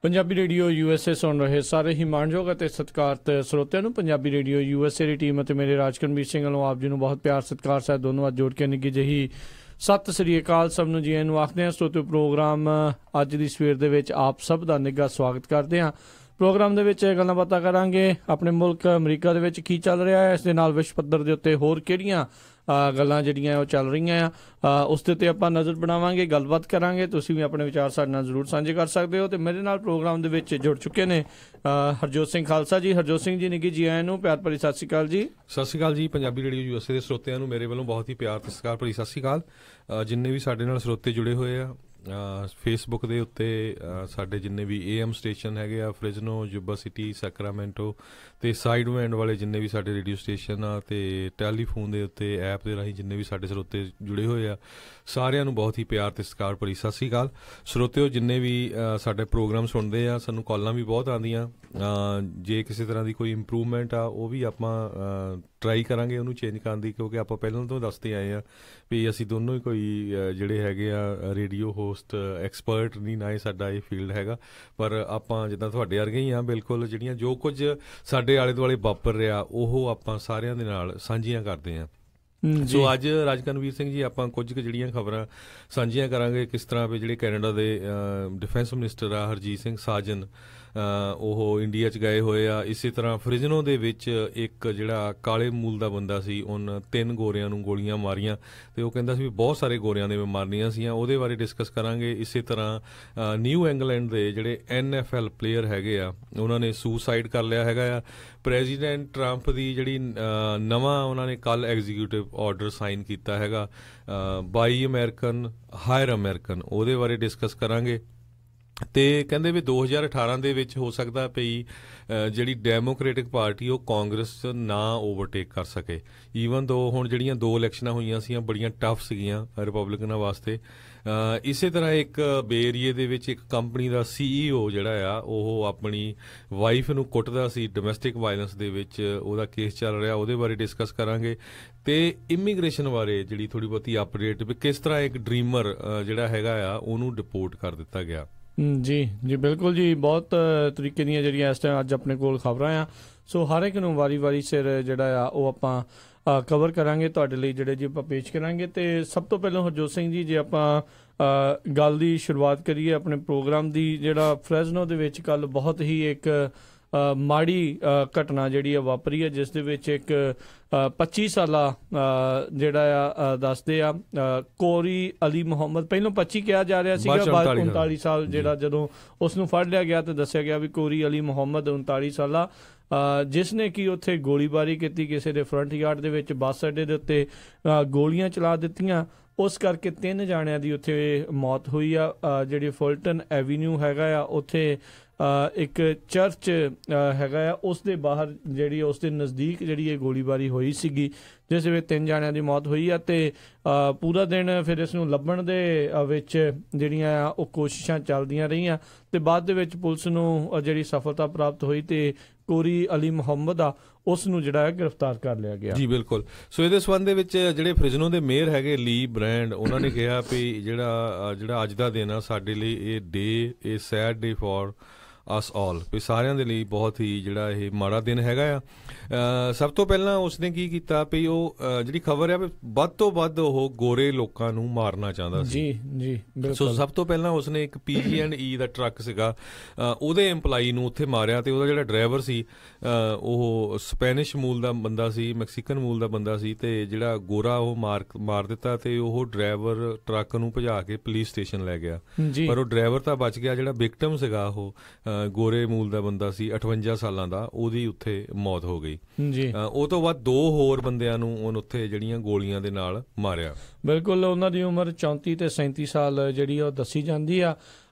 Punjabi radio USA ਸੁਣ ਰਹੇ ਸਾਰੇ ਹੀ ਮਾਣਯੋਗ ਅਤੇ ਸਤਿਕਾਰਤ ਸਰੋਤਿਆਂ ਨੂੰ ਪੰਜਾਬੀ ਰੇਡੀਓ USA ਦੀ ਟੀਮ ਅਤੇ ਮੇਰੇ ਰਾਜਕਰਮਵੀਰ ਸਿੰਘ ਵੱਲੋਂ ਆਪ ਜੀ ਨੂੰ ਬਹੁਤ ਪਿਆਰ ਸਤਿਕਾਰ ਸਾਹਿਬ ਦੋਨੋਂ ਅੱਜ ਜੋੜ ਕੇ ਨਿੱਘੀ ਜਿਹੀ ਸਤਿ ਸ੍ਰੀ ਅਕਾਲ ਸਭ ਨੂੰ ਜੀ ਨੂੰ ਆਖਦੇ ਹਾਂ। ਸਰੋਤਿਓ ਪ੍ਰੋਗਰਾਮ ਅੱਜ ਦੀ ਸਵੇਰ ਦੇ ਵਿੱਚ ਆਪ ਸਭ ਦਾ ਨਿੱਘਾ ਸਵਾਗਤ ਕਰਦੇ ਹਾਂ। ਪ੍ਰੋਗਰਾਮ ਦੇ ਵਿੱਚ ਗੱਲਾਂ ਬਾਤਾਂ ਕਰਾਂਗੇ ਆਪਣੇ ਮੁਲਕ ਅਮਰੀਕਾ ਦੇ ਵਿੱਚ ਕੀ ਚੱਲ ਰਿਹਾ ਹੈ, ਇਸ ਦੇ ਨਾਲ ਵਿਸ਼ਵ ਪੱਧਰ ਦੇ ਉੱਤੇ ਹੋਰ ਕਿਹੜੀਆਂ ਗੱਲਾਂ ਜਿਹੜੀਆਂ ਉਹ ਚੱਲ ਰਹੀਆਂ ਆ ਉਸ ਦੇ ਉੱਤੇ ਆਪਾਂ ਨਜ਼ਰ ਬਣਾਵਾਂਗੇ, ਗੱਲਬਾਤ ਕਰਾਂਗੇ। ਤੁਸੀਂ ਵੀ ਆਪਣੇ ਵਿਚਾਰ ਸਾਡੇ ਨਾਲ ਜ਼ਰੂਰ ਸਾਂਝੇ ਕਰ ਸਕਦੇ ਹੋ। ਅਤੇ ਮੇਰੇ ਨਾਲ ਪ੍ਰੋਗਰਾਮ ਦੇ ਵਿੱਚ ਜੁੜ ਚੁੱਕੇ ਨੇ ਹਰਜੋਤ ਸਿੰਘ ਖਾਲਸਾ ਜੀ। ਹਰਜੋਤ ਸਿੰਘ ਜੀ ਨਿੱਘੀ ਜੀ ਆਇਆਂ ਨੂੰ ਪਿਆਰ ਭਰੀ ਸਤਿ ਸ਼੍ਰੀ ਅਕਾਲ ਜੀ। ਸਤਿ ਸ਼੍ਰੀ ਅਕਾਲ ਜੀ। ਪੰਜਾਬੀ ਰੇਡੀਓ USA ਦੇ ਸਰੋਤਿਆਂ ਨੂੰ ਮੇਰੇ ਵੱਲੋਂ ਬਹੁਤ ਹੀ ਪਿਆਰ ਤੇ ਸਤਿਕਾਰ ਭਰੀ ਸਤਿ ਸ਼੍ਰੀ ਅਕਾਲ। ਜਿੰਨੇ ਵੀ ਸਾਡੇ ਨਾਲ ਸਰੋਤੇ ਜੁੜੇ ਹੋਏ ਆ ਫੇਸਬੁੱਕ ਦੇ ਉੱਤੇ, ਸਾਡੇ ਜਿੰਨੇ ਵੀ AM ਸਟੇਸ਼ਨ ਹੈਗੇ ਆ, ਫ੍ਰਿਜ਼ਨੋ, ਜੁਬਾ ਸਿਟੀ, ਸੈਕਰਾਮੈਂਟੋ ਅਤੇ ਸਾਈਡ ਵੈਂਡ ਵਾਲੇ ਜਿੰਨੇ ਵੀ ਸਾਡੇ ਰੇਡੀਓ ਸਟੇਸ਼ਨ ਆ, ਅਤੇ ਟੈਲੀਫੋਨ ਦੇ ਉੱਤੇ ਐਪ ਦੇ ਰਾਹੀਂ ਜਿੰਨੇ ਵੀ ਸਾਡੇ ਸਰੋਤੇ ਜੁੜੇ ਹੋਏ ਆ, ਸਾਰਿਆਂ ਨੂੰ ਬਹੁਤ ਹੀ ਪਿਆਰ ਤੇ ਸਤਿਕਾਰ ਭਰੀ ਸਤਿ ਸ਼੍ਰੀ ਅਕਾਲ। ਸਰੋਤਿਓ ਜਿੰਨੇ ਵੀ ਸਾਡੇ ਪ੍ਰੋਗਰਾਮ ਸੁਣਦੇ ਆ, ਸਾਨੂੰ ਕਾਲਾਂ ਵੀ ਬਹੁਤ ਆਉਂਦੀਆਂ। ਜੇ ਕਿਸੇ ਤਰ੍ਹਾਂ ਦੀ ਕੋਈ ਇੰਪਰੂਵਮੈਂਟ ਆ ਉਹ ਵੀ ਆਪਾਂ ਟਰਾਈ ਕਰਾਂਗੇ ਉਹਨੂੰ ਚੇਂਜ ਕਰਨ ਦੀ, ਕਿਉਂਕਿ ਆਪਾਂ ਪਹਿਲਾਂ ਤੋਂ ਦੱਸਦੇ ਆਏ ਹਾਂ ਵੀ ਅਸੀਂ ਦੋਨੋਂ ਹੀ ਕੋਈ ਜਿਹੜੇ ਹੈਗੇ ਆ ਰੇਡੀਓ ਹੋਸਟ ਐਕਸਪਰਟ ਨਹੀਂ, ਨਾ ਹੀ ਸਾਡਾ ਇਹ ਫੀਲਡ ਹੈਗਾ, ਪਰ ਆਪਾਂ ਜਿੱਦਾਂ ਤੁਹਾਡੇ ਵਰਗੇ ਹੀ ਹਾਂ ਬਿਲਕੁਲ, ਜਿਹੜੀਆਂ ਜੋ ਕੁਝ ਸਾਡੇ ਆਲੇ ਦੁਆਲੇ ਵਾਪਰ ਰਿਹਾ ਉਹ ਆਪਾਂ ਸਾਰਿਆਂ ਦੇ ਨਾਲ ਸਾਂਝੀਆਂ ਕਰਦੇ ਹਾਂ। ਸੋ ਅੱਜ ਰਾਜਕਰਮਵੀਰ ਸਿੰਘ ਜੀ ਆਪਾਂ ਕੁਝ ਕੁ ਜਿਹੜੀਆਂ ਖਬਰਾਂ ਸਾਂਝੀਆਂ ਕਰਾਂਗੇ, ਕਿਸ ਤਰ੍ਹਾਂ ਵੀ ਜਿਹੜੇ ਕੈਨੇਡਾ ਦੇ ਡਿਫੈਂਸ ਮਿਨਿਸਟਰ ਆ ਹਰਜੀਤ ਸਿੰਘ ਸਾਜਨ, ਉਹ ਇੰਡੀਆ 'ਚ ਗਏ ਹੋਏ ਆ। ਇਸੇ ਤਰ੍ਹਾਂ ਫ੍ਰਿਜ਼ਨੋ ਦੇ ਵਿੱਚ ਇੱਕ ਜਿਹੜਾ ਕਾਲੇ ਮੂਲ ਦਾ ਬੰਦਾ ਸੀ, ਉਹਨ 3 ਗੋਰਿਆਂ ਨੂੰ ਗੋਲੀਆਂ ਮਾਰੀਆਂ ਅਤੇ ਉਹ ਕਹਿੰਦਾ ਸੀ ਵੀ ਬਹੁਤ ਸਾਰੇ ਗੋਰਿਆਂ ਦੇ ਮਾਰਨੀਆਂ ਸੀਆਂ, ਉਹਦੇ ਬਾਰੇ ਡਿਸਕਸ ਕਰਾਂਗੇ। ਇਸੇ ਤਰ੍ਹਾਂ ਨਿਊ ਇੰਗਲੈਂਡ ਦੇ ਜਿਹੜੇ NFL ਪਲੇਅਰ ਹੈਗੇ ਆ, ਉਹਨਾਂ ਨੇ ਸੁਸਾਈਡ ਕਰ ਲਿਆ ਹੈਗਾ ਆ। ਪ੍ਰੈਜ਼ੀਡੈਂਟ ਟਰੰਪ ਦੀ ਜਿਹੜੀ ਨਵਾਂ ਉਹਨਾਂ ਨੇ ਕੱਲ੍ਹ ਐਗਜ਼ੀਕਿਊਟਿਵ ਆਰਡਰ ਸਾਈਨ ਕੀਤਾ ਹੈਗਾ, ਬਾਈ ਅਮਰੀਕਨ ਹਾਇਰ ਅਮਰੀਕਨ, ਉਹਦੇ ਬਾਰੇ ਡਿਸਕਸ ਕਰਾਂਗੇ। ਅਤੇ ਕਹਿੰਦੇ ਵੀ 2018 ਦੇ ਵਿੱਚ ਹੋ ਸਕਦਾ ਪਈ ਜਿਹੜੀ ਡੈਮੋਕ੍ਰੇਟਿਕ ਪਾਰਟੀ ਉਹ ਕਾਂਗਰਸ 'ਚ ਨਾ ਓਵਰਟੇਕ ਕਰ ਸਕੇ, ਈਵਨ ਦੋ ਹੁਣ ਜਿਹੜੀਆਂ 2 ਇਲੈਕਸ਼ਨਾਂ ਹੋਈਆਂ ਸੀਗੀਆਂ ਬੜੀਆਂ ਟਫ ਸੀਗੀਆਂ ਰਿਪਬਲਿਕਨਾਂ ਵਾਸਤੇ। ਇਸੇ ਤਰ੍ਹਾਂ ਇੱਕ ਬੇ ਏਰੀਏ ਦੇ ਵਿੱਚ ਇੱਕ ਕੰਪਨੀ ਦਾ CEO ਜਿਹੜਾ ਆ ਉਹ ਆਪਣੀ ਵਾਈਫ ਨੂੰ ਕੁੱਟਦਾ ਸੀ, ਡੋਮੈਸਟਿਕ ਵਾਇਲੈਂਸ ਦੇ ਵਿੱਚ ਉਹਦਾ ਕੇਸ ਚੱਲ ਰਿਹਾ, ਉਹਦੇ ਬਾਰੇ ਡਿਸਕਸ ਕਰਾਂਗੇ। ਅਤੇ ਇਮੀਗ੍ਰੇਸ਼ਨ ਬਾਰੇ ਜਿਹੜੀ ਥੋੜ੍ਹੀ ਬਹੁਤੀ ਅਪਡੇਟ ਵੀ ਕਿਸ ਤਰ੍ਹਾਂ ਇੱਕ ਡਰੀਮਰ ਜਿਹੜਾ ਹੈਗਾ ਆ ਉਹਨੂੰ ਡਿਪੋਰਟ ਕਰ ਦਿੱਤਾ ਗਿਆ। ਜੀ ਜੀ ਬਿਲਕੁਲ ਜੀ, ਬਹੁਤ ਤਰੀਕੇ ਦੀਆਂ ਜਿਹੜੀਆਂ ਇਸ ਟਾਈਮ ਅੱਜ ਆਪਣੇ ਕੋਲ ਖਬਰਾਂ ਆ, ਸੋ ਹਰ ਇੱਕ ਨੂੰ ਵਾਰੀ ਸਿਰ ਜਿਹੜਾ ਆ ਉਹ ਆਪਾਂ ਕਵਰ ਕਰਾਂਗੇ ਤੁਹਾਡੇ ਲਈ, ਜਿਹੜੇ ਜੀ ਆਪਾਂ ਪੇਸ਼ ਕਰਾਂਗੇ। ਅਤੇ ਸਭ ਤੋਂ ਪਹਿਲਾਂ ਹਰਜੋਤ ਸਿੰਘ ਜੀ, ਜੇ ਆਪਾਂ ਗੱਲ ਦੀ ਸ਼ੁਰੂਆਤ ਕਰੀਏ ਆਪਣੇ ਪ੍ਰੋਗਰਾਮ ਦੀ, ਜਿਹੜਾ ਫ੍ਰਿਜ਼ਨੋ ਦੇ ਵਿੱਚ ਕੱਲ੍ਹ ਬਹੁਤ ਹੀ ਇੱਕ ਮਾੜੀ ਘਟਨਾ ਜਿਹੜੀ ਆ ਵਾਪਰੀ ਹੈ, ਜਿਸ ਦੇ ਵਿੱਚ ਇੱਕ 25 ਸਾਲਾ ਜਿਹੜਾ ਆ ਦੱਸਦੇ ਆ ਕੋਰੀ ਅਲੀ ਮੁਹੰਮਦ, ਪਹਿਲਾਂ 25 ਕਿਹਾ ਜਾ ਰਿਹਾ ਸੀਗਾ, ਬਾਅਦ 39 ਸਾਲ ਜਿਹੜਾ ਜਦੋਂ ਉਸ ਨੂੰ ਫੜ ਲਿਆ ਗਿਆ ਤਾਂ ਦੱਸਿਆ ਗਿਆ ਵੀ ਕੋਰੀ ਅਲੀ ਮੁਹੰਮਦ 39 ਸਾਲਾ, ਜਿਸ ਨੇ ਕਿ ਉੱਥੇ ਗੋਲੀਬਾਰੀ ਕੀਤੀ ਕਿਸੇ ਦੇ ਫਰੰਟ ਯਾਰਡ ਦੇ ਵਿੱਚ, ਬੱਸ ਅੱਡੇ ਦੇ ਉੱਤੇ ਗੋਲੀਆਂ ਚਲਾ ਦਿੱਤੀਆਂ। ਉਸ ਕਰਕੇ 3 ਜਾਣਿਆਂ ਦੀ ਉੱਥੇ ਮੌਤ ਹੋਈ ਆ। ਜਿਹੜੀ ਫੁਲਟਨ ਐਵੀਨਿਊ ਹੈਗਾ ਆ ਉੱਥੇ ਇੱਕ ਚਰਚ ਹੈਗਾ ਆ, ਉਸ ਦੇ ਬਾਹਰ ਜਿਹੜੀ ਉਸ ਦੇ ਨਜ਼ਦੀਕ ਜਿਹੜੀ ਇਹ ਗੋਲੀਬਾਰੀ ਹੋਈ ਸੀਗੀ, ਜਿਸ ਵਿੱਚ 3 ਜਾਣਿਆਂ ਦੀ ਮੌਤ ਹੋਈ ਆ। ਅਤੇ ਪੂਰਾ ਦਿਨ ਫਿਰ ਇਸ ਨੂੰ ਲੱਭਣ ਦੇ ਵਿੱਚ ਜਿਹੜੀਆਂ ਆ ਉਹ ਕੋਸ਼ਿਸ਼ਾਂ ਚੱਲਦੀਆਂ ਰਹੀਆਂ ਅਤੇ ਬਾਅਦ ਦੇ ਵਿੱਚ ਪੁਲਿਸ ਨੂੰ ਜਿਹੜੀ ਸਫਲਤਾ ਪ੍ਰਾਪਤ ਹੋਈ ਅਤੇ ਕੋਰੀ ਅਲੀ ਮੁਹੰਮਦ ਆ ਉਸ ਨੂੰ ਜਿਹੜਾ ਹੈ ਗ੍ਰਿਫਤਾਰ ਕਰ ਲਿਆ ਗਿਆ। ਜੀ ਬਿਲਕੁਲ। ਸੋ ਇਹਦੇ ਸੰਬੰਧ ਦੇ ਵਿੱਚ ਜਿਹੜੇ ਫ੍ਰਿਜ਼ਨੋ ਦੇ ਮੇਅਰ ਹੈਗੇ ਲੀ ਬ੍ਰੈਂਡ, ਉਹਨਾਂ ਨੇ ਕਿਹਾ ਵੀ ਜਿਹੜਾ ਅੱਜ ਦਾ ਦਿਨ ਆ ਸਾਡੇ ਲਈ ਇਹ ਸੈਡ ਡੇ ਫॉर ਅਸ ਆਲ, ਵੀ ਸਾਰਿਆਂ ਦੇ ਲਈ ਬਹੁਤ ਹੀ ਜਿਹੜਾ ਇਹ ਮਾੜਾ ਦਿਨ ਹੈਗਾ ਆ। ਸਭ ਤੋਂ ਪਹਿਲਾਂ ਉਸਨੇ ਕੀ ਕੀਤਾ ਵੀ ਉਹ ਜਿਹੜੀ ਖਬਰ ਆ ਵੀ ਵੱਧ ਤੋਂ ਵੱਧ ਉਹ ਗੋਰੇ ਲੋਕਾਂ ਨੂੰ ਮਾਰਨਾ ਚਾਹੁੰਦਾ ਸੀ। ਜੀ ਬਿਲਕੁਲ। ਸੋ ਸਭ ਤੋਂ ਪਹਿਲਾਂ ਉਸਨੇ ਇੱਕ PG&E ਦਾ ਟਰੱਕ ਸੀਗਾ, ਉਹਦੇ EMPLOYEE ਨੂੰ ਉੱਥੇ ਮਾਰਿਆ, ਅਤੇ ਉਹਦਾ ਜਿਹੜਾ ਡਰਾਈਵਰ ਸੀ ਉਹ ਸਪੈਨਿਸ਼ ਮੂਲ ਦਾ ਬੰਦਾ ਸੀ, ਮੈਕਸੀਕਨ ਮੂਲ ਦਾ ਬੰਦਾ ਸੀ, ਅਤੇ ਜਿਹੜਾ ਗੋਰਾ ਉਹ ਮਾਰ ਦਿੱਤਾ, ਅਤੇ ਉਹ ਡਰਾਈਵਰ ਟਰੱਕ ਨੂੰ ਭਜਾ ਕੇ ਪੁਲਿਸ ਸਟੇਸ਼ਨ ਲੈ ਗਿਆ। ਪਰ ਉਹ ਡਰਾਈਵਰ ਤਾਂ ਬਚ ਗਿਆ, ਜਿਹੜਾ ਵਿਕਟਮ ਸੀਗਾ ਉਹ ਗੋਰੇ ਮੂਲ ਦਾ ਬੰਦਾ ਸੀ, 58 ਸਾਲਾਂ ਦਾ, ਉਹਦੀ ਉੱਥੇ ਮੌਤ ਹੋ ਗਈ। ਉਹ ਤੋਂ ਬਾਅਦ 2 ਹੋਰ ਬੰਦਿਆਂ ਨੂੰ ਉਹਨ ਉੱਥੇ ਜਿਹੜੀਆਂ ਗੋਲੀਆਂ ਦੇ ਨਾਲ ਮਾਰਿਆ। ਬਿਲਕੁਲ। ਉਹਨਾਂ ਦੀ ਉਮਰ 34 ਤੇ 37 ਸਾਲ ਜਿਹੜੀ ਉਹ ਦੱਸੀ ਜਾਂਦੀ ਆ।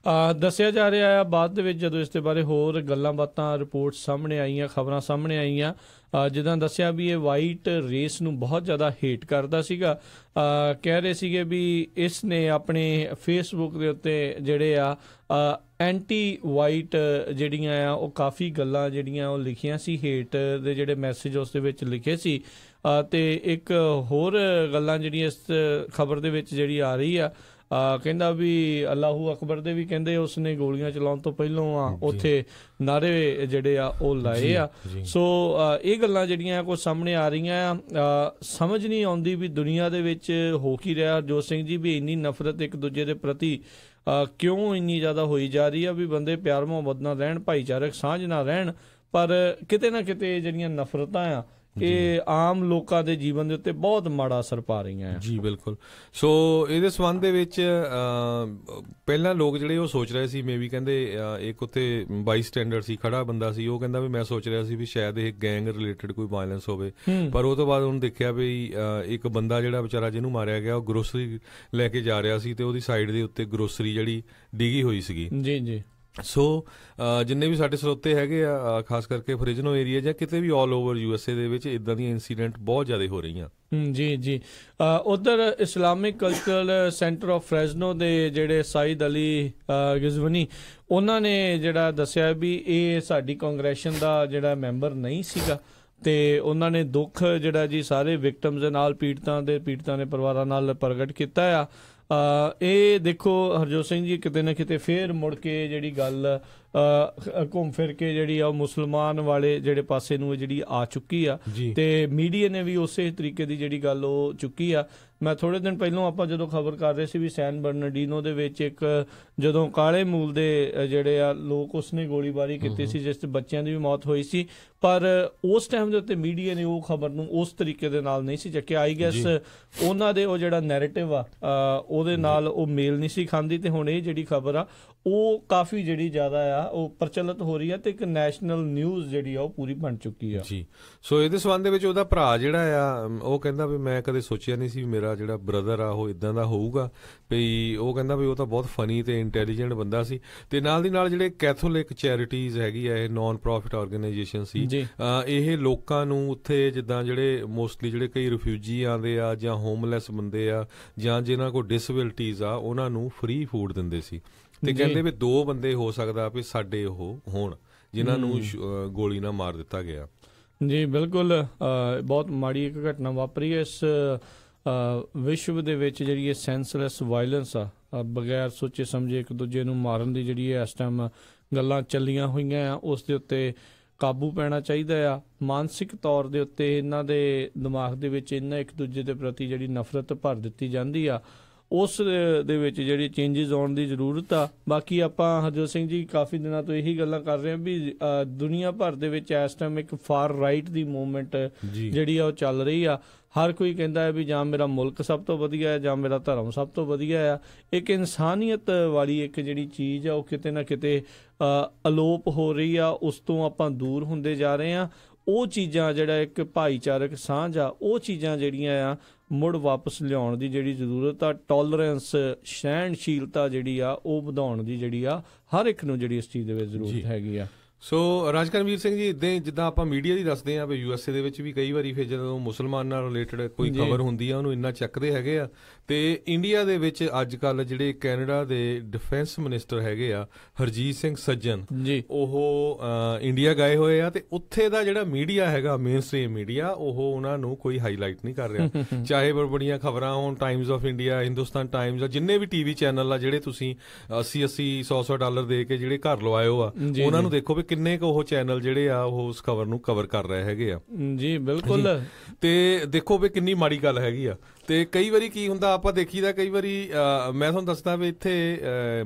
ਦੱਸਿਆ ਜਾ ਰਿਹਾ ਆ ਬਾਅਦ ਦੇ ਵਿੱਚ ਜਦੋਂ ਇਸ ਦੇ ਬਾਰੇ ਹੋਰ ਗੱਲਾਂ ਬਾਤਾਂ ਰਿਪੋਰਟ ਸਾਹਮਣੇ ਆਈਆਂ, ਖਬਰਾਂ ਸਾਹਮਣੇ ਆਈਆਂ, ਜਿੱਦਾਂ ਦੱਸਿਆ ਵੀ ਇਹ ਵਾਈਟ ਰੇਸ ਨੂੰ ਬਹੁਤ ਜ਼ਿਆਦਾ ਹੇਟ ਕਰਦਾ ਸੀਗਾ। ਕਹਿ ਰਹੇ ਸੀਗੇ ਵੀ ਇਸ ਨੇ ਆਪਣੇ ਫੇਸਬੁੱਕ ਦੇ ਉੱਤੇ ਜਿਹੜੇ ਆ ਐਂਟੀ ਵਾਈਟ ਜਿਹੜੀਆਂ ਆ ਉਹ ਕਾਫੀ ਗੱਲਾਂ ਜਿਹੜੀਆਂ ਉਹ ਲਿਖੀਆਂ ਸੀ, ਹੇਟ ਦੇ ਜਿਹੜੇ ਮੈਸੇਜ ਉਸ ਦੇ ਵਿੱਚ ਲਿਖੇ ਸੀ। ਅਤੇ ਇੱਕ ਹੋਰ ਗੱਲਾਂ ਜਿਹੜੀਆਂ ਇਸ ਖਬਰ ਦੇ ਵਿੱਚ ਜਿਹੜੀ ਆ ਰਹੀ ਆ ਕਹਿੰਦਾ ਵੀ ਅੱਲਾਹੂ ਅਕਬਰ ਦੇ ਵੀ ਕਹਿੰਦੇ ਉਸਨੇ ਗੋਲੀਆਂ ਚਲਾਉਣ ਤੋਂ ਪਹਿਲਾਂ ਆ ਉੱਥੇ ਨਾਰੇ ਜਿਹੜੇ ਆ ਉਹ ਲਾਏ ਆ। ਸੋ ਇਹ ਗੱਲਾਂ ਜਿਹੜੀਆਂ ਕੁਝ ਸਾਹਮਣੇ ਆ ਰਹੀਆਂ ਆ। ਸਮਝ ਨਹੀਂ ਆਉਂਦੀ ਵੀ ਦੁਨੀਆ ਦੇ ਵਿੱਚ ਹੋ ਕੀ ਰਿਹਾ ਹਰਜੋਤ ਸਿੰਘ ਜੀ, ਵੀ ਇੰਨੀ ਨਫ਼ਰਤ ਇੱਕ ਦੂਜੇ ਦੇ ਪ੍ਰਤੀ ਕਿਉਂ ਇੰਨੀ ਜ਼ਿਆਦਾ ਹੋਈ ਜਾ ਰਹੀ ਆ, ਵੀ ਬੰਦੇ ਪਿਆਰ ਮੁਹੱਬਤ ਨਾਲ ਰਹਿਣ, ਭਾਈਚਾਰਕ ਸਾਂਝ ਨਾਲ ਰਹਿਣ, ਪਰ ਕਿਤੇ ਨਾ ਕਿਤੇ ਜਿਹੜੀਆਂ ਨਫ਼ਰਤਾਂ ਆ ਇਹ ਆਮ ਲੋਕਾਂ ਦੇ ਜੀਵਨ ਦੇ ਉੱਤੇ ਬਹੁਤ ਮਾੜਾ ਅਸਰ ਪਾ ਰਹੀਆਂ ਆ। ਜੀ ਬਿਲਕੁਲ। ਸੋ ਇਹਦੇ ਸੰਬੰਧ ਦੇ ਵਿੱਚ ਪਹਿਲਾਂ ਲੋਕ ਜਿਹੜੇ ਉਹ ਸੋਚ ਰਹੇ ਸੀ, ਮੇਬੀ ਕਹਿੰਦੇ ਇੱਕ ਉੱਥੇ ਬਾਈ ਸਟੈਂਡਰਡ ਸੀ, ਖੜਾ ਬੰਦਾ ਸੀ, ਉਹ ਕਹਿੰਦਾ ਵੀ ਮੈਂ ਸੋਚ ਰਿਹਾ ਸੀ ਵੀ ਸ਼ਾਇਦ ਇਹ ਗੈਂਗ ਰਿਲੇਟਡ ਕੋਈ ਵਾਇਲੈਂਸ ਹੋਵੇ, ਪਰ ਉਹ ਤੋਂ ਬਾਅਦ ਉਹਨੂੰ ਦੇਖਿਆ ਵੀ ਇੱਕ ਬੰਦਾ ਜਿਹੜਾ ਵਿਚਾਰਾ ਜਿਹਨੂੰ ਮਾਰਿਆ ਗਿਆ ਉਹ ਗਰੋਸਰੀ ਲੈ ਕੇ ਜਾ ਰਿਹਾ ਸੀ ਤੇ ਉਹਦੀ ਸਾਈਡ ਦੇ ਉੱਤੇ ਗਰੋਸਰੀ ਜਿਹੜੀ ਡਿੱਗੀ ਹੋਈ ਸੀਗੀ। ਜੀ ਜੀ। ਸੋ ਜਿੰਨੇ ਵੀ ਸਾਡੇ ਸਰੋਤੇ ਹੈਗੇ ਆ, ਖਾਸ ਕਰਕੇ ਫ੍ਰਿਜ਼ਨੋ ਏਰੀਆ ਜਾਂ ਕਿਤੇ ਵੀ ਆਲ ਓਵਰ USA ਦੇ ਵਿੱਚ ਇਦਾਂ ਦੀਆਂ ਇਨਸੀਡੈਂਟ ਬਹੁਤ ਜ਼ਿਆਦਾ ਹੋ ਰਹੀਆਂ। ਜੀ ਜੀ। ਉਧਰ Islamic cultural centre of Fresno ਦੇ ਜਿਹੜੇ ਸਾਈਦ ਅਲੀ ਗਿਜ਼ਵਨੀ, ਉਹਨਾਂ ਨੇ ਜਿਹੜਾ ਦੱਸਿਆ ਵੀ ਇਹ ਸਾਡੀ ਕਾਂਗਰੈਸ਼ਨ ਦਾ ਜਿਹੜਾ ਮੈਂਬਰ ਨਹੀਂ ਸੀਗਾ, ਤੇ ਉਹਨਾਂ ਨੇ ਦੁੱਖ ਜਿਹੜਾ ਜੀ ਸਾਰੇ ਵਿਕਟਮਸ ਦੇ ਨਾਲ, ਪੀੜਤਾਂ ਦੇ ਪਰਿਵਾਰਾਂ ਨਾਲ ਪ੍ਰਗਟ ਕੀਤਾ ਆ। ਇਹ ਦੇਖੋ ਹਰਜੋਤ ਸਿੰਘ ਜੀ, ਕਿਤੇ ਨਾ ਕਿਤੇ ਫੇਰ ਮੁੜ ਕੇ ਜਿਹੜੀ ਗੱਲ ਘੁੰਮ ਫਿਰ ਕੇ ਜਿਹੜੀ ਆ ਉਹ ਮੁਸਲਮਾਨ ਵਾਲੇ ਜਿਹੜੇ ਪਾਸੇ ਨੂੰ ਜਿਹੜੀ ਆ ਚੁੱਕੀ ਆ, ਤੇ ਮੀਡੀਆ ਨੇ ਵੀ ਉਸੇ ਤਰੀਕੇ ਦੀ ਜਿਹੜੀ ਗੱਲ ਉਹ ਚੁੱਕੀ ਆ। ਮੈਂ ਥੋੜੇ ਦਿਨ ਪਹਿਲਾਂ ਆਪਾਂ ਜਦੋਂ ਖਬਰ ਕਰ ਰਹੇ ਸੀ ਵੀ ਸੈਨ ਬਰਨਾਰਡੀਨੋ ਦੇ ਵਿੱਚ ਇੱਕ ਜਦੋਂ ਕਾਲੇ ਮੂਲ ਦੇ ਜਿਹੜੇ ਆ ਲੋਕ ਉਸਨੇ ਗੋਲੀਬਾਰੀ ਕੀਤੀ ਸੀ, ਜਿਸ 'ਚ ਬੱਚਿਆਂ ਦੀ ਵੀ ਮੌਤ ਹੋਈ ਸੀ, ਪਰ ਉਸ ਟਾਈਮ ਦੇ ਉੱਤੇ ਮੀਡੀਆ ਨੇ ਉਹ ਖਬਰ ਨੂੰ ਉਸ ਤਰੀਕੇ ਦੇ ਨਾਲ ਨਹੀਂ ਸੀ ਚੱਕਿਆ। ਆਈ ਗੈਸ ਉਹਨਾਂ ਦੇ ਉਹ ਜਿਹੜਾ ਨੈਰੇਟਿਵ ਆ ਉਹਦੇ ਨਾਲ ਉਹ ਮੇਲ ਨਹੀਂ ਸੀ ਖਾਂਦੀ, ਤੇ ਹੁਣ ਇਹ ਜਿਹੜੀ ਖਬਰ ਆ ਉਹ ਕਾਫੀ ਜਿਹੜੀ ਜ਼ਿਆਦਾ ਆ ਉਹ ਪ੍ਰਚਲਿਤ ਹੋ ਰਹੀ ਆ, ਤੇ ਇੱਕ ਨੈਸ਼ਨਲ ਨਿਊਜ਼ ਜਿਹੜੀ ਆ ਉਹ ਪੂਰੀ ਬਣ ਚੁੱਕੀ ਆ। ਜੀ। ਸੋ ਇਹਦੇ ਸੰਬੰਧ ਦੇ ਵਿੱਚ ਉਹਦਾ ਭਰਾ ਜਿਹੜਾ ਆ ਉਹ ਕਹਿੰਦਾ ਵੀ ਮੈਂ ਕਦੇ ਸੋਚਿਆ ਨਹੀਂ ਸੀ ਮੇਰਾ ਜਿਹੜਾ ਬ੍ਰਦਰ ਆ ਉਹ ਇਦਾਂ ਦਾ ਹੋਊਗਾ, ਵੀ ਉਹ ਕਹਿੰਦਾ ਵੀ ਉਹ ਤਾਂ ਬਹੁਤ ਫਨੀ ਤੇ ਇੰਟੈਲੀਜੈਂਟ ਬੰਦਾ ਸੀ। ਤੇ ਨਾਲ ਦੀ ਨਾਲ ਜਿਹੜੇ ਕੈਥੋਲਿਕ ਚੈਰਿਟੀਜ਼ ਹੈਗੀ ਆ, ਇਹ ਨਾਨ ਪ੍ਰੋਫਿਟ ਆਰਗੇਨਾਈਜੇਸ਼ਨ ਸੀ, ਇਹ ਲੋਕਾਂ ਨੂੰ ਉੱਥੇ ਜਿੱਦਾਂ ਜਿਹੜੇ ਮੋਸਟਲੀ ਜਿਹੜੇ ਕਈ ਰਿਫਿਊਜੀ ਆਉਂਦੇ ਆ ਜਾਂ ਹੋਮਲੈਸ ਬੰਦੇ ਆ ਜਾਂ ਜਿਨ੍ਹਾਂ ਕੋਲ ਡਿਸੇਬਿਲਟੀਜ਼ ਆ, ਉਹਨਾਂ ਨੂੰ ਫ੍ਰੀ ਫੂਡ ਦਿੰਦੇ ਸੀ। ਤੇ ਕਹਿੰਦੇ ਵੀ 2 ਬੰਦੇ ਹੋ ਸਕਦਾ ਵੀ ਸਾਡੇ ਉਹ ਹੋਣ ਜਿਨ੍ਹਾਂ ਨੂੰ ਗੋਲੀ ਨਾਲ ਮਾਰ ਦਿੱਤਾ ਗਿਆ। ਜੀ ਬਿਲਕੁਲ। ਬਹੁਤ ਮਾੜੀ ਇੱਕ ਘਟਨਾ ਵਾਪਰੀ ਹੈ ਇਸ ਵਿਸ਼ਵ ਦੇ ਵਿੱਚ, ਜਿਹੜੀ ਇਹ ਸੈਂਸਲੈਸ ਵਾਇਲੈਂਸ ਆ, ਬਗੈਰ ਸੋਚੇ ਸਮਝੇ ਇੱਕ ਦੂਜੇ ਨੂੰ ਮਾਰਨ ਦੀ ਜਿਹੜੀ ਇਸ ਟਾਈਮ ਗੱਲਾਂ ਚੱਲੀਆਂ ਹੋਈਆਂ ਆ, ਉਸ ਦੇ ਉੱਤੇ ਕਾਬੂ ਪੈਣਾ ਚਾਹੀਦਾ ਆ। ਮਾਨਸਿਕ ਤੌਰ ਦੇ ਉੱਤੇ ਇਹਨਾਂ ਦੇ ਦਿਮਾਗ ਦੇ ਵਿੱਚ ਇਹਨਾਂ ਇੱਕ ਦੂਜੇ ਦੇ ਪ੍ਰਤੀ ਜਿਹੜੀ ਨਫ਼ਰਤ ਭਰ ਦਿੱਤੀ ਜਾਂਦੀ ਆ, ਉਸ ਦੇ ਵਿੱਚ ਜਿਹੜੀ ਚੇਂਜਿਸ ਆਉਣ ਦੀ ਜ਼ਰੂਰਤ ਆ। ਬਾਕੀ ਆਪਾਂ ਹਰਜੋਤ ਸਿੰਘ ਜੀ ਕਾਫੀ ਦਿਨਾਂ ਤੋਂ ਇਹੀ ਗੱਲਾਂ ਕਰ ਰਹੇ ਹਾਂ ਵੀ ਦੁਨੀਆ ਭਰ ਦੇ ਵਿੱਚ ਇਸ ਟਾਈਮ ਇੱਕ ਫਾਰ ਰਾਈਟ ਦੀ ਮੂਵਮੈਂਟ ਜਿਹੜੀ ਆ ਉਹ ਚੱਲ ਰਹੀ ਆ। ਹਰ ਕੋਈ ਕਹਿੰਦਾ ਹੈ ਵੀ ਜਾਂ ਮੇਰਾ ਮੁਲਕ ਸਭ ਤੋਂ ਵਧੀਆ ਹੈ ਜਾਂ ਮੇਰਾ ਧਰਮ ਸਭ ਤੋਂ ਵਧੀਆ ਆ। ਇੱਕ ਇਨਸਾਨੀਅਤ ਵਾਲੀ ਇੱਕ ਜਿਹੜੀ ਚੀਜ਼ ਆ ਉਹ ਕਿਤੇ ਨਾ ਕਿਤੇ ਅਲੋਪ ਹੋ ਰਹੀ ਆ, ਉਸ ਤੋਂ ਆਪਾਂ ਦੂਰ ਹੁੰਦੇ ਜਾ ਰਹੇ ਹਾਂ। ਉਹ ਚੀਜ਼ਾਂ ਜਿਹੜਾ ਇੱਕ ਭਾਈਚਾਰਕ ਸਾਂਝ ਆ, ਉਹ ਚੀਜ਼ਾਂ ਜਿਹੜੀਆਂ ਆ ਮੁੜ ਵਾਪਸ ਲਿਆਉਣ ਦੀ ਜਿਹੜੀ ਜ਼ਰੂਰਤ ਆ। ਟੋਲਰੈਂਸ, ਸਹਿਣਸ਼ੀਲਤਾ ਜਿਹੜੀ ਆ ਉਹ ਵਧਾਉਣ ਦੀ ਜਿਹੜੀ ਆ ਹਰ ਇੱਕ ਨੂੰ ਜਿਹੜੀ ਇਸ ਚੀਜ਼ ਦੇ ਵਿੱਚ ਜ਼ਰੂਰਤ ਹੈਗੀ ਆ। ਸੋ ਰਾਜਕਰਮਵੀਰ ਸਿੰਘ ਜੀ, ਇੱਦਾਂ ਜਿੱਦਾਂ ਆਪਾਂ ਮੀਡੀਆ ਦੀ ਦੱਸਦੇ ਹਾਂ ਵੀ USA ਦੇ ਵਿੱਚ ਵੀ ਕਈ ਵਾਰੀ ਫਿਰ ਜਦੋਂ ਮੁਸਲਮਾਨ ਨਾਲ ਰਿਲੇਟਡ ਕੋਈ ਖਬਰ ਹੁੰਦੀ ਆ ਉਹਨੂੰ ਇੰਨਾ ਚੱਕਦੇ ਹੈਗੇ ਆ, ਤੇ ਇੰਡੀਆ ਦੇ ਵਿੱਚ ਅੱਜ ਕੱਲ੍ਹ ਜਿਹੜੇ ਕੈਨੇਡਾ ਦੇ ਡਿਫੈਂਸ ਮਿਨਿਸਟਰ ਹੈਗੇ ਆ ਹਰਜੀਤ ਸਿੰਘ ਸੱਜਣ, ਉਹ ਇੰਡੀਆ ਗਏ ਹੋਏ ਆ, ਤੇ ਉੱਥੇ ਦਾ ਜਿਹੜਾ ਮੀਡੀਆ ਹੈਗਾ ਮੇਨ ਸਟ੍ਰੀਮ ਮੀਡੀਆ, ਉਹ ਉਹਨਾਂ ਨੂੰ ਕੋਈ ਹਾਈਲਾਈਟ ਨਹੀਂ ਕਰ ਰਿਹਾ। ਚਾਹੇ ਬੜੀਆਂ ਖਬਰਾਂ ਹੋਣ, Times of India, Hindustan Times ਆ, ਜਿੰਨੇ ਵੀ TV ਚੈਨਲ ਆ ਜਿਹੜੇ ਤੁਸੀਂ 80-80 100-100 ਡਾਲਰ ਦੇ ਕੇ ਜਿਹੜੇ ਘਰ ਲਵਾਇਓ ਆ, ਉਹਨਾਂ ਨੂੰ ਦੇਖੋ ਵੀ ਕਿੰਨੇ ਕੁ ਉਹ ਚੈਨਲ ਜਿਹੜੇ ਆ ਉਹ ਉਸ ਖਬਰ ਨੂੰ ਕਵਰ ਕਰ ਰਹੇ ਹੈਗੇ ਆ। ਜੀ ਬਿਲਕੁਲ। ਤੇ ਦੇਖੋ ਵੀ ਕਿੰਨੀ ਮਾੜੀ ਗੱਲ ਹੈਗੀ ਆ। ਤੇ ਕਈ ਵਾਰੀ ਕੀ ਹੁੰਦਾ ਆਪਾਂ ਦੇਖੀਦਾ, ਕਈ ਵਾਰੀ ਮੈਂ ਤੁਹਾਨੂੰ ਦੱਸਦਾ ਵੀ ਇੱਥੇ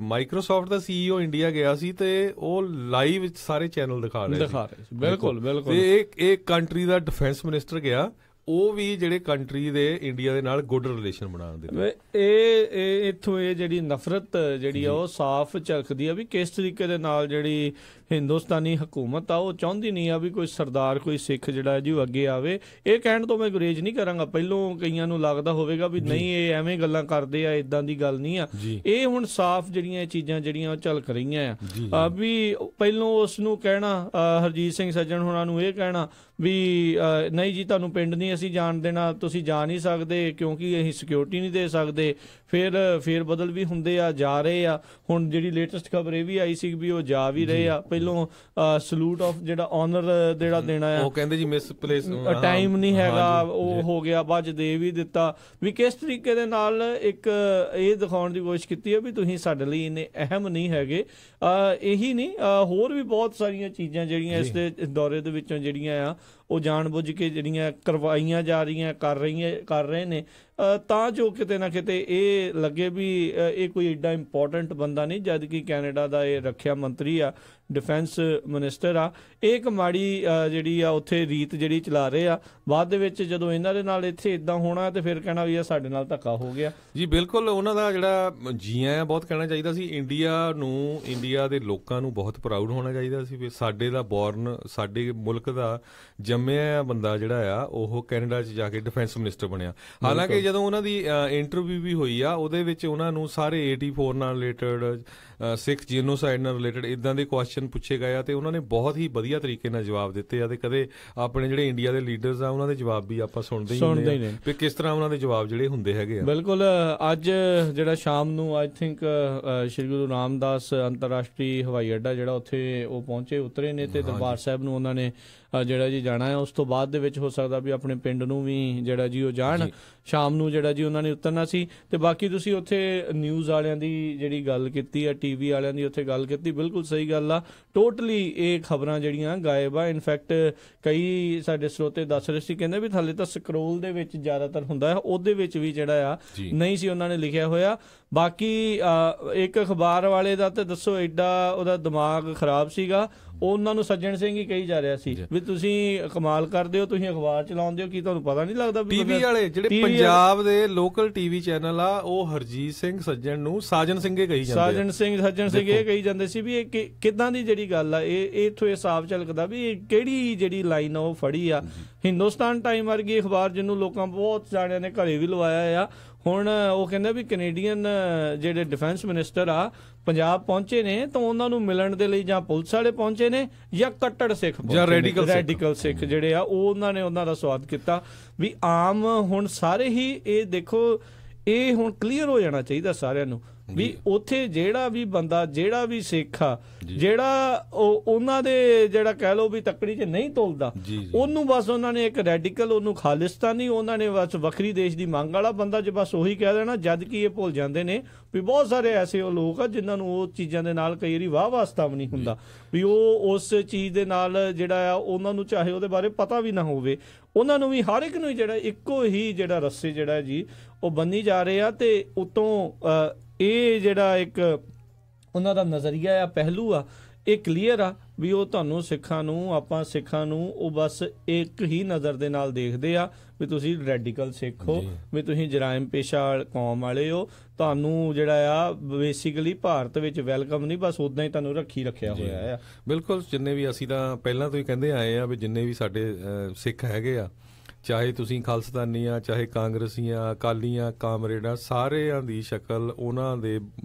ਮਾਈਕਰੋਸਾਫਟ ਦਾ CEO ਇੰਡੀਆ ਗਿਆ ਸੀ ਤੇ ਉਹ ਲਾਈਵ ਸਾਰੇ ਚੈਨਲ ਦਿਖਾ ਰਹੇ ਸੀ। ਬਿਲਕੁਲ ਬਿਲਕੁਲ। ਤੇ ਇਹ ਕੰਟਰੀ ਦਾ ਡਿਫੈਂਸ ਮਿਨਿਸਟਰ ਗਿਆ, ਉਹ ਵੀ ਜਿਹੜੇ ਕੰਟਰੀ ਦੇ ਇੰਡੀਆ ਦੇ ਨਾਲ ਗੁੱਡ ਰਿਲੇਸ਼ਨ ਬਣਾਉਣ ਦੇ। ਇਹ ਇੱਥੋਂ ਇਹ ਜਿਹੜੀ ਨਫ਼ਰਤ ਜਿਹੜੀ ਆ ਉਹ ਸਾਫ਼ ਝਲਕਦੀ ਆ ਵੀ ਕਿਸ ਤਰੀਕੇ ਦੇ ਨਾਲ ਜਿਹੜੀ ਹਿੰਦੁਸਤਾਨੀ ਹਕੂਮਤ ਆ ਉਹ ਚਾਹੁੰਦੀ ਨਹੀਂ ਆ ਵੀ ਕੋਈ ਸਰਦਾਰ, ਕੋਈ ਸਿੱਖ ਜਿਹੜਾ ਜੀ ਉਹ ਅੱਗੇ ਆਵੇ। ਇਹ ਕਹਿਣ ਤੋਂ ਮੈਂ ਗੁਰੇਜ਼ ਨਹੀਂ ਕਰਾਂਗਾ, ਪਹਿਲੋਂ ਕਈਆਂ ਨੂੰ ਲੱਗਦਾ ਹੋਵੇਗਾ ਵੀ ਨਹੀਂ ਇਹ ਐਵੇਂ ਗੱਲਾਂ ਕਰਦੇ ਆ, ਇਦਾਂ ਦੀ ਗੱਲ ਨਹੀਂ ਆ। ਇਹ ਹੁਣ ਸਾਫ਼ ਜਿਹੜੀਆਂ ਚੀਜ਼ਾਂ ਜਿਹੜੀਆਂ ਉਹ ਝਲਕ ਰਹੀਆਂ ਆ ਵੀ ਪਹਿਲੋਂ ਉਸ ਨੂੰ ਕਹਿਣਾ, ਹਰਜੀਤ ਸਿੰਘ ਸੱਜਣ ਹੋਣਾ ਨੂੰ ਇਹ ਕਹਿਣਾ ਵੀ ਨਹੀਂ ਜੀ ਤੁਹਾਨੂੰ ਪਿੰਡ ਨਹੀਂ ਅਸੀਂ ਜਾਣ ਦੇਣਾ, ਤੁਸੀਂ ਜਾ ਨਹੀਂ ਸਕਦੇ ਕਿਉਂਕਿ ਅਸੀਂ ਸਿਕਿਉਰਿਟੀ ਨਹੀਂ ਦੇ ਸਕਦੇ। ਫੇਰ ਬਦਲ ਵੀ ਹੁੰਦੇ ਆ, ਜਾ ਰਹੇ ਆ। ਹੁਣ ਜਿਹੜੀ ਲੇਟੈਸਟ ਖਬਰ ਇਹ ਵੀ ਆਈ ਸੀ ਵੀ ਉਹ ਜਾ ਵੀ ਰਹੇ ਆ। ਪਹਿਲੋਂ ਸਲੂਟ ਆਫ ਜਿਹੜਾ ਆਨਰ ਜਿਹੜਾ ਦੇਣਾ ਆ, ਉਹ ਕਹਿੰਦੇ ਜੀ ਮਿਸ ਪਲੇਸ ਟਾਈਮ ਨਹੀਂ ਹੈਗਾ, ਉਹ ਹੋ ਗਿਆ, ਬਾਅਦ 'ਚ ਦੇ ਵੀ ਦਿੱਤਾ। ਵੀ ਕਿਸ ਤਰੀਕੇ ਦੇ ਨਾਲ ਇੱਕ ਇਹ ਦਿਖਾਉਣ ਦੀ ਕੋਸ਼ਿਸ਼ ਕੀਤੀ ਹੈ ਵੀ ਤੁਸੀਂ ਸਾਡੇ ਲਈ ਇੰਨੇ ਅਹਿਮ ਨਹੀਂ ਹੈਗੇ। ਇਹੀ ਨਹੀਂ, ਹੋਰ ਵੀ ਬਹੁਤ ਸਾਰੀਆਂ ਚੀਜ਼ਾਂ ਜਿਹੜੀਆਂ ਇਸ ਦੇ ਦੌਰੇ ਦੇ ਵਿੱਚੋਂ ਜਿਹੜੀਆਂ ਆ ਉਹ ਜਾਣ ਬੁੱਝ ਕੇ ਜਿਹੜੀਆਂ ਕਰਵਾਈਆਂ ਜਾ ਰਹੀਆਂ ਕਰ ਰਹੇ ਨੇ, ਤਾਂ ਜੋ ਕਿਤੇ ਨਾ ਕਿਤੇ ਇਹ ਲੱਗੇ ਵੀ ਇਹ ਕੋਈ ਏਡਾ ਇੰਪੋਰਟੈਂਟ ਬੰਦਾ ਨਹੀਂ, ਜਦ ਕਿ ਕੈਨੇਡਾ ਦਾ ਇਹ ਰੱਖਿਆ ਮੰਤਰੀ ਆ, ਡਿਫੈਂਸ ਮਿਨਿਸਟਰ ਆ। ਇਹ ਇੱਕ ਮਾੜੀ ਜਿਹੜੀ ਆ ਉੱਥੇ ਰੀਤ ਜਿਹੜੀ ਚਲਾ ਰਹੇ ਆ। ਬਾਅਦ ਦੇ ਵਿੱਚ ਜਦੋਂ ਇਹਨਾਂ ਦੇ ਨਾਲ ਇੱਥੇ ਇੱਦਾਂ ਹੋਣਾ ਤੇ ਫਿਰ ਕਹਿਣਾ ਵੀ ਇਹ ਸਾਡੇ ਨਾਲ ਧੱਕਾ ਹੋ ਗਿਆ। ਜੀ ਬਿਲਕੁਲ, ਉਹਨਾਂ ਦਾ ਜਿਹੜਾ ਜੀ ਆਇਆਂ ਬਹੁਤ ਕਹਿਣਾ ਚਾਹੀਦਾ ਸੀ। ਇੰਡੀਆ ਦੇ ਲੋਕਾਂ ਨੂੰ ਬਹੁਤ ਪ੍ਰਾਊਡ ਹੋਣਾ ਚਾਹੀਦਾ ਸੀ ਵੀ ਸਾਡੇ ਦਾ ਬੋਰਨ, ਸਾਡੇ ਮੁਲਕ ਦਾ ਜੰਮਿਆ ਬੰਦਾ ਜਿਹੜਾ ਆ ਉਹ ਕੈਨੇਡਾ 'ਚ ਜਾ ਕੇ ਡਿਫੈਂਸ ਮਿਨਿਸਟਰ ਬਣਿਆ। ਹਾਲਾਂਕਿ ਜਦੋਂ ਉਹਨਾਂ ਦੀ ਇੰਟਰਵਿਊ ਵੀ ਹੋਈ ਆ, ਉਹਦੇ ਵਿੱਚ ਉਹਨਾਂ ਨੂੰ ਸਾਰੇ 84 ਨਾਲ ਰਿਲੇਟਡ, ਸਿੱਖ ਜੀਨੋਸਾਈਡ ਨਾਲ ਰਿਲੇਟਡ ਇੱਦਾਂ ਦੇ ਕੁਐਸਚਨ ਪੁੱਛੇ ਗਏ ਆ ਤੇ ਉਹਨਾਂ ਨੇ ਬਹੁਤ ਹੀ ਵਧੀਆ ਤਰੀਕੇ ਨਾਲ ਜਵਾਬ ਦਿੱਤੇ ਆ। ਤੇ ਕਦੇ ਆਪਣੇ ਜਿਹੜੇ ਇੰਡੀਆ ਦੇ ਲੀਡਰਸ ਆ ਉਹਨਾਂ ਦੇ ਜਵਾਬ ਵੀ ਆਪਾਂ ਸੁਣਦੇ ਹੀ ਨੇ ਵੀ ਕਿਸ ਤਰ੍ਹਾਂ ਉਹਨਾਂ ਦੇ ਜਵਾਬ ਜਿਹੜੇ ਹੁੰਦੇ ਹੈਗੇ ਆ। ਬਿਲਕੁਲ, ਅੱਜ ਜਿਹੜਾ ਸ਼ਾਮ ਨੂੰ ਆਈ ਥਿੰਕ ਸ਼੍ਰੀ ਗੁਰੂ ਰਾਮਦਾਸ ਅੰਤਰਰਾਸ਼ਟਰੀ ਹਵਾਈ ਅੱਡਾ ਜਿਹੜਾ ਉੱਥੇ ਉਹ ਪਹੁੰਚੇ, ਉਤਰੇ ਨੇ ਤੇ ਦਰਬਾਰ ਸਾਹਿਬ ਨੂੰ ਉਹਨਾਂ ਨੇ ਜਿਹੜਾ ਜੀ ਜਾਣਾ ਹੈ। ਉਸ ਤੋਂ ਬਾਅਦ ਦੇ ਵਿੱਚ ਹੋ ਸਕਦਾ ਵੀ ਆਪਣੇ ਪਿੰਡ ਨੂੰ ਵੀ ਜਿਹੜਾ ਜੀ ਉਹ ਜਾਣ, ਸ਼ਾਮ ਨੂੰ ਜਿਹੜਾ ਜੀ ਉਹਨਾਂ ਨੇ ਉਤਰਨਾ ਸੀ। ਤੇ ਬਾਕੀ ਤੁਸੀਂ ਉੱਥੇ ਨਿਊਜ਼ ਵਾਲਿਆਂ ਦੀ ਜਿਹੜੀ ਗੱਲ ਕੀਤੀ ਆ, TV ਵਾਲਿਆਂ ਦੀ ਉੱਥੇ ਗੱਲ ਕੀਤੀ, ਬਿਲਕੁਲ ਸਹੀ ਗੱਲ ਆ। ਟੋਟਲੀ ਇਹ ਖਬਰਾਂ ਜਿਹੜੀਆਂ ਗਾਇਬ ਆ। ਇਨਫੈਕਟ ਕਈ ਸਾਡੇ ਸਰੋਤੇ ਦੱਸ ਰਹੇ ਸੀ, ਕਹਿੰਦੇ ਵੀ ਥੱਲੇ ਤਾਂ ਸਕਰੋਲ ਦੇ ਵਿੱਚ ਜ਼ਿਆਦਾਤਰ ਹੁੰਦਾ ਹੈ, ਉਹਦੇ ਵਿੱਚ ਵੀ ਜਿਹੜਾ ਆ ਨਹੀਂ ਸੀ ਉਹਨਾਂ ਨੇ ਲਿਖਿਆ ਹੋਇਆ। ਬਾਕੀ ਇੱਕ ਅਖਬਾਰ ਵਾਲੇ ਦਾ ਤੇ ਦੱਸੋ ਐਡਾ ਉਹਦਾ ਦਿਮਾਗ ਖਰਾਬ ਸੀਗਾ, ਉਹਨਾਂ ਨੂੰ ਸੱਜਣ ਸਿੰਘ ਹੀ ਕਹੀ ਜਾ ਰਿਹਾ ਸੀ ਵੀ ਤੁਸੀਂ ਕਮਾਲ ਕਰਦੇ ਹੋ, ਤੁਸੀਂ ਅਖਬਾਰ ਚਲਾਉਂਦੇ ਹੋ, ਕੀ ਤੁਹਾਨੂੰ ਪਤਾ ਨਹੀਂ ਲੱਗਦਾ? TV ਵਾਲੇ ਜਿਹੜੇ ਪੰਜਾਬ ਦੇ ਲੋਕਲ TV ਚੈਨਲ ਆ, ਉਹ ਹਰਜੀਤ ਸਿੰਘ ਸੱਜਣ ਨੂੰ ਸਾਜਨ ਸਿੰਘੇ ਕਹੀ ਜਾਂਦੇ, ਸੱਜਣ ਸਿੰਘ ਇਹ ਕਹੀ ਜਾਂਦੇ ਸੀ ਵੀ ਇਹ ਕਿੱਦਾਂ ਦੀ ਜਿਹੜੀ ਗੱਲ ਆ। ਇਹ ਇੱਥੋਂ ਇਹ ਸਾਫ਼ ਝਲਕਦਾ ਵੀ ਇਹ ਕਿਹੜੀ ਜਿਹੜੀ ਲਾਈਨ ਆ ਉਹ ਫੜੀ ਆ। ਹਿੰਦੁਸਤਾਨ ਟਾਈਮ ਵਰਗੀ ਅਖਬਾਰ ਜਿਹਨੂੰ ਲੋਕਾਂ ਬਹੁਤ ਜਾਣਿਆਂ ਨੇ ਘਰੇ ਵੀ ਲਵਾਇਆ ਆ, ਹੁਣ ਉਹ ਕਹਿੰਦੇ ਵੀ ਕੈਨੇਡੀਅਨ ਜਿਹੜੇ ਡਿਫੈਂਸ ਮਿਨਿਸਟਰ ਆ ਪੰਜਾਬ ਪਹੁੰਚੇ ਨੇ ਤਾਂ ਉਹਨਾਂ ਨੂੰ ਮਿਲਣ ਦੇ ਲਈ ਜਾਂ ਪੁਲਿਸ ਵਾਲੇ ਪਹੁੰਚੇ ਨੇ ਜਾਂ ਕੱਟੜ ਸਿੱਖ ਜਾਂ ਰੈਡੀਕਲ ਸਿੱਖ ਜਿਹੜੇ ਆ ਉਹਨਾਂ ਨੇ ਉਹਨਾਂ ਦਾ ਸਵਾਗਤ ਕੀਤਾ। ਵੀ ਆਮ ਹੁਣ ਸਾਰੇ ਹੀ ਇਹ ਦੇਖੋ, ਇਹ ਹੁਣ ਕਲੀਅਰ ਹੋ ਜਾਣਾ ਚਾਹੀਦਾ ਸਾਰਿਆਂ ਨੂੰ ਵੀ ਉੱਥੇ ਜਿਹੜਾ ਵੀ ਬੰਦਾ, ਜਿਹੜਾ ਵੀ ਸਿੱਖ ਆ, ਜਿਹੜਾ ਉਹਨਾਂ ਦੇ ਜਿਹੜਾ ਕਹਿ ਲਓ ਵੀ ਤੱਕੜੀ 'ਚ ਨਹੀਂ ਤੁਲਦਾ, ਉਹਨੂੰ ਬਸ ਉਹਨਾਂ ਨੇ ਇੱਕ ਰੈਡੀਕਲ, ਉਹਨੂੰ ਖਾਲਿਸਤਾਨੀ, ਉਹਨਾਂ ਨੇ ਬਸ ਵੱਖਰੀ ਦੇਸ਼ ਦੀ ਮੰਗ ਵਾਲਾ ਬੰਦਾ ਜੇ ਬਸ ਉਹੀ ਕਹਿ ਦੇਣਾ। ਜਦ ਕਿ ਇਹ ਭੁੱਲ ਜਾਂਦੇ ਨੇ ਵੀ ਬਹੁਤ ਸਾਰੇ ਐਸੇ ਉਹ ਲੋਕ ਆ ਜਿਨ੍ਹਾਂ ਨੂੰ ਉਹ ਚੀਜ਼ਾਂ ਦੇ ਨਾਲ ਕਈ ਵਾਰੀ ਵਾਹ ਵਾਸਤਾ ਵੀ ਨਹੀਂ ਹੁੰਦਾ, ਵੀ ਉਹ ਉਸ ਚੀਜ਼ ਦੇ ਨਾਲ ਜਿਹੜਾ ਆ ਉਹਨਾਂ ਨੂੰ ਚਾਹੇ ਉਹਦੇ ਬਾਰੇ ਪਤਾ ਵੀ ਨਾ ਹੋਵੇ, ਉਹਨਾਂ ਨੂੰ ਵੀ ਹਰ ਇੱਕ ਨੂੰ ਜਿਹੜਾ ਇੱਕੋ ਹੀ ਜਿਹੜਾ ਰੱਸੇ ਜਿਹੜਾ ਜੀ ਉਹ ਬੰਨੀ ਜਾ ਰਹੇ ਆ। ਤੇ ਉਤੋਂ ਇਹ ਜਿਹੜਾ ਇੱਕ ਉਹਨਾਂ ਦਾ ਨਜ਼ਰੀਆ ਆ, ਪਹਿਲੂ ਆ, ਇਹ ਕਲੀਅਰ ਆ ਵੀ ਉਹ ਤੁਹਾਨੂੰ ਸਿੱਖਾਂ ਨੂੰ, ਆਪਾਂ ਸਿੱਖਾਂ ਨੂੰ ਉਹ ਬਸ ਇੱਕ ਹੀ ਨਜ਼ਰ ਦੇ ਨਾਲ ਦੇਖਦੇ ਆ ਵੀ ਤੁਸੀਂ ਰੈਡੀਕਲ ਸਿੱਖ ਹੋ, ਵੀ ਤੁਸੀਂ ਜਰਾਇਮ ਪੇਸ਼ਾ ਕੌਮ ਵਾਲੇ ਹੋ, ਤੁਹਾਨੂੰ ਜਿਹੜਾ ਆ ਬੇਸਿਕਲੀ ਭਾਰਤ ਵਿੱਚ ਵੈਲਕਮ ਨਹੀਂ, ਬਸ ਉਦਾਂ ਹੀ ਤੁਹਾਨੂੰ ਰੱਖਿਆ ਹੋਇਆ ਆ। ਬਿਲਕੁਲ, ਜਿੰਨੇ ਵੀ ਅਸੀਂ ਤਾਂ ਪਹਿਲਾਂ ਤੋਂ ਹੀ ਕਹਿੰਦੇ ਆਏ ਆ ਵੀ ਜਿੰਨੇ ਵੀ ਸਾਡੇ ਸਿੱਖ ਹੈਗੇ ਆ, ਚਾਹੇ ਤੁਸੀਂ ਖਾਲਸਤਾਨੀ ਆ, ਚਾਹੇ ਕਾਂਗਰਸੀਆਂ, ਅਕਾਲੀਆਂ, ਕਾਮਰੇਡਾਂ, ਸਾਰਿਆਂ ਦੀ ਸ਼ਕਲ ਉਹਨਾਂ ਦੇ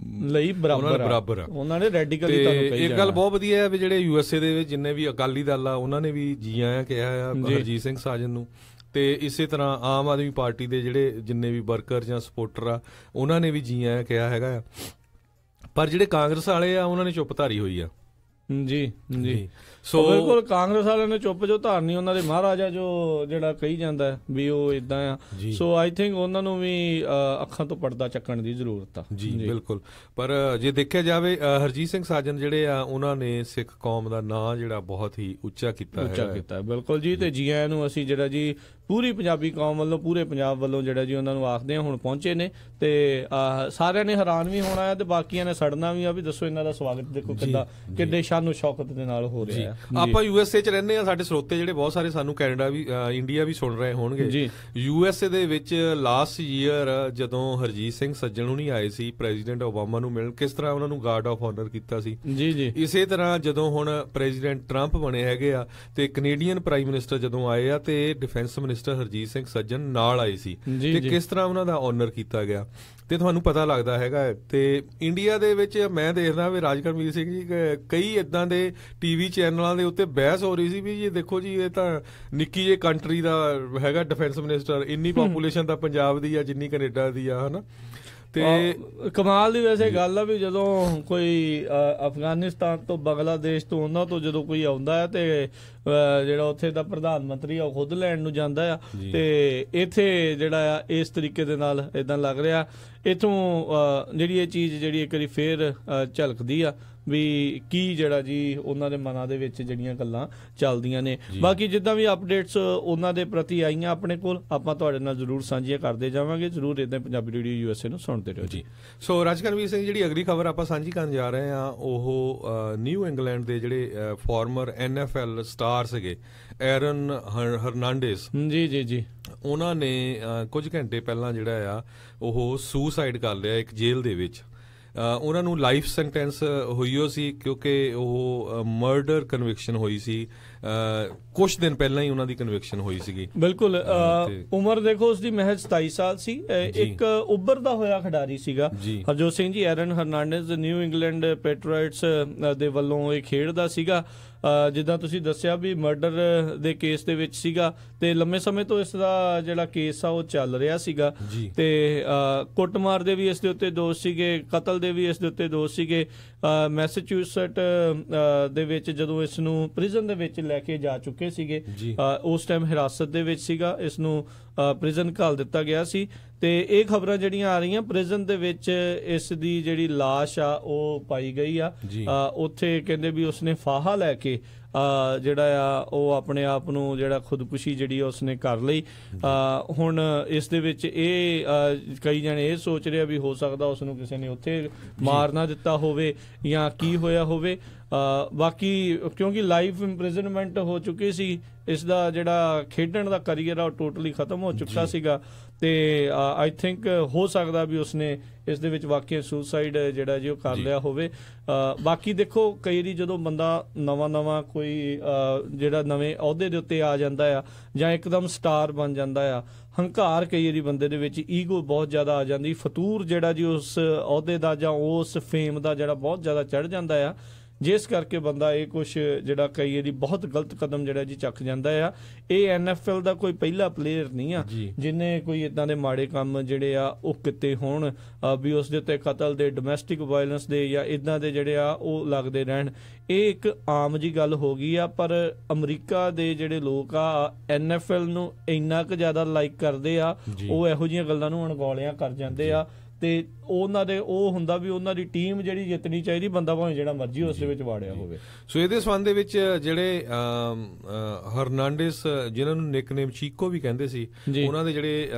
ਲਈ ਬਰਾਬਰ ਆ। ਉਹਨਾਂ ਨੇ ਰੈਡੀਕਲੀ ਤੁਹਾਨੂੰ ਕਹੀ ਜਾਣਾ। ਇੱਕ ਗੱਲ ਬਹੁਤ ਵਧੀਆ ਹੈ ਵੀ ਜਿਹੜੇ USA ਦੇ ਵਿੱਚ ਜਿੰਨੇ ਵੀ ਅਕਾਲੀ ਦਲ ਆ ਉਹਨਾਂ ਨੇ ਵੀ ਜੀ ਆਇਆਂ ਕਿਹਾ ਆ ਹਰਜੀਤ ਸਿੰਘ ਸਾਜਨ ਨੂੰ, ਤੇ ਇਸੇ ਤਰ੍ਹਾਂ ਆਮ ਆਦਮੀ ਪਾਰਟੀ ਦੇ ਜਿਹੜੇ ਜਿੰਨੇ ਵੀ ਵਰਕਰ ਜਾਂ ਸਪੋਰਟਰ ਆ ਉਹਨਾਂ ਨੇ ਵੀ ਜੀ ਆਇਆਂ ਕਿਹਾ ਹੈਗਾ ਆ। ਪਰ ਜਿਹੜੇ ਕਾਂਗਰਸ ਵਾਲੇ ਆ ਉਹਨਾਂ ਨੇ ਚੁੱਪ ਧਾਰੀ ਹੋਈ ਆ। ਜੀ ਸੋ ਬਿਲਕੁਲ, ਕਾਂਗਰਸ ਵਾਲਿਆਂ ਨੇ ਚੁੱਪ ਜੋ ਧਾਰਨੀ, ਉਹਨਾਂ ਦੇ ਮਹਾਰਾਜਾ ਜੋ ਜਿਹੜਾ ਕਹੀ ਜਾਂਦਾ ਵੀ ਉਹ ਇਦਾਂ ਆ। ਸੋ ਆਈ ਥਿੰਕ ਉਹਨਾਂ ਨੂੰ ਵੀ ਅੱਖਾਂ ਤੋਂ ਪਰਦਾ ਚੱਕਣ ਦੀ ਜ਼ਰੂਰਤ ਆ। ਜੀ ਬਿਲਕੁਲ, ਪਰ ਜੇ ਦੇਖਿਆ ਜਾਵੇ ਹਰਜੀਤ ਸਿੰਘ ਸਾਜਨ ਜਿਹੜੇ ਆ ਉਹਨਾਂ ਨੇ ਸਿੱਖ ਕੌਮ ਦਾ ਨਾਂ ਜਿਹੜਾ ਬਹੁਤ ਹੀ ਉੱਚਾ ਕੀਤਾ। ਬਿਲਕੁਲ ਜੀ, ਤੇ ਜੀ ਆਇਆਂ ਨੂੰ ਅਸੀਂ ਜਿਹੜਾ ਜੀ ਪੂਰੀ ਪੰਜਾਬੀ ਕੌਮ ਵੱਲੋਂ, ਪੂਰੇ ਪੰਜਾਬ ਵੱਲੋਂ ਜਿਹੜਾ ਜੀ ਉਹਨਾਂ ਨੂੰ ਆਖਦੇ ਆ। ਹੁਣ ਪਹੁੰਚੇ ਨੇ ਤੇ ਸਾਰਿਆਂ ਨੇ ਹੈਰਾਨ ਵੀ ਹੋਣਾ ਆ ਤੇ ਬਾਕੀਆਂ ਨੇ ਸੜਨਾ ਵੀ ਆ ਵੀ ਦੱਸੋ ਇਹਨਾਂ ਦਾ ਸਵਾਗਤ ਦੇਖੋ ਕਿੱਡੇ ਸ਼ਾਨੋ ਸ਼ੌਕਤ ਦੇ ਨਾਲ ਹੋ ਰਿਹਾ। ਆਪਾਂ USA 'ਚ ਰਹਿੰਦੇ ਆ, ਸਾਡੇ ਸਰੋਤੇ ਜਿਹੜੇ ਬਹੁਤ ਸਾਰੇ ਸਾਨੂੰ ਕੈਨੇਡਾ ਵੀ, ਇੰਡੀਆ ਵੀ ਸੁਣ ਰਹੇ ਹੋਣਗੇ। USA ਦੇ ਵਿੱਚ ਲਾਸਟ ਈਅਰ ਜਦੋਂ ਹਰਜੀਤ ਸਿੰਘ ਸੱਜਣ ਹੁਣੀ ਆਏ ਸੀ ਪ੍ਰੈਜ਼ੀਡੈਂਟ ਓਬਾਮਾ ਨੂੰ ਮਿਲਣ, ਕਿਸ ਤਰ੍ਹਾਂ ਉਹਨਾਂ ਨੂੰ ਗਾਰਡ ਆਫ ਆਨਰ ਕੀਤਾ ਸੀ। ਇਸੇ ਤਰ੍ਹਾਂ ਜਦੋਂ ਹੁਣ ਪ੍ਰੈਜ਼ੀਡੈਂਟ ਟਰੰਪ ਬਣੇ ਹੈਗੇ ਆ ਤੇ ਕੈਨੇਡੀਅਨ ਪ੍ਰਾਈਮ ਮਿਨਿਸਟਰ ਜਦੋਂ ਆਏ ਆ ਤੇ ਡਿਫੈਂਸ ਮਿਨਿਸਟਰ ਹਰਜੀਤ ਸਿੰਘ ਸੱਜਣ ਨਾਲ ਆਏ ਸੀ ਤੇ ਕਿਸ ਤਰ੍ਹਾਂ ਉਹਨਾਂ ਦਾ ਆਨਰ ਕੀਤਾ ਗਿਆ ਤੇ ਤੁਹਾਨੂੰ ਪਤਾ ਲੱਗਦਾ ਹੈਗਾ। ਤੇ ਇੰਡੀਆ ਦੇ ਵਿੱਚ ਮੈਂ ਦੇਖਦਾ ਵੀ ਰਾਜਕਰਮੀਤ ਸਿੰਘ ਜੀ ਕਈ ਇਦਾਂ ਦੇ TV ਚੈਨਲਾਂ ਦੇ ਉੱਤੇ ਬਹਿਸ ਹੋ ਰਹੀ ਸੀ ਵੀ ਇਹ ਦੇਖੋ ਜੀ ਇਹ ਤਾਂ ਨਿੱਕੀ ਜਿਹੀ ਕੰਟਰੀ ਦਾ ਹੈਗਾ ਡਿਫੈਂਸ ਮਿਨਿਸਟਰ, ਇੰਨੀ ਪਾਪੂਲੇਸ਼ਨ ਤਾਂ ਪੰਜਾਬ ਦੀ ਆ ਜਿੰਨੀ ਕੈਨੇਡਾ ਦੀ ਆ, ਹਨਾ। ਤੇ ਕਮਾਲ ਦੀ ਵੈਸੇ ਗੱਲ ਆ ਵੀ ਜਦੋਂ ਕੋਈ ਅਫਗਾਨਿਸਤਾਨ ਤੋਂ ਬੰਗਲਾਦੇਸ਼ ਤੋਂ ਉਹਨਾਂ ਤੋਂ ਜਦੋਂ ਕੋਈ ਆਉਂਦਾ ਹੈ ਤੇ ਜਿਹੜਾ ਉੱਥੇ ਦਾ ਪ੍ਰਧਾਨ ਮੰਤਰੀ ਆ ਉਹ ਖੁਦ ਲੈਣ ਨੂੰ ਜਾਂਦਾ ਆ ਤੇ ਇੱਥੇ ਜਿਹੜਾ ਆ ਇਸ ਤਰੀਕੇ ਦੇ ਨਾਲ ਇਦਾਂ ਲੱਗ ਰਿਹਾ ਇੱਥੋਂ ਜਿਹੜੀ ਇਹ ਚੀਜ਼ ਜਿਹੜੀ ਇੱਕ ਵਾਰੀ ਫੇਰ ਝਲਕਦੀ ਆ ਵੀ ਕੀ ਜਿਹੜਾ ਜੀ ਉਹਨਾਂ ਦੇ ਮਨਾਂ ਦੇ ਵਿੱਚ ਜਿਹੜੀਆਂ ਗੱਲਾਂ ਚੱਲਦੀਆਂ ਨੇ। ਬਾਕੀ ਜਿੱਦਾਂ ਵੀ ਅਪਡੇਟਸ ਉਹਨਾਂ ਦੇ ਪ੍ਰਤੀ ਆਈਆਂ ਆਪਣੇ ਕੋਲ ਆਪਾਂ ਤੁਹਾਡੇ ਨਾਲ ਜ਼ਰੂਰ ਸਾਂਝੀਆਂ ਕਰਦੇ ਜਾਵਾਂਗੇ। ਜ਼ਰੂਰ ਇੱਦਾਂ ਪੰਜਾਬੀ ਰੇਡੀਓ USA ਨੂੰ ਸੁਣਦੇ ਰਹੋ ਜੀ। ਸੋ ਰਾਜਕਰਮਵੀਰ ਸਿੰਘ, ਜਿਹੜੀ ਅਗਲੀ ਖਬਰ ਆਪਾਂ ਸਾਂਝੀ ਕਰਨ ਜਾ ਰਹੇ ਹਾਂ ਉਹ ਨਿਊ ਇੰਗਲੈਂਡ ਦੇ ਜਿਹੜੇ ਫਾਰਮਰ NFL ਸਟਾਰ ਸੀਗੇ ਐਰਨ ਹਰਨਾਂਡੇਜ਼ ਜੀ ਉਹਨਾਂ ਨੇ ਕੁਝ ਘੰਟੇ ਪਹਿਲਾਂ ਜਿਹੜਾ ਆ ਉਹ ਸੁਸਾਈਡ ਕਰ ਲਿਆ ਇੱਕ ਜੇਲ੍ਹ ਦੇ ਵਿੱਚ। ਉਹਨਾਂ ਨੂੰ ਲਾਈਫ ਸੈਂਟੈਂਸ ਹੋਈ ਹੋ ਸੀ ਕਿਉਂਕਿ ਉਹ ਮਰਡਰ ਕਨਵਿਕਸ਼ਨ ਹੋਈ ਸੀ। ਕੁਝ ਦਿਨ ਪਹਿਲਾਂ ਹੀ ਉਹਨਾਂ ਦੀ ਕਨਵਿਕਸ਼ਨ ਹੋਈ ਸੀਗੀ। ਬਿਲਕੁਲ। ਉਮਰ ਦੇਖੋ ਉਸਦੀ ਮਹਿਜ਼ 27 ਸਾਲ ਸੀ। ਇੱਕ ਉੱਭਰਦਾ ਹੋਇਆ ਖਿਡਾਰੀ ਸੀਗਾ Harjot Singh ji. Iron ਹਰਨਾਂਡੇਜ਼ new England ਪੈਟਰੀਅਟਸ ਦੇ ਵੱਲੋਂ ਇਹ ਖੇਡਦਾ ਸੀਗਾ। ਜਿੱਦਾਂ ਤੁਸੀਂ ਦੱਸਿਆ ਵੀ ਮਰਡਰ ਦੇ ਕੇਸ ਦੇ ਵਿੱਚ ਸੀਗਾ ਤੇ ਲੰਮੇ ਸਮੇਂ ਤੋਂ ਇਸ ਦਾ ਜਿਹੜਾ ਕੇਸ ਆ ਉਹ ਚੱਲ ਰਿਹਾ ਸੀਗਾ ਤੇ ਕੁੱਟਮਾਰ ਦੇ ਵੀ ਇਸ ਦੇ ਉੱਤੇ ਦੋਸ਼ ਸੀਗੇ, ਕਤਲ ਦੇ ਵੀ ਇਸ ਦੇ ਉੱਤੇ ਦੋਸ਼ ਸੀਗੇ। ਮੈਸੇਚਿਊਸਟ ਦੇ ਵਿੱਚ ਜਦੋਂ ਇਸ ਨੂੰ ਪ੍ਰਿਜ਼ਨ ਦੇ ਵਿੱਚ ਲੈ ਕੇ ਜਾ ਚੁੱਕੇ ਸੀਗੇ ਉਸ ਟਾਈਮ ਹਿਰਾਸਤ ਦੇ ਵਿੱਚ ਸੀਗਾ, ਇਸ ਨੂੰ ਪ੍ਰਿਜ਼ਨ ਘੱਲ ਦਿੱਤਾ ਗਿਆ ਸੀ ਤੇ ਇਹ ਖਬਰਾਂ ਜਿਹੜੀਆਂ ਆ ਰਹੀਆਂ ਪ੍ਰਿਜ਼ਨ ਦੇ ਵਿੱਚ ਇਸ ਦੀ ਜਿਹੜੀ ਲਾਸ਼ ਆ ਉਹ ਪਾਈ ਗਈ ਆ। ਉੱਥੇ ਕਹਿੰਦੇ ਵੀ ਉਸਨੇ ਫਾਹਾ ਲੈ ਕੇ ਜਿਹੜਾ ਆ ਉਹ ਆਪਣੇ ਆਪ ਨੂੰ ਜਿਹੜਾ ਖੁਦਕੁਸ਼ੀ ਜਿਹੜੀ ਉਸਨੇ ਕਰ ਲਈ। ਹੁਣ ਇਸ ਦੇ ਵਿੱਚ ਇਹ ਕਈ ਜਣੇ ਇਹ ਸੋਚ ਰਹੇ ਵੀ ਹੋ ਸਕਦਾ ਉਸ ਨੂੰ ਕਿਸੇ ਨੇ ਉੱਥੇ ਮਾਰ ਨਾ ਦਿੱਤਾ ਹੋਵੇ ਜਾਂ ਕੀ ਹੋਇਆ ਹੋਵੇ। ਬਾਕੀ ਕਿਉਂਕਿ ਲਾਈਫ ਇੰਪ੍ਰਿਜ਼ਨਮੈਂਟ ਹੋ ਚੁੱਕੀ ਸੀ, ਇਸ ਦਾ ਜਿਹੜਾ ਖੇਡਣ ਦਾ ਕਰੀਅਰ ਆ ਉਹ ਟੋਟਲੀ ਖਤਮ ਹੋ ਚੁੱਕਾ ਸੀਗਾ ਤੇ ਆਈ ਥਿੰਕ ਹੋ ਸਕਦਾ ਵੀ ਉਸਨੇ ਇਸ ਦੇ ਵਿੱਚ ਵਾਕਿਆ ਸੁਸਾਈਡ ਜਿਹੜਾ ਜੀ ਉਹ ਕਰ ਲਿਆ ਹੋਵੇ। ਬਾਕੀ ਦੇਖੋ ਕਈ ਵਾਰੀ ਜਦੋਂ ਬੰਦਾ ਨਵਾਂ ਕੋਈ ਜਿਹੜਾ ਨਵੇਂ ਅਹੁਦੇ ਦੇ ਉੱਤੇ ਆ ਜਾਂਦਾ ਆ ਜਾਂ ਇੱਕਦਮ ਸਟਾਰ ਬਣ ਜਾਂਦਾ ਆ, ਹੰਕਾਰ ਕਈ ਵਾਰੀ ਬੰਦੇ ਦੇ ਵਿੱਚ ਈਗੋ ਬਹੁਤ ਜ਼ਿਆਦਾ ਆ ਜਾਂਦੀ, ਫਤੂਰ ਜਿਹੜਾ ਜੀ ਉਸ ਅਹੁਦੇ ਦਾ ਜਾਂ ਉਸ ਫੇਮ ਦਾ ਜਿਹੜਾ ਬਹੁਤ ਜ਼ਿਆਦਾ ਚੜ੍ਹ ਜਾਂਦਾ ਆ, ਜਿਸ ਕਰਕੇ ਬੰਦਾ ਇਹ ਕੁਛ ਜਿਹੜਾ ਕਈ ਵਾਰੀ ਬਹੁਤ ਗਲਤ ਕਦਮ ਜਿਹੜਾ ਜੀ ਚੱਕ ਜਾਂਦਾ ਆ। ਇਹ NFL ਦਾ ਕੋਈ ਪਹਿਲਾ ਪਲੇਅਰ ਨਹੀਂ ਆ ਜਿਹਨੇ ਕੋਈ ਇਦਾਂ ਦੇ ਮਾੜੇ ਕੰਮ ਜਿਹੜੇ ਆ ਉਹ ਕੀਤੇ ਹੋਣ ਵੀ ਉਸ ਦੇ ਉੱਤੇ ਕਤਲ ਦੇ, ਡੋਮੈਸਟਿਕ ਵਾਇਲੈਂਸ ਦੇ ਜਾਂ ਇਦਾਂ ਦੇ ਜਿਹੜੇ ਆ ਉਹ ਲੱਗਦੇ ਰਹਿਣ। ਇਹ ਇੱਕ ਆਮ ਜੀ ਗੱਲ ਹੋ ਗਈ ਆ। ਪਰ ਅਮਰੀਕਾ ਦੇ ਜਿਹੜੇ ਲੋਕ ਆ NFL ਨੂੰ ਇੰਨਾ ਕੁ ਜ਼ਿਆਦਾ ਲਾਈਕ ਕਰਦੇ ਆ, ਉਹ ਇਹੋ ਜਿਹੀਆਂ ਗੱਲਾਂ ਨੂੰ ਅਣਗੌਲਿਆਂ ਕਰ ਜਾਂਦੇ ਆ ਤੇ ਉਹਨਾਂ ਦੇ ਉਹ ਹੁੰਦਾ ਵੀ ਉਹਨਾਂ ਦੀ ਟੀਮ ਜਿਹੜੀ ਜਿੱਤਣੀ ਚਾਹੀਦੀ, ਬੰਦਾ ਭਾਵੇਂ ਜਿਹੜਾ ਮਰਜ਼ੀ ਉਸ ਦੇ ਵਿੱਚ ਵਾੜਿਆ ਹੋਵੇ। ਸੋ ਇਹਦੇ ਸੰਬੰਧ ਦੇ ਵਿੱਚ ਜਿਹੜੇ ਹਰਨਾਂਡੇਜ਼ ਜਿਨ੍ਹਾਂ ਨੂੰ ਨਿਕਨੇਮ ਚੀਕੋ ਵੀ ਕਹਿੰਦੇ ਸੀ, ਉਹਨਾਂ ਦੇ ਜਿਹੜੇ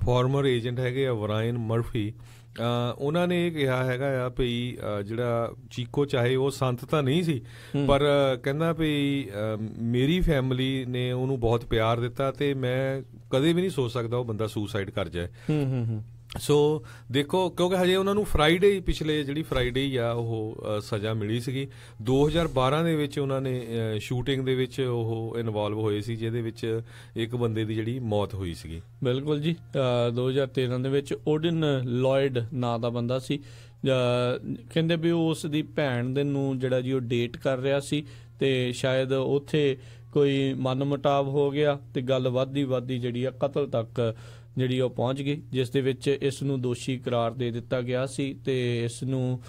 ਫਾਰਮਰ ਏਜੰਟ ਹੈਗੇ ਆ ਵਰਾਇਨ ਮਰਫੀ, ਉਹਨਾਂ ਨੇ ਇਹ ਕਿਹਾ ਹੈਗਾ ਆ ਵੀ ਜਿਹੜਾ ਚੀਕੋ ਚਾਹੇ ਉਹ ਸੰਤ ਤਾਂ ਨਹੀਂ ਸੀ ਪਰ ਕਹਿੰਦਾ ਵੀ ਮੇਰੀ ਫੈਮਿਲੀ ਨੇ ਉਹਨੂੰ ਬਹੁਤ ਪਿਆਰ ਦਿੱਤਾ ਤੇ ਮੈਂ ਕਦੇ ਵੀ ਨਹੀਂ ਸੋਚ ਸਕਦਾ ਉਹ ਬੰਦਾ ਸੁਸਾਈਡ ਕਰ ਜਾਏ। ਸੋ ਦੇਖੋ ਕਿਉਂਕਿ ਹਜੇ ਉਹਨਾਂ ਨੂੰ ਫਰਾਈਡੇ ਪਿਛਲੇ ਜਿਹੜੀ ਫਰਾਈਡੇ ਹੀ ਆ ਉਹ ਸਜ਼ਾ ਮਿਲੀ ਸੀਗੀ। 2012 ਦੇ ਵਿੱਚ ਉਹਨਾਂ ਨੇ ਸ਼ੂਟਿੰਗ ਦੇ ਵਿੱਚ ਉਹ ਇਨਵੋਲਵ ਹੋਏ ਸੀ ਜਿਹਦੇ ਵਿੱਚ ਇੱਕ ਬੰਦੇ ਦੀ ਜਿਹੜੀ ਮੌਤ ਹੋਈ ਸੀਗੀ। ਬਿਲਕੁਲ ਜੀ। 2013 ਦੇ ਵਿੱਚ ਓਡਿਨ ਲੋਇਡ ਨਾਂ ਦਾ ਬੰਦਾ ਸੀ। ਕਹਿੰਦੇ ਵੀ ਉਸ ਦੀ ਭੈਣ ਦੇ ਨੂੰ ਜਿਹੜਾ ਜੀ ਉਹ ਡੇਟ ਕਰ ਰਿਹਾ ਸੀ ਤੇ ਸ਼ਾਇਦ ਉੱਥੇ ਕੋਈ ਮਨਮੁਟਾਵ ਹੋ ਗਿਆ ਤੇ ਗੱਲ ਵੱਧਦੀ ਜਿਹੜੀ ਆ ਕਤਲ ਤੱਕ ਜਿਹੜੀ ਉਹ ਪਹੁੰਚ ਗਈ, ਜਿਸ ਦੇ ਵਿੱਚ ਇਸ ਨੂੰ ਦੋਸ਼ੀ ਕਰਾਰ ਦੇ ਦਿੱਤਾ ਗਿਆ ਸੀ ਤੇ ਇਸ ਨੂੰ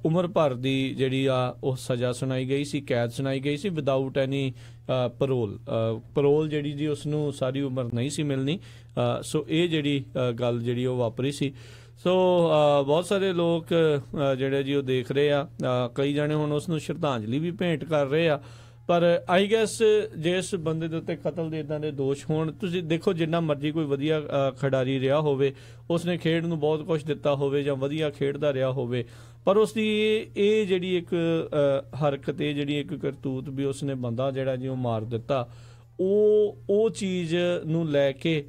ਉਮਰ ਭਰ ਦੀ ਜਿਹੜੀ ਆ ਉਹ ਸਜ਼ਾ ਸੁਣਾਈ ਗਈ ਸੀ, ਕੈਦ ਸੁਣਾਈ ਗਈ ਸੀ ਵਿਦਆਊਟ ਐਨੀ ਪਰੋਲ ਜਿਹੜੀ ਜੀ ਉਸ ਨੂੰ ਸਾਰੀ ਉਮਰ ਨਹੀਂ ਸੀ ਮਿਲਣੀ। ਸੋ ਇਹ ਜਿਹੜੀ ਗੱਲ ਜਿਹੜੀ ਉਹ ਵਾਪਰੀ ਸੀ। ਸੋ ਬਹੁਤ ਸਾਰੇ ਲੋਕ ਜਿਹੜੇ ਜੀ ਉਹ ਦੇਖ ਰਹੇ ਆ, ਕਈ ਜਾਣੇ ਹੁਣ ਉਸ ਨੂੰ ਸ਼ਰਧਾਂਜਲੀ ਵੀ ਭੇਂਟ ਕਰ ਰਹੇ ਆ। ਪਰ ਆਈ ਗੈਸ ਜਿਸ ਬੰਦੇ ਦੇ ਉੱਤੇ ਕਤਲ ਦੇ ਇੱਦਾਂ ਦੇ ਦੋਸ਼ ਹੋਣ, ਤੁਸੀਂ ਦੇਖੋ ਜਿੰਨਾ ਮਰਜ਼ੀ ਕੋਈ ਵਧੀਆ ਖਿਡਾਰੀ ਰਿਹਾ ਹੋਵੇ, ਉਸਨੇ ਖੇਡ ਨੂੰ ਬਹੁਤ ਕੁਝ ਦਿੱਤਾ ਹੋਵੇ ਜਾਂ ਵਧੀਆ ਖੇਡਦਾ ਰਿਹਾ ਹੋਵੇ, ਪਰ ਉਸਦੀ ਇਹ ਜਿਹੜੀ ਇੱਕ ਹਰਕਤ, ਇਹ ਜਿਹੜੀ ਇੱਕ ਕਰਤੂਤ ਵੀ ਉਸਨੇ ਬੰਦਾ ਜਿਹੜਾ ਜੀ ਉਹ ਮਾਰ ਦਿੱਤਾ, ਉਹ ਚੀਜ਼ ਨੂੰ ਲੈ ਕੇ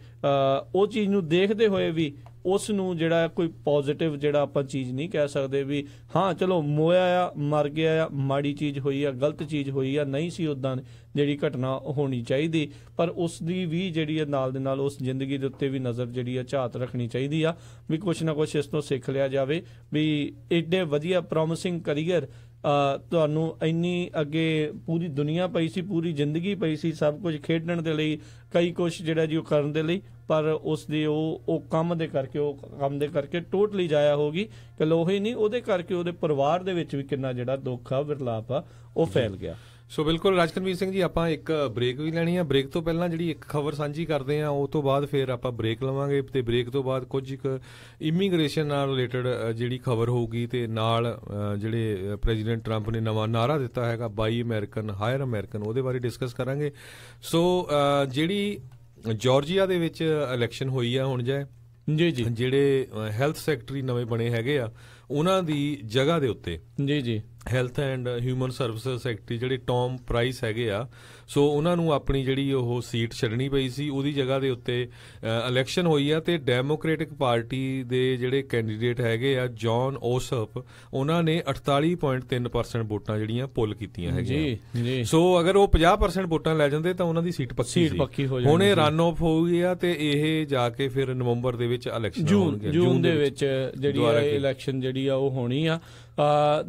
ਉਹ ਚੀਜ਼ ਨੂੰ ਦੇਖਦੇ ਹੋਏ ਵੀ ਉਸ ਨੂੰ ਜਿਹੜਾ ਕੋਈ ਪੋਜ਼ਿਟਿਵ ਜਿਹੜਾ ਆਪਾਂ ਚੀਜ਼ ਨਹੀਂ ਕਹਿ ਸਕਦੇ ਵੀ ਹਾਂ ਚਲੋ ਮੋਇਆ ਆ, ਮਰ ਗਿਆ ਆ, ਮਾੜੀ ਚੀਜ਼ ਹੋਈ ਆ, ਗਲਤ ਚੀਜ਼ ਹੋਈ ਆ, ਨਹੀਂ ਸੀ ਉੱਦਾਂ ਜਿਹੜੀ ਘਟਨਾ ਹੋਣੀ ਚਾਹੀਦੀ, ਪਰ ਉਸ ਦੀ ਵੀ ਜਿਹੜੀ ਆ ਨਾਲ ਦੇ ਨਾਲ ਉਸ ਜ਼ਿੰਦਗੀ ਦੇ ਉੱਤੇ ਵੀ ਨਜ਼ਰ ਜਿਹੜੀ ਆ ਝਾਤ ਰੱਖਣੀ ਚਾਹੀਦੀ ਆ ਵੀ ਕੁਛ ਨਾ ਕੁਛ ਇਸ ਤੋਂ ਸਿੱਖ ਲਿਆ ਜਾਵੇ ਵੀ ਏਡੇ ਵਧੀਆ ਪ੍ਰੋਮਿਸਿੰਗ ਕਰੀਅਰ ਤੁਹਾਨੂੰ ਇੰਨੀ ਅੱਗੇ ਪੂਰੀ ਦੁਨੀਆ ਪਈ ਸੀ, ਪੂਰੀ ਜ਼ਿੰਦਗੀ ਪਈ ਸੀ ਸਭ ਕੁਝ ਖੇਡਣ ਦੇ ਲਈ, ਕਈ ਕੁਛ ਜਿਹੜਾ ਜੀ ਉਹ ਕਰਨ ਦੇ ਲਈ, ਪਰ ਉਸ ਦੀ ਉਹ ਕੰਮ ਦੇ ਕਰਕੇ ਟੋਟਲੀ ਜਾਇਆ ਹੋਗੀ ਕਿ ਲੋਹੇ ਨਹੀਂ, ਉਹਦੇ ਕਰਕੇ ਉਹਦੇ ਪਰਿਵਾਰ ਦੇ ਵਿੱਚ ਵੀ ਕਿੰਨਾ ਜਿਹੜਾ ਦੁੱਖ ਆ, ਵਿਰਲਾਪ ਆ, ਉਹ ਫੈਲ ਗਿਆ। ਸੋ ਬਿਲਕੁਲ ਰਾਜਕਰਮੀਤ ਸਿੰਘ ਜੀ, ਆਪਾਂ ਇੱਕ ਬ੍ਰੇਕ ਵੀ ਲੈਣੀ ਆ। ਬ੍ਰੇਕ ਤੋਂ ਪਹਿਲਾਂ ਜਿਹੜੀ ਇੱਕ ਖਬਰ ਸਾਂਝੀ ਕਰਦੇ ਆ, ਉਹ ਤੋਂ ਬਾਅਦ ਫਿਰ ਆਪਾਂ ਬ੍ਰੇਕ ਲਵਾਂਗੇ ਤੇ ਬ੍ਰੇਕ ਤੋਂ ਬਾਅਦ ਕੁਝ ਇੱਕ ਇਮੀਗ੍ਰੇਸ਼ਨ ਨਾਲ ਰਿਲੇਟਡ ਜਿਹੜੀ ਖਬਰ ਹੋਊਗੀ ਤੇ ਨਾਲ ਜਿਹੜੇ ਪ੍ਰੈਜ਼ੀਡੈਂਟ ਟਰੰਪ ਨੇ ਨਵਾਂ ਨਾਅਰਾ ਦਿੱਤਾ ਹੈਗਾ ਬਾਈ ਅਮਰੀਕਨ ਹਾਇਰ ਅਮਰੀਕਨ, ਉਹਦੇ ਬਾਰੇ ਡਿਸਕਸ ਕਰਾਂਗੇ। ਸੋ ਜਿਹੜੀ ਜਾਰਜੀਆ ਦੇ ਵਿੱਚ ਇਲੈਕਸ਼ਨ ਹੋਈ ਆ ਹੁਣ ਜੀ, ਜਿਹੜੇ ਹੈਲਥ ਸੈਕਟਰੀ ਨਵੇਂ ਬਣੇ ਹੈਗੇ ਆ, ਉਹਨਾਂ ਦੀ ਜਗ੍ਹਾ ਦੇ ਉੱਤੇ ਜੀ health and human services secretary ਜਿਹੜੇ ਟੌਮ ਪ੍ਰਾਈਸ ਹੈਗੇ ਆ, ਸੋ ਉਹਨਾਂ ਨੂੰ ਆਪਣੀ ਜਿਹੜੀ ਉਹ ਸੀਟ ਛੱਡਣੀ ਪਈ ਸੀ। ਉਹਦੀ ਜਗ੍ਹਾ ਦੇ ਉੱਤੇ ਇਲੈਕਸ਼ਨ ਹੋਈ ਆ ਤੇ ਡੈਮੋਕ੍ਰੈਟਿਕ ਪਾਰਟੀ ਦੇ ਜਿਹੜੇ ਕੈਂਡੀਡੇਟ ਹੈਗੇ ਆ ਜੌਨ ਓਸਪ, ਉਹਨਾਂ ਨੇ 48.3% ਵੋਟਾਂ ਜਿਹੜੀਆਂ ਪੁੱਲ ਕੀਤੀਆਂ ਹੈਗੀਆਂ ਜੀ। ਸੋ ਅਗਰ ਉਹ 50% ਵੋਟਾਂ ਲੈ ਜਾਂਦੇ ਤਾਂ ਉਹਨਾਂ ਦੀ ਸੀਟ ਪੱਕੀ ਹੋ ਹੁਣ ਇਹ ਰਨ ਆਫ ਹੋ ਗਈ ਆ ਤੇ ਇਹ ਜਾ ਕੇ ਫਿਰ ਨਵੰਬਰ ਦੇ ਵਿੱਚ ਇਲੈਕਸ਼ਨ ਹੋਣਗੇ, ਜੂਨ ਦੇ ਵਿੱਚ ਜਿਹੜੀ ਇਲੈਕਸ਼ਨ ਜਿਹੜੀ ਆ ਉਹ ਹੋਣੀ ਆ।